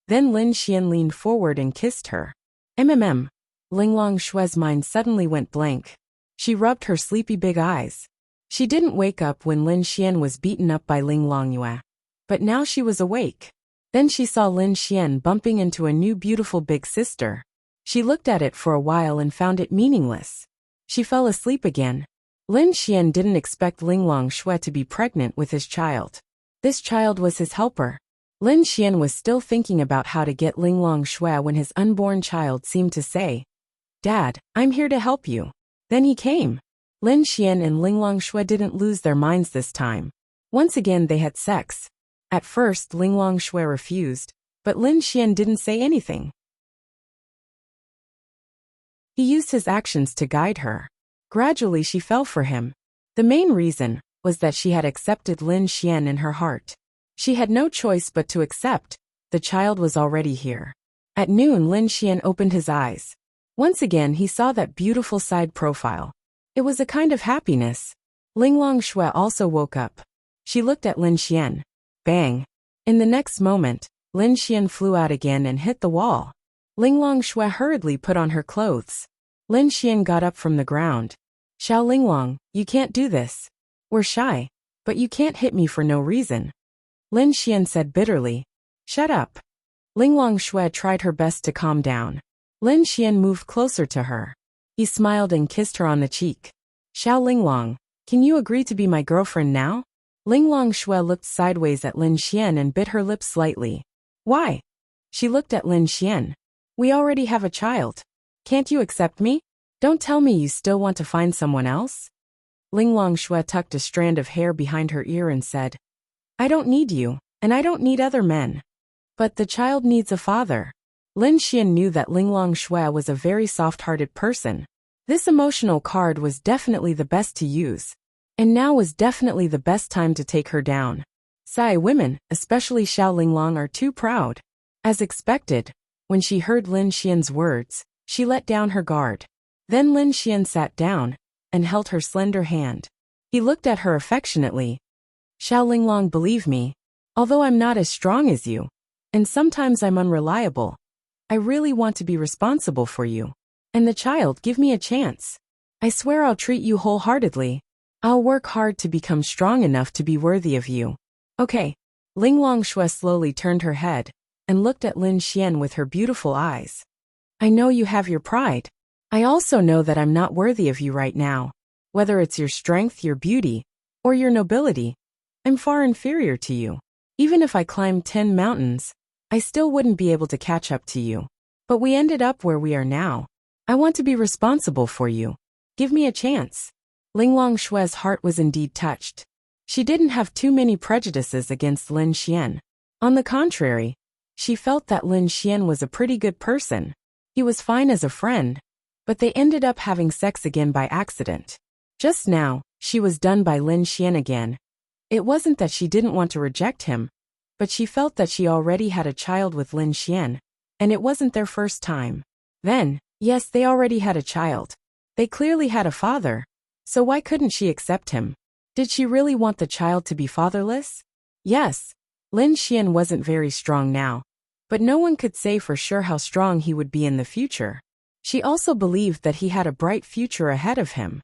Then Lin Xian leaned forward and kissed her. Linglong Shui's mind suddenly went blank. She rubbed her sleepy big eyes. She didn't wake up when Lin Xian was beaten up by Linglong Yue. But now she was awake. Then she saw Lin Xian bumping into a new beautiful big sister. She looked at it for a while and found it meaningless. She fell asleep again. Lin Xian didn't expect Linglong Shui to be pregnant with his child. This child was his helper. Lin Xian was still thinking about how to get Linglong Shui when his unborn child seemed to say, Dad, I'm here to help you. Then he came. Lin Xian and Linglong Shui didn't lose their minds this time. Once again they had sex. At first Linglong Shui refused, but Lin Xian didn't say anything. He used his actions to guide her. Gradually she fell for him. The main reason was that she had accepted Lin Xian in her heart. She had no choice but to accept. The child was already here. At noon Lin Xian opened his eyes. Once again he saw that beautiful side profile. It was a kind of happiness. Linglong Shui also woke up. She looked at Lin Xian. Bang. In the next moment, Lin Xian flew out again and hit the wall. Linglong Shui hurriedly put on her clothes. Lin Xian got up from the ground. Xiao Linglong, you can't do this. We're shy, but you can't hit me for no reason. Lin Xian said bitterly. Shut up. Linglong Shui tried her best to calm down. Lin Xian moved closer to her. He smiled and kissed her on the cheek. Xiao Linglong, can you agree to be my girlfriend now? Linglong Shui looked sideways at Lin Xian and bit her lips slightly. Why? She looked at Lin Xian. We already have a child. Can't you accept me? Don't tell me you still want to find someone else? Linglong Shui tucked a strand of hair behind her ear and said, I don't need you, and I don't need other men. But the child needs a father. Lin Xian knew that Linglong Shui was a very soft-hearted person. This emotional card was definitely the best to use. And now was definitely the best time to take her down. Sai women, especially Xiao Linglong, are too proud. As expected, when she heard Lin Xian's words, she let down her guard. Then Lin Xian sat down and held her slender hand. He looked at her affectionately. Xiao Linglong, believe me, although I'm not as strong as you, and sometimes I'm unreliable, I really want to be responsible for you. And the child, give me a chance. I swear I'll treat you wholeheartedly. I'll work hard to become strong enough to be worthy of you. Okay. Linglong Shui slowly turned her head and looked at Lin Xian with her beautiful eyes. I know you have your pride. I also know that I'm not worthy of you right now. Whether it's your strength, your beauty, or your nobility, I'm far inferior to you. Even if I climbed 10 mountains, I still wouldn't be able to catch up to you. But we ended up where we are now. I want to be responsible for you. Give me a chance. Linglong Shui's heart was indeed touched. She didn't have too many prejudices against Lin Xian. On the contrary, she felt that Lin Xian was a pretty good person. He was fine as a friend, but they ended up having sex again by accident. Just now, she was done by Lin Xian again. It wasn't that she didn't want to reject him, but she felt that she already had a child with Lin Xian, and it wasn't their first time. Then, yes, they already had a child. They clearly had a father, so why couldn't she accept him? Did she really want the child to be fatherless? Yes, Lin Xian wasn't very strong now, but no one could say for sure how strong he would be in the future. She also believed that he had a bright future ahead of him.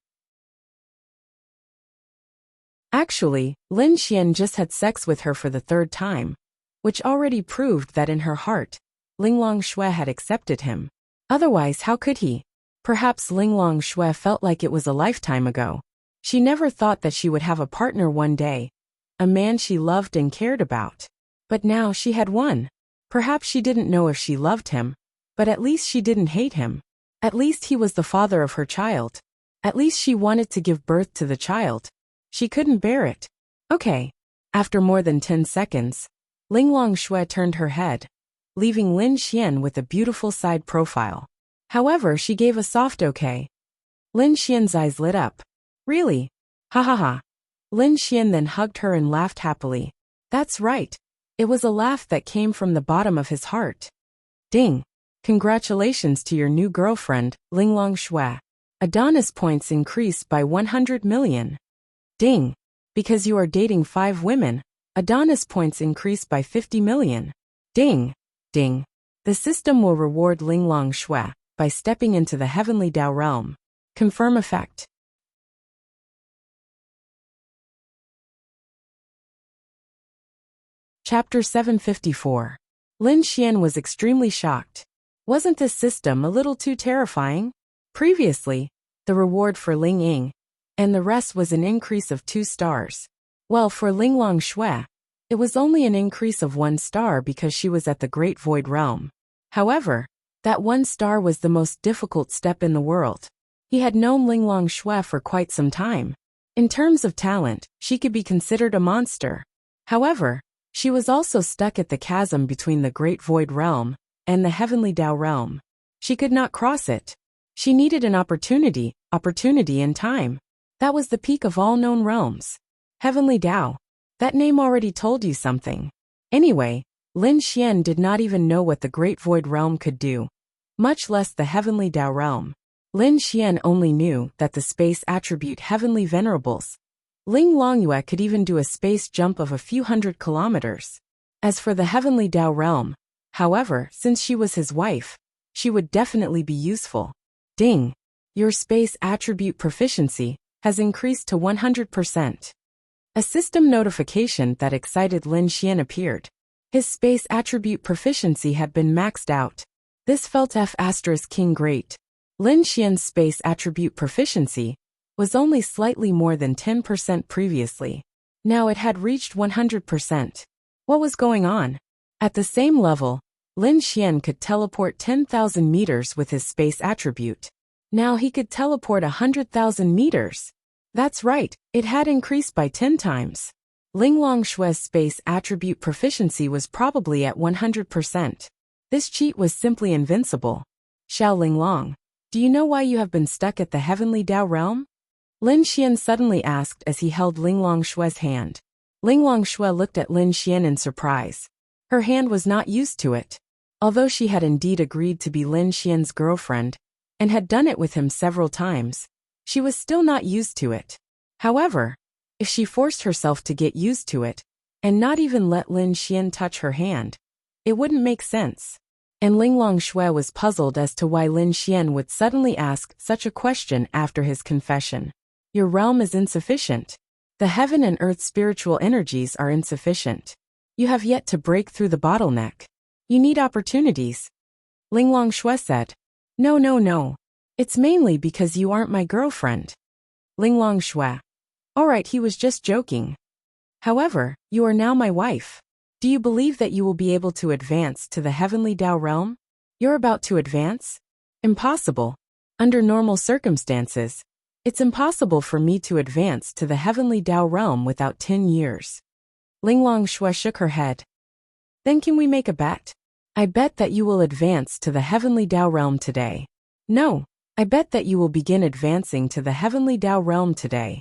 Actually, Lin Xian just had sex with her for the third time, which already proved that in her heart, Ling Longshui had accepted him. Otherwise, how could he? Perhaps Ling Longshui felt like it was a lifetime ago. She never thought that she would have a partner one day, a man she loved and cared about. But now she had one. Perhaps she didn't know if she loved him, but at least she didn't hate him. At least he was the father of her child. At least she wanted to give birth to the child. She couldn't bear it. Okay. After more than 10 seconds, Ling Longshui turned her head, leaving Lin Xian with a beautiful side profile. However, she gave a soft okay. Lin Xian's eyes lit up. Really? Ha ha ha. Lin Xian then hugged her and laughed happily. That's right. It was a laugh that came from the bottom of his heart. Ding. Congratulations to your new girlfriend, Ling Longshui. Adonis points increased by 100 million. Ding. Because you are dating 5 women, Adonis points increased by 50 million. Ding. Ding. The system will reward Ling Longshui by stepping into the heavenly Dao realm. Confirm effect. Chapter 754. Lin Xian was extremely shocked. Wasn't this system a little too terrifying? Previously, the reward for Ling Ying, and the rest was an increase of 2 stars. Well, for Ling Longshui, it was only an increase of 1 star because she was at the Great Void Realm. However, that 1 star was the most difficult step in the world. He had known Ling Longshui for quite some time. In terms of talent, she could be considered a monster. However, she was also stuck at the chasm between the Great Void Realm and the Heavenly Dao Realm. She could not cross it. She needed an opportunity and time. That was the peak of all known realms. Heavenly Dao. That name already told you something. Anyway, Lin Xian did not even know what the Great Void Realm could do, much less the Heavenly Dao Realm. Lin Xian only knew that the space attribute Heavenly Venerables. Ling Longyue could even do a space jump of a few hundred kilometers. As for the Heavenly Dao Realm, however, since she was his wife, she would definitely be useful. Ding! Your space attribute proficiency has increased to 100%. A system notification that excited Lin Xian appeared. His space attribute proficiency had been maxed out. This felt F*King great. Lin Xian's space attribute proficiency was only slightly more than 10% previously. Now it had reached 100%. What was going on? At the same level, Lin Xian could teleport 10,000 meters with his space attribute. Now he could teleport 100,000 meters. That's right, it had increased by 10 times. Ling Longshui's space attribute proficiency was probably at 100%. This cheat was simply invincible. Xiao Linglong, do you know why you have been stuck at the Heavenly Dao Realm? Lin Xian suddenly asked as he held Ling Longshui's hand. Ling Longshui looked at Lin Xian in surprise. Her hand was not used to it. Although she had indeed agreed to be Lin Xian's girlfriend, and had done it with him several times, she was still not used to it. However, if she forced herself to get used to it, and not even let Lin Xian touch her hand, it wouldn't make sense. And Ling Longshui was puzzled as to why Lin Xian would suddenly ask such a question after his confession. Your realm is insufficient. The heaven and earth spiritual energies are insufficient. You have yet to break through the bottleneck. You need opportunities. Ling Longshui said. No. It's mainly because you aren't my girlfriend. Ling Longshui. Alright, he was just joking. However, you are now my wife. Do you believe that you will be able to advance to the Heavenly Dao Realm? You're about to advance? Impossible. Under normal circumstances, It's impossible for me to advance to the heavenly Tao realm without 10 years. Linglong Shui shook her head. Then can we make a bet? I bet that you will advance to the heavenly Tao realm today. No, I bet that you will begin advancing to the heavenly Tao realm today.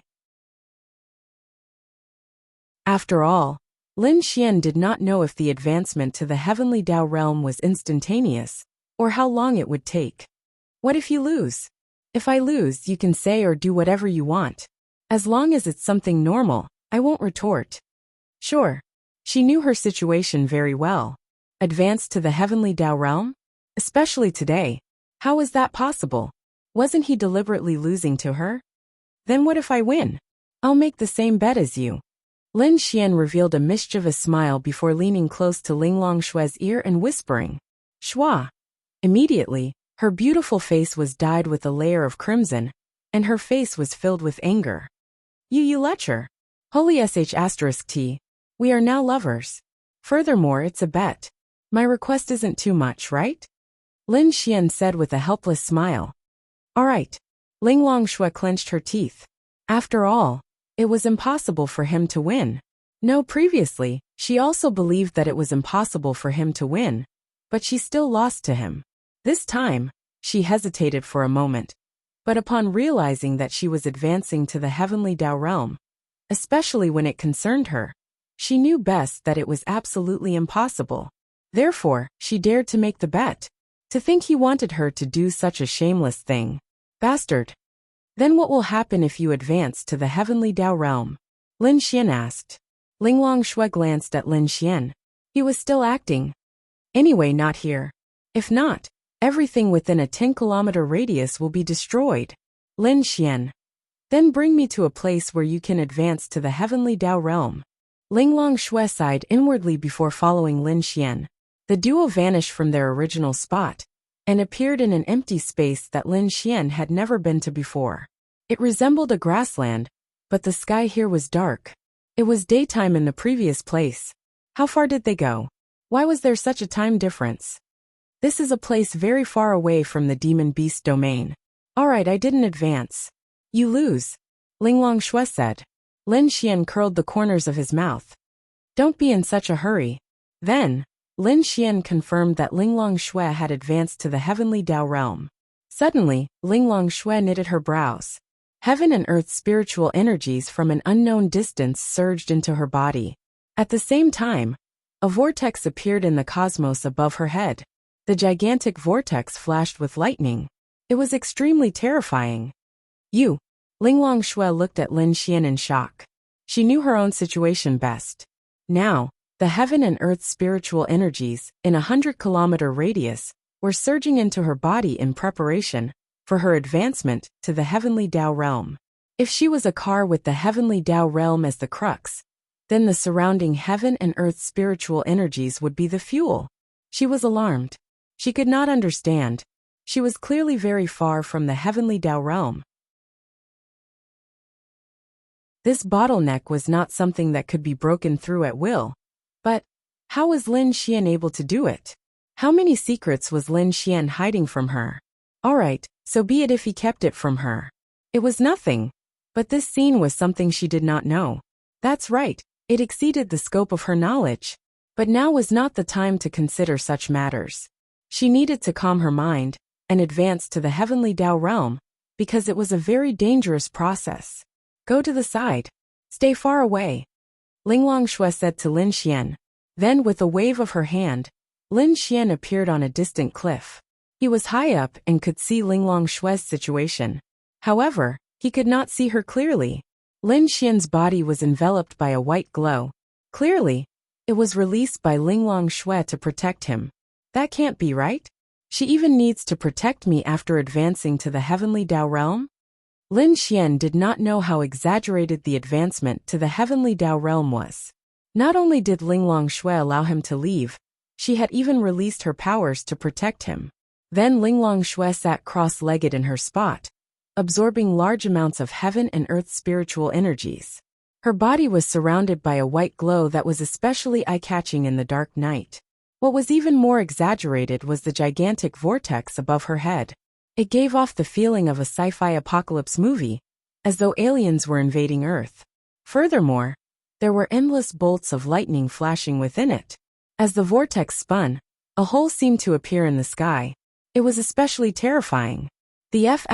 After all, Lin Xian did not know if the advancement to the heavenly Tao realm was instantaneous, or how long it would take. What if you lose? If I lose, you can say or do whatever you want. As long as it's something normal, I won't retort. Sure. She knew her situation very well. Advance to the heavenly Tao realm? Especially today. How is that possible? Wasn't he deliberately losing to her? Then what if I win? I'll make the same bet as you. Lin Xian revealed a mischievous smile before leaning close to Linglong Shui's ear and whispering, Shua. Immediately, her beautiful face was dyed with a layer of crimson, and her face was filled with anger. You lecher. Holy sh*t. We are now lovers. Furthermore, it's a bet. My request isn't too much, right? Lin Xian said with a helpless smile. All right. Linglong Shui clenched her teeth. After all, it was impossible for him to win. No, previously, she also believed that it was impossible for him to win, but she still lost to him. This time, she hesitated for a moment, but upon realizing that she was advancing to the heavenly Tao realm, especially when it concerned her, she knew best that it was absolutely impossible. Therefore, she dared to make the bet. To think he wanted her to do such a shameless thing. Bastard. Then what will happen if you advance to the heavenly Tao realm? Lin Xian asked. Linglong Shui glanced at Lin Xian. He was still acting. Anyway, not here. If not, everything within a 10-kilometer radius will be destroyed. Lin Xian. Then bring me to a place where you can advance to the heavenly Tao realm. Linglong Shui sighed inwardly before following Lin Xian. The duo vanished from their original spot and appeared in an empty space that Lin Xian had never been to before. It resembled a grassland, but the sky here was dark. It was daytime in the previous place. How far did they go? Why was there such a time difference? This is a place very far away from the demon beast domain. All right, I didn't advance. You lose. Linglong Shui said. Lin Xian curled the corners of his mouth. Don't be in such a hurry. Then, Lin Xian confirmed that Linglong Shui had advanced to the heavenly Tao realm. Suddenly, Linglong Shui knitted her brows. Heaven and earth spiritual energies from an unknown distance surged into her body. At the same time, a vortex appeared in the cosmos above her head. The gigantic vortex flashed with lightning. It was extremely terrifying. You. Linglong Shui looked at Lin Xian in shock. She knew her own situation best. Now, the heaven and earth spiritual energies, in a 100-kilometer radius, were surging into her body in preparation for her advancement to the heavenly Tao realm. If she was a car with the heavenly Tao realm as the crux, then the surrounding heaven and earth spiritual energies would be the fuel. She was alarmed. She could not understand. She was clearly very far from the heavenly Tao realm. This bottleneck was not something that could be broken through at will. But, how was Lin Xian able to do it? How many secrets was Lin Xian hiding from her? All right, so be it if he kept it from her. It was nothing. But this scene was something she did not know. That's right, it exceeded the scope of her knowledge. But now was not the time to consider such matters. She needed to calm her mind and advance to the heavenly Tao realm, because it was a very dangerous process. Go to the side. Stay far away. Linglong Shui said to Lin Xian. Then with a wave of her hand, Lin Xian appeared on a distant cliff. He was high up and could see Linglong Shui's situation. However, he could not see her clearly. Lin Xian's body was enveloped by a white glow. Clearly, it was released by Linglong Shui to protect him. That can't be right. She even needs to protect me after advancing to the heavenly Tao realm? Lin Xian did not know how exaggerated the advancement to the heavenly Tao realm was. Not only did Linglong Shui allow him to leave, she had even released her powers to protect him. Then Linglong Shui sat cross-legged in her spot, absorbing large amounts of heaven and earth spiritual energies. Her body was surrounded by a white glow that was especially eye-catching in the dark night. What was even more exaggerated was the gigantic vortex above her head. It gave off the feeling of a sci-fi apocalypse movie, as though aliens were invading Earth. Furthermore, there were endless bolts of lightning flashing within it. As the vortex spun, a hole seemed to appear in the sky. It was especially terrifying. The F***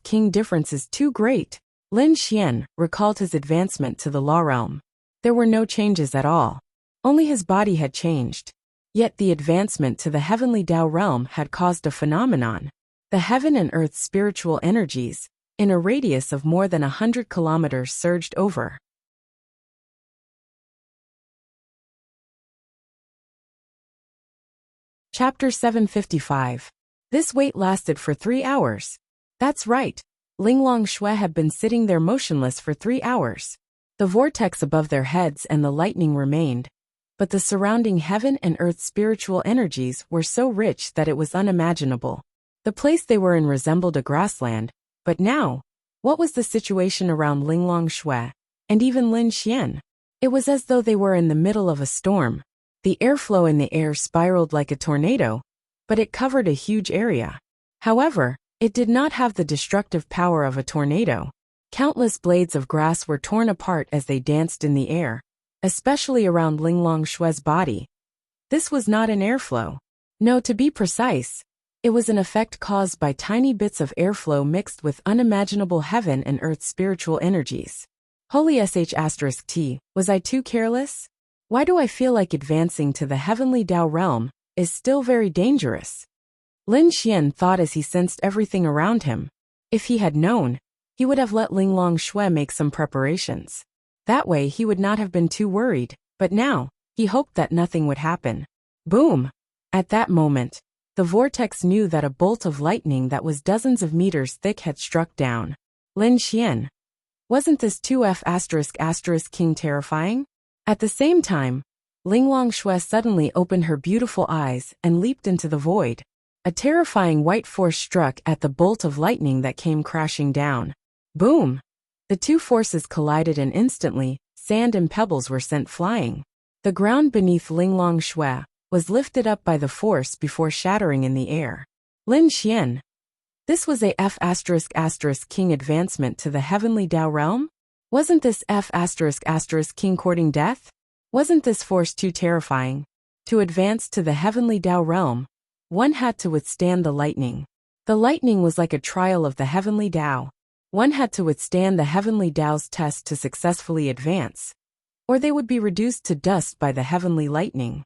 king difference is too great. Lin Xian recalled his advancement to the law realm. There were no changes at all. Only his body had changed. Yet the advancement to the heavenly Tao realm had caused a phenomenon. The heaven and earth's spiritual energies, in a radius of more than 100 kilometers, surged over. Chapter 755. This wait lasted for 3 hours. That's right. Linglong Shui had been sitting there motionless for 3 hours. The vortex above their heads and the lightning remained, but the surrounding heaven and earth spiritual energies were so rich that it was unimaginable. The place they were in resembled a grassland, but now, what was the situation around Linglong Shui, and even Lin Xian? It was as though they were in the middle of a storm. The airflow in the air spiraled like a tornado, but it covered a huge area. However, it did not have the destructive power of a tornado. Countless blades of grass were torn apart as they danced in the air, especially around Linglong Shui's body. This was not an airflow. No, to be precise, it was an effect caused by tiny bits of airflow mixed with unimaginable heaven and earth spiritual energies. Holy sh**t, was I too careless? Why do I feel like advancing to the heavenly Tao realm is still very dangerous? Lin Xian thought as he sensed everything around him. If he had known, he would have let Linglong Shui make some preparations. That way he would not have been too worried, but now, he hoped that nothing would happen. Boom! At that moment, the vortex knew that a bolt of lightning that was dozens of meters thick had struck down. Lin Xian. Wasn't this too ***king terrifying? At the same time, Linglong Shui suddenly opened her beautiful eyes and leaped into the void. A terrifying white force struck at the bolt of lightning that came crashing down. Boom! The two forces collided and instantly, sand and pebbles were sent flying. The ground beneath Linglong Shui was lifted up by the force before shattering in the air. Lin Xian. This was a F***king advancement to the heavenly Tao realm? Wasn't this F***king courting death? Wasn't this force too terrifying? To advance to the heavenly Tao realm, one had to withstand the lightning. The lightning was like a trial of the heavenly Tao. One had to withstand the heavenly Tao's test to successfully advance, or they would be reduced to dust by the heavenly lightning.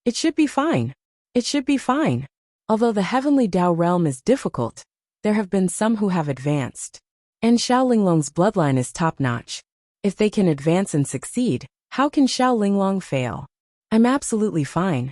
It should be fine. It should be fine. Although the heavenly Tao realm is difficult, there have been some who have advanced. And Xiao Linglong's bloodline is top-notch. If they can advance and succeed, how can Xiao Linglong fail? I'm absolutely fine.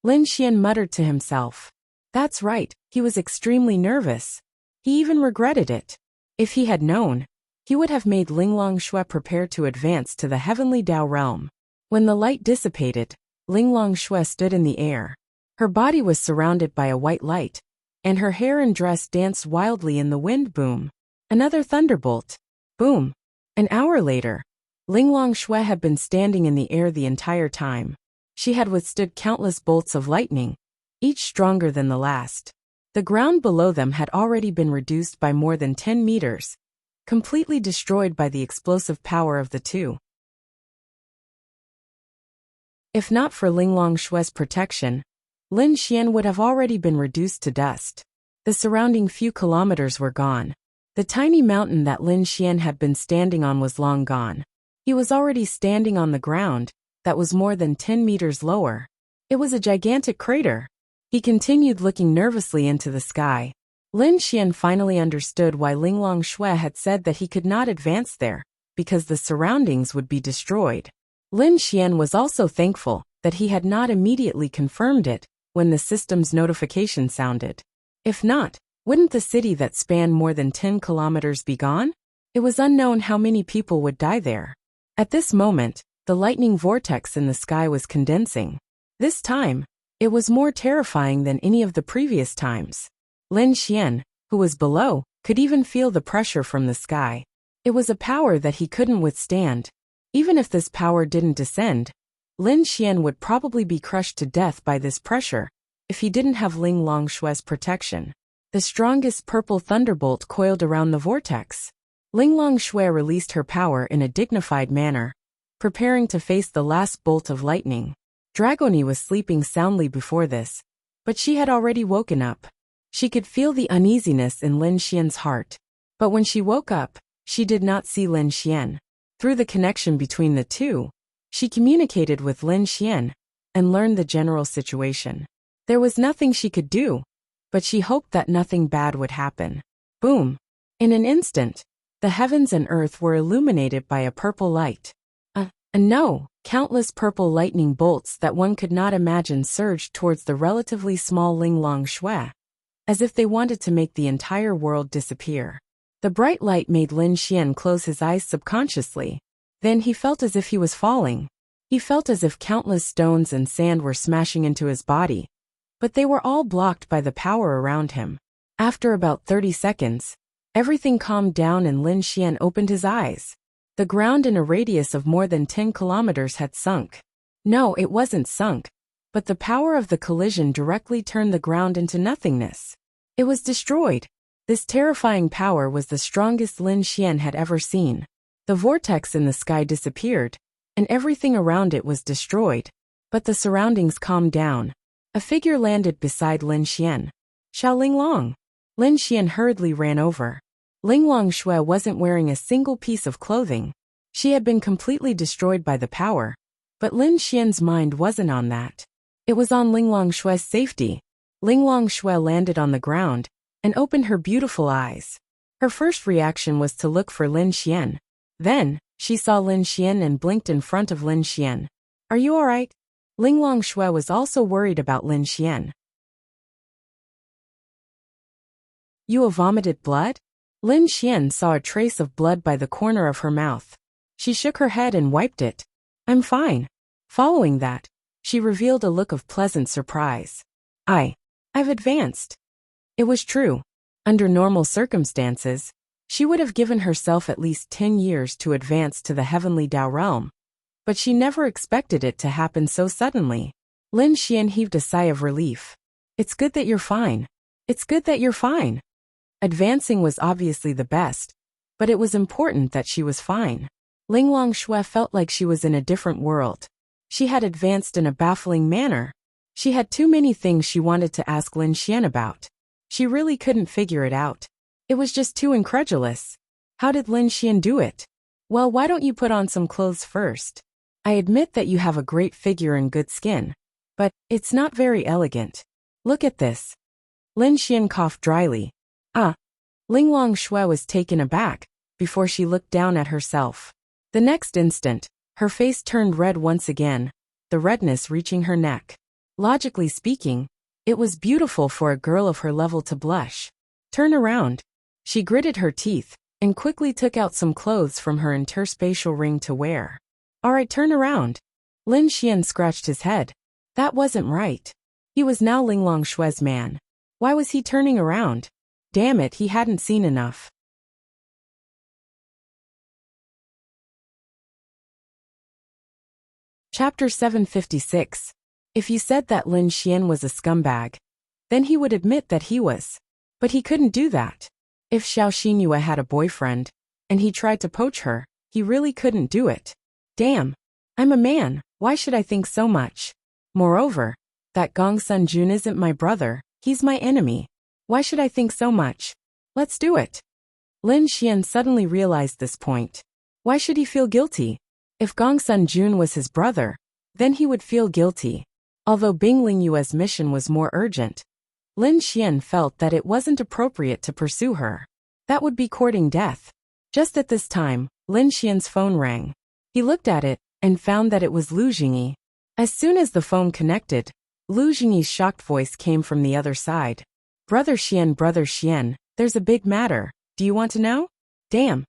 Lin Xian muttered to himself. That's right, he was extremely nervous. He even regretted it. If he had known, he would have made Linglong Shui prepare to advance to the heavenly Tao realm. When the light dissipated, Linglong Shui stood in the air. Her body was surrounded by a white light, and her hair and dress danced wildly in the wind. Boom! Another thunderbolt. Boom! An hour later, Linglong Shui had been standing in the air the entire time. She had withstood countless bolts of lightning, each stronger than the last. The ground below them had already been reduced by more than 10 meters, completely destroyed by the explosive power of the two. If not for Linglong Shui's protection, Lin Xian would have already been reduced to dust. The surrounding few kilometers were gone. The tiny mountain that Lin Xian had been standing on was long gone. He was already standing on the ground that was more than 10 meters lower. It was a gigantic crater. He continued looking nervously into the sky. Lin Xian finally understood why Linglong Shui had said that he could not advance there, because the surroundings would be destroyed. Lin Xian was also thankful that he had not immediately confirmed it when the system's notification sounded. If not, wouldn't the city that spanned more than 10 kilometers be gone? It was unknown how many people would die there. At this moment, the lightning vortex in the sky was condensing. This time, it was more terrifying than any of the previous times. Lin Xian, who was below, could even feel the pressure from the sky. It was a power that he couldn't withstand. Even if this power didn't descend, Lin Xian would probably be crushed to death by this pressure if he didn't have Linglong Shui's protection. The strongest purple thunderbolt coiled around the vortex. Linglong Shui released her power in a dignified manner, preparing to face the last bolt of lightning. Dragoni was sleeping soundly before this, but she had already woken up. She could feel the uneasiness in Lin Xian's heart. But when she woke up, she did not see Lin Xian. Through the connection between the two, she communicated with Lin Xian and learned the general situation. There was nothing she could do, but she hoped that nothing bad would happen. Boom! In an instant, the heavens and earth were illuminated by a purple light. Countless purple lightning bolts that one could not imagine surged towards the relatively small Linglong Shui, as if they wanted to make the entire world disappear. The bright light made Lin Xian close his eyes subconsciously. Then he felt as if he was falling. He felt as if countless stones and sand were smashing into his body, but they were all blocked by the power around him. After about 30 seconds, everything calmed down and Lin Xian opened his eyes. The ground in a radius of more than 10 kilometers had sunk. No, it wasn't sunk, but the power of the collision directly turned the ground into nothingness. It was destroyed. This terrifying power was the strongest Lin Xian had ever seen. The vortex in the sky disappeared, and everything around it was destroyed, but the surroundings calmed down. A figure landed beside Lin Xian. Xiao Linglong. Lin Xian hurriedly ran over. Linglong Shui wasn't wearing a single piece of clothing. She had been completely destroyed by the power, but Lin Xian's mind wasn't on that. It was on Linglong Shui's safety. Linglong Shui landed on the ground and opened her beautiful eyes. Her first reaction was to look for Lin Xian. Then, she saw Lin Xian and blinked in front of Lin Xian. Are you alright? Linglong Shui was also worried about Lin Xian. You have vomited blood? Lin Xian saw a trace of blood by the corner of her mouth. She shook her head and wiped it. I'm fine. Following that, she revealed a look of pleasant surprise. I've advanced. It was true. Under normal circumstances, she would have given herself at least 10 years to advance to the heavenly Dao realm. But she never expected it to happen so suddenly. Lin Xian heaved a sigh of relief. It's good that you're fine. It's good that you're fine. Advancing was obviously the best, but it was important that she was fine. Linglong Shui felt like she was in a different world. She had advanced in a baffling manner. She had too many things she wanted to ask Lin Xian about. She really couldn't figure it out. It was just too incredulous. How did Lin Xian do it? Well, why don't you put on some clothes first? I admit that you have a great figure and good skin, but it's not very elegant. Look at this. Lin Xian coughed dryly. Linglong Shui was taken aback before she looked down at herself. The next instant, her face turned red once again, the redness reaching her neck. Logically speaking, it was beautiful for a girl of her level to blush. Turn around. She gritted her teeth and quickly took out some clothes from her interspatial ring to wear. Alright, turn around. Lin Xian scratched his head. That wasn't right. He was now Linglong Shui's man. Why was he turning around? Damn it, he hadn't seen enough. Chapter 756. If you said that Lin Xian was a scumbag, then he would admit that he was. But he couldn't do that. If Xiao Xinyue had a boyfriend, and he tried to poach her, he really couldn't do it. Damn. I'm a man, why should I think so much? Moreover, that Gongsun Jun isn't my brother, he's my enemy. Why should I think so much? Let's do it. Lin Xian suddenly realized this point. Why should he feel guilty? If Gongsun Jun was his brother, then he would feel guilty. Although Bing Lingyue's mission was more urgent, Lin Xian felt that it wasn't appropriate to pursue her. That would be courting death. Just at this time, Lin Xian's phone rang. He looked at it and found that it was Lu Jingyi. As soon as the phone connected, Lu Jingyi's shocked voice came from the other side. Brother Xian, there's a big matter. Do you want to know? Damn.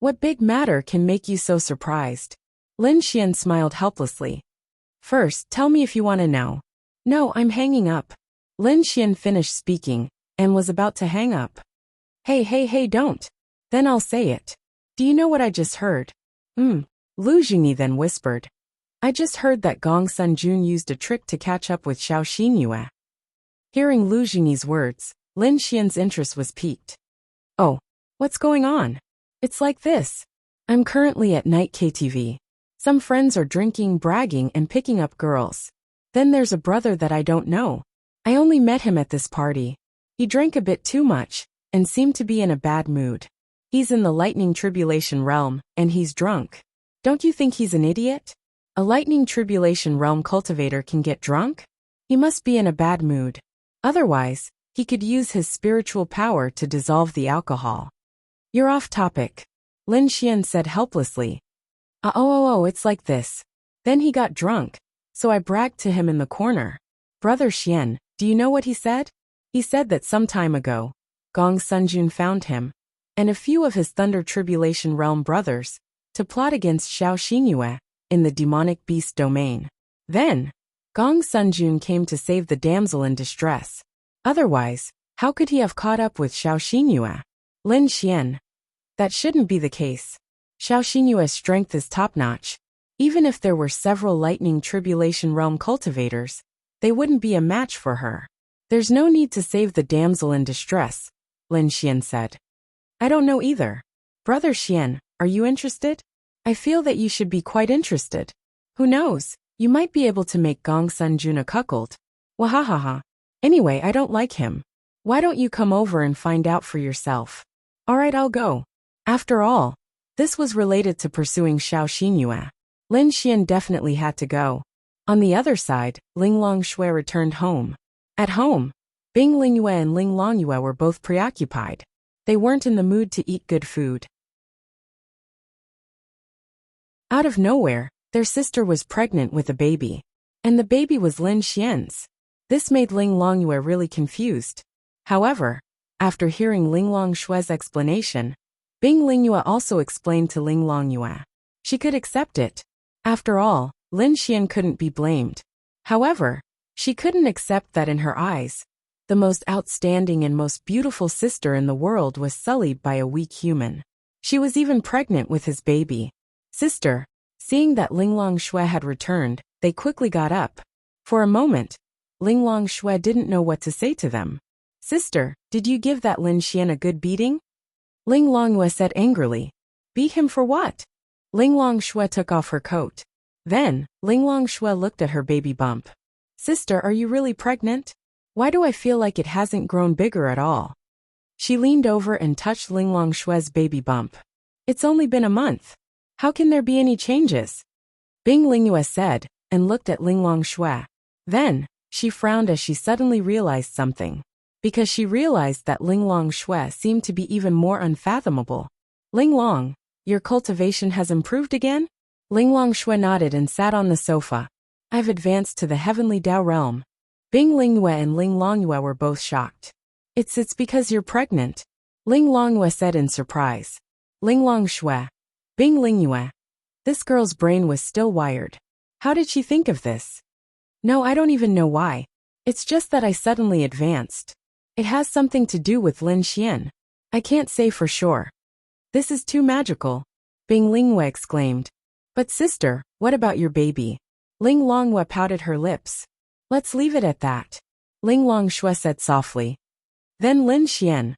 What big matter can make you so surprised? Lin Xian smiled helplessly. First, tell me if you want to know. No, I'm hanging up. Lin Xian finished speaking and was about to hang up. Hey, don't. Then I'll say it. Do you know what I just heard? Lu Jingyi then whispered. I just heard that Gongsun Jun used a trick to catch up with Xiao Xinyue. Hearing Lu Jingyi's words, Lin Xian's interest was piqued. Oh, what's going on? It's like this. I'm currently at night KTV. Some friends are drinking, bragging, and picking up girls. Then there's a brother that I don't know. I only met him at this party. He drank a bit too much, and seemed to be in a bad mood. He's in the lightning tribulation realm, and he's drunk. Don't you think he's an idiot? A lightning tribulation realm cultivator can get drunk? He must be in a bad mood. Otherwise, he could use his spiritual power to dissolve the alcohol. You're off topic, Lin Xian said helplessly. It's like this. Then he got drunk, so I bragged to him in the corner. Brother Xian, do you know what he said? He said that some time ago, Gong Sunjun found him, and a few of his Thunder Tribulation Realm brothers, to plot against Xiao Xingyue in the demonic beast domain. Then, Gong Sunjun came to save the damsel in distress. Otherwise, how could he have caught up with Xiao Xingyue? Lin Xian. That shouldn't be the case. Xiao Xingyue's strength is top-notch. Even if there were several lightning tribulation realm cultivators, they wouldn't be a match for her. There's no need to save the damsel in distress, Lin Xian said. I don't know either. Brother Xian, are you interested? I feel that you should be quite interested. Who knows, you might be able to make Gong Sunjun a cuckold. Wahahaha. Anyway, I don't like him. Why don't you come over and find out for yourself? Alright, I'll go. After all, this was related to pursuing Xiao Xingyue. Lin Xian definitely had to go. On the other side, Ling Longshui returned home. At home, Bing Lingyue and Ling Longyue were both preoccupied. They weren't in the mood to eat good food. Out of nowhere, their sister was pregnant with a baby. And the baby was Lin Xian's. This made Ling Longyue really confused. However, after hearing Ling Longshui's explanation, Bing Lingyue also explained to Ling Longyue. She could accept it. After all, Lin Xian couldn't be blamed. However, she couldn't accept that in her eyes, the most outstanding and most beautiful sister in the world was sullied by a weak human. She was even pregnant with his baby. Sister, seeing that Ling Longshui had returned, they quickly got up. For a moment, Ling Longshui didn't know what to say to them. Sister, did you give that Lin Xian a good beating? Ling Longyue said angrily. Beat him for what? Ling Longshui took off her coat. Then, Ling Longshui looked at her baby bump. Sister, are you really pregnant? Why do I feel like it hasn't grown bigger at all? She leaned over and touched Ling Longshui's baby bump. It's only been a month. How can there be any changes? Bing Lingyue said, and looked at Ling Longshui. Then, she frowned as she suddenly realized something. Because she realized that Ling Longshui seemed to be even more unfathomable. Ling Long, your cultivation has improved again? Ling Longshui nodded and sat on the sofa. I've advanced to the heavenly Dao realm. Bing Lingyue and Ling Longyue were both shocked. It's because you're pregnant, Ling Longyue said in surprise. Ling Longshui. Bing Lingyue. This girl's brain was still wired. How did she think of this? No, I don't even know why. It's just that I suddenly advanced. It has something to do with Lin Xian. I can't say for sure. This is too magical, Bing Lingyue exclaimed. But sister, what about your baby? Ling Longyue pouted her lips. Let's leave it at that, Ling Longshui said softly. Then Lin Xian.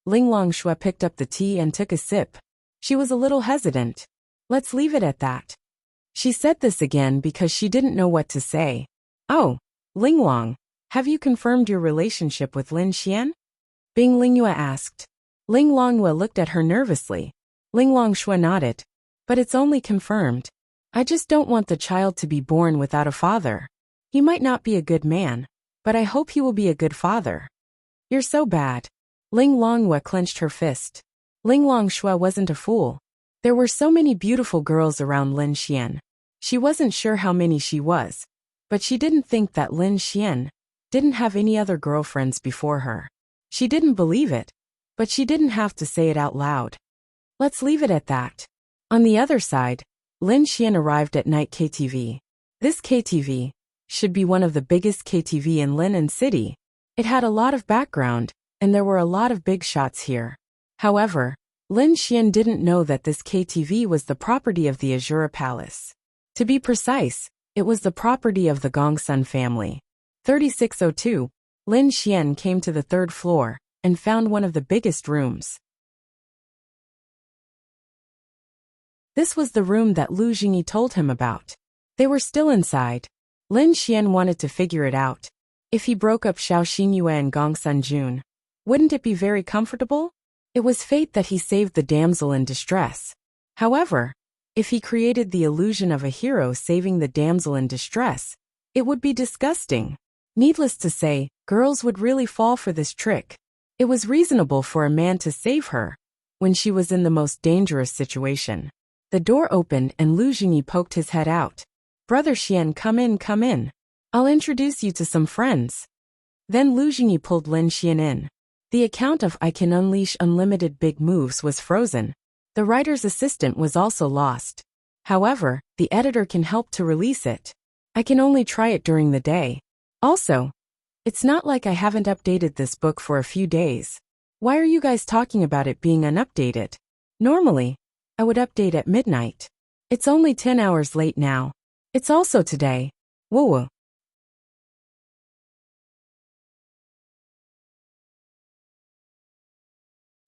Ling Longshui picked up the tea and took a sip. She was a little hesitant. Let's leave it at that. She said this again because she didn't know what to say. Oh, Ling Long, have you confirmed your relationship with Lin Xian? Bing Lingyue asked. Ling Longyue looked at her nervously. Ling Longshui nodded. But it's only confirmed. I just don't want the child to be born without a father. He might not be a good man, but I hope he will be a good father. You're so bad. Ling Longyue clenched her fist. Ling Longshui wasn't a fool. There were so many beautiful girls around Lin Xian. She wasn't sure how many she was, but she didn't think that Lin Xian didn't have any other girlfriends before her. She didn't believe it, but she didn't have to say it out loud. Let's leave it at that. On the other side, Lin Xian arrived at night KTV. This KTV should be one of the biggest KTV in Linnan City. It had a lot of background, and there were a lot of big shots here. However, Lin Xian didn't know that this KTV was the property of the Azura Palace. To be precise, it was the property of the Gongsun family. 3602, Lin Xian came to the third floor and found one of the biggest rooms. This was the room that Lu Jingyi told him about. They were still inside. Lin Xian wanted to figure it out. If he broke up Xiao Xinyue and Gong Sunjun, wouldn't it be very comfortable? It was fate that he saved the damsel in distress. However, if he created the illusion of a hero saving the damsel in distress, it would be disgusting. Needless to say, girls would really fall for this trick. It was reasonable for a man to save her when she was in the most dangerous situation. The door opened and Lu Jingyi poked his head out. "Brother Xian, come in, come in. I'll introduce you to some friends." Then Lu Jingyi pulled Lin Xian in. The account of "I can unleash unlimited big moves" was frozen. The writer's assistant was also lost. However, the editor can help to release it. I can only try it during the day. Also, it's not like I haven't updated this book for a few days. Why are you guys talking about it being unupdated? Normally, I would update at midnight. It's only 10 hours late now. It's also today. Woo-woo.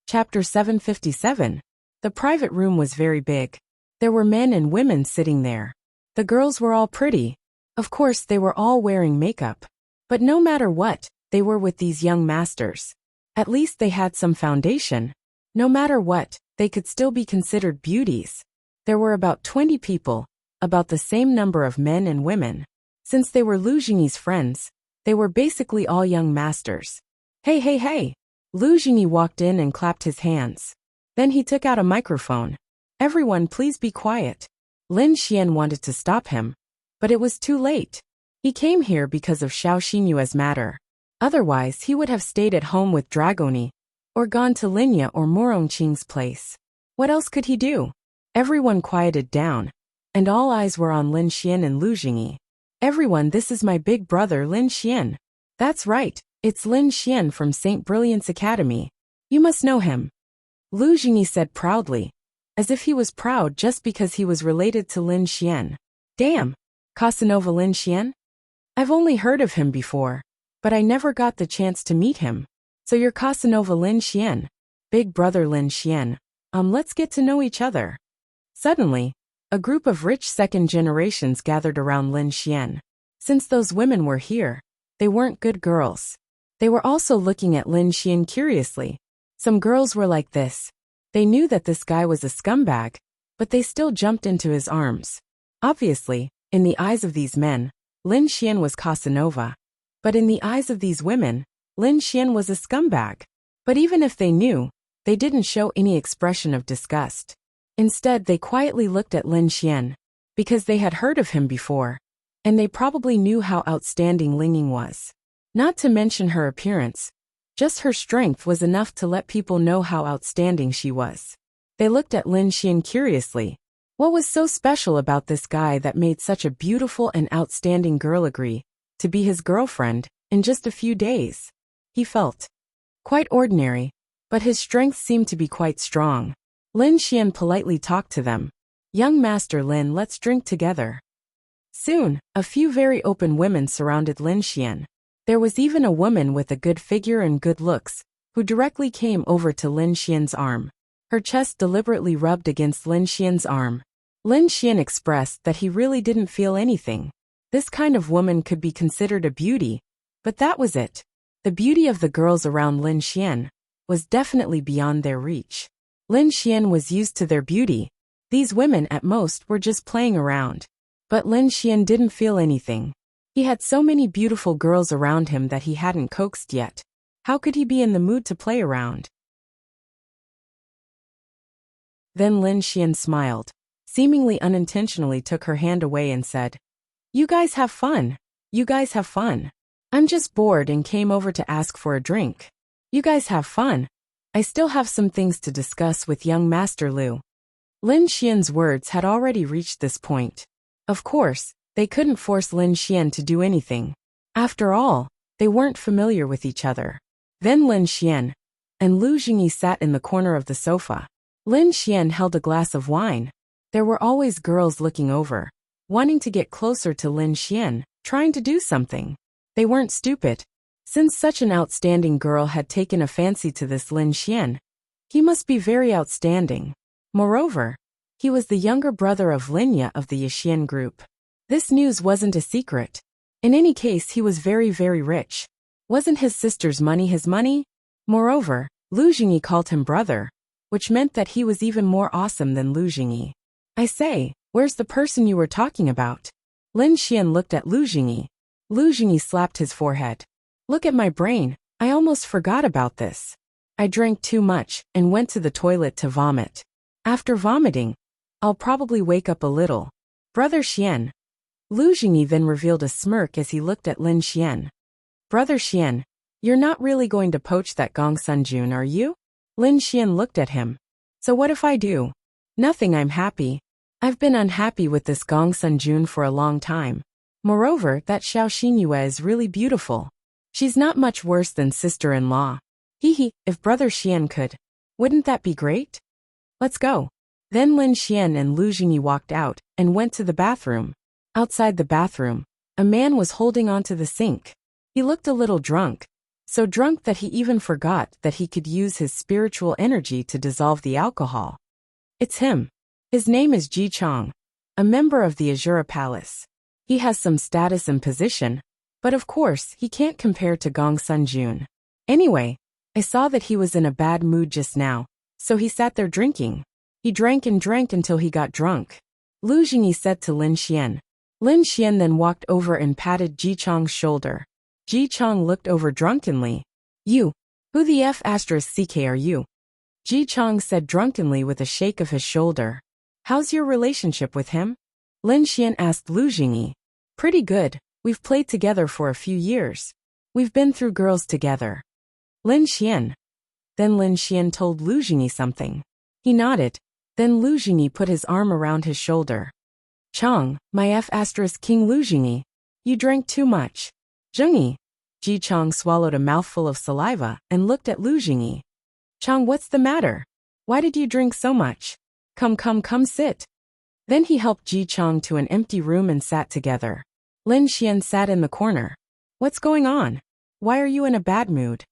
Chapter 757. The private room was very big. There were men and women sitting there. The girls were all pretty. Of course, they were all wearing makeup. But no matter what, they were with these young masters. At least they had some foundation. No matter what, they could still be considered beauties. There were about 20 people, about the same number of men and women. Since they were Lu Jingyi's friends, they were basically all young masters. Hey, hey, hey! Lu Jingyi walked in and clapped his hands. Then he took out a microphone. "Everyone, please be quiet." Lin Xian wanted to stop him, but it was too late. He came here because of Xiao Xinyue's matter. Otherwise, he would have stayed at home with Dragoni, or gone to Linya or Morongqing's place. What else could he do? Everyone quieted down, and all eyes were on Lin Xian and Lu Jingyi. "Everyone, this is my big brother Lin Xian." "That's right, it's Lin Xian from St. Brilliant's Academy. You must know him," Lu Jingyi said proudly, as if he was proud just because he was related to Lin Xian. "Damn, Casanova Lin Xian? I've only heard of him before, but I never got the chance to meet him. So you're Casanova Lin Xian, big brother Lin Xian. Let's get to know each other." Suddenly, a group of rich second generations gathered around Lin Xian. Since those women were here, they weren't good girls. They were also looking at Lin Xian curiously. Some girls were like this. They knew that this guy was a scumbag, but they still jumped into his arms. Obviously, in the eyes of these men, Lin Xian was Casanova. But in the eyes of these women, Lin Xian was a scumbag. But even if they knew, they didn't show any expression of disgust. Instead, they quietly looked at Lin Xian, because they had heard of him before, and they probably knew how outstanding Ling Ying was. Not to mention her appearance. Just her strength was enough to let people know how outstanding she was. They looked at Lin Xian curiously. What was so special about this guy that made such a beautiful and outstanding girl agree to be his girlfriend in just a few days? He felt quite ordinary, but his strength seemed to be quite strong. Lin Xian politely talked to them. "Young Master Lin, let's drink together." Soon, a few very open women surrounded Lin Xian. There was even a woman with a good figure and good looks, who directly came over to Lin Xian's arm. Her chest deliberately rubbed against Lin Xian's arm. Lin Xian expressed that he really didn't feel anything. This kind of woman could be considered a beauty, but that was it. The beauty of the girls around Lin Xian was definitely beyond their reach. Lin Xian was used to their beauty. These women at most were just playing around. But Lin Xian didn't feel anything. He had so many beautiful girls around him that he hadn't coaxed yet. How could he be in the mood to play around? Then Lin Xian smiled, seemingly unintentionally took her hand away and said, "You guys have fun. You guys have fun. I'm just bored and came over to ask for a drink. You guys have fun. I still have some things to discuss with young Master Lu." Lin Xian's words had already reached this point. Of course, they couldn't force Lin Xian to do anything. After all, they weren't familiar with each other. Then Lin Xian and Lu Jingyi sat in the corner of the sofa. Lin Xian held a glass of wine. There were always girls looking over, wanting to get closer to Lin Xian, trying to do something. They weren't stupid. Since such an outstanding girl had taken a fancy to this Lin Xian, he must be very outstanding. Moreover, He was the younger brother of Linya of the Yixian group. This news wasn't a secret. In any case, he was very, very rich. Wasn't his sister's money his money? Moreover, Lu Jingyi called him brother, which meant that he was even more awesome than Lu Jingyi. I say, where's the person you were talking about? Lin Xian looked at Lu Jingyi. Lu Jingyi slapped his forehead. Look at my brain, I almost forgot about this. I drank too much and went to the toilet to vomit. After vomiting, I'll probably wake up a little. Brother Xian. Lu Jingyi then revealed a smirk as he looked at Lin Xian. Brother Xian, you're not really going to poach that Gong Sunjun, are you? Lin Xian looked at him. So what if I do? Nothing, I'm happy. I've been unhappy with this Gong Sunjun for a long time. Moreover, that Xiao Xinyue is really beautiful. She's not much worse than sister-in-law. Hee, if Brother Xian could. Wouldn't that be great? Let's go. Then Lin Xian and Lu Jingyi walked out and went to the bathroom. Outside the bathroom, a man was holding onto the sink. He looked a little drunk. So drunk that he even forgot that he could use his spiritual energy to dissolve the alcohol. It's him. His name is Ji Chong, a member of the Azura Palace. He has some status and position, but of course he can't compare to Gong Sunjun. Anyway, I saw that he was in a bad mood just now, so he sat there drinking. He drank and drank until he got drunk. Lu Jingyi said to Lin Xian. Lin Xian then walked over and patted Ji Chong's shoulder. Ji Chong looked over drunkenly. You, who the F***ck are you? Ji Chong said drunkenly with a shake of his shoulder. How's your relationship with him? Lin Xian asked Lu Jingyi. Pretty good, we've played together for a few years. We've been through girls together. Lin Xian. Then Lin Xian told Lu Jingyi something. He nodded. Then Lu Jingyi put his arm around his shoulder. Chong, my F***king Lu Jingyi. You drank too much. Zhengyi. Ji Chong swallowed a mouthful of saliva and looked at Lu Jingyi. Chong, what's the matter? Why did you drink so much? Come sit. Then he helped Ji Chong to an empty room and sat together. Lin Xian sat in the corner. What's going on? Why are you in a bad mood?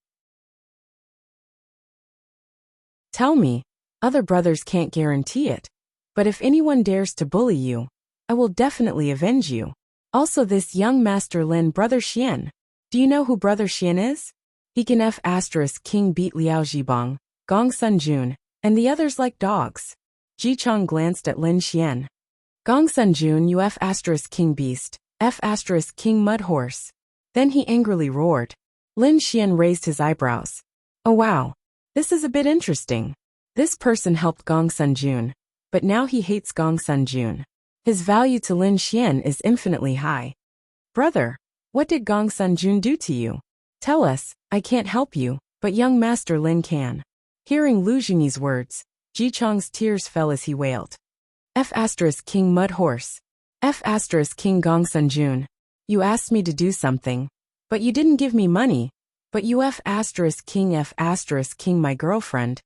Tell me. Other brothers can't guarantee it. But if anyone dares to bully you, I will definitely avenge you. Also this young Master Lin, Brother Xian. Do you know who Brother Xian is? He can King beat Liao Zhibang, Gong Sunjun, and the others like dogs. Ji Chong glanced at Lin Xian. Gong Sunjun, you King beast, King mud horse. Then he angrily roared. Lin Xian raised his eyebrows. Oh wow. This is a bit interesting. This person helped Gong Sunjun, but now he hates Gong Sunjun. His value to Lin Xian is infinitely high. Brother, what did Gong Sunjun do to you? Tell us, I can't help you, but young Master Lin can. Hearing Lu Jingyi's words, Ji Chong's tears fell as he wailed. King mud horse. King Gong Sunjun. You asked me to do something, but you didn't give me money. But you King my girlfriend.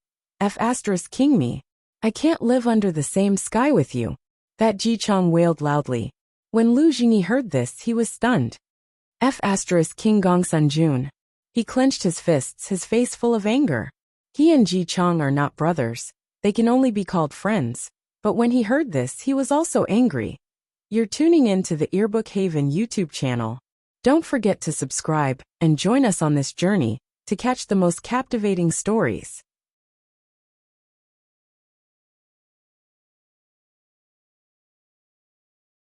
King me. I can't live under the same sky with you. That Ji Chong wailed loudly. When Lu Jingyi heard this, he was stunned. King Gong Sunjun. He clenched his fists, his face full of anger. He and Ji Chong are not brothers. They can only be called friends. But when he heard this, he was also angry. You're tuning in to the Earbook Haven YouTube channel. Don't forget to subscribe and join us on this journey to catch the most captivating stories.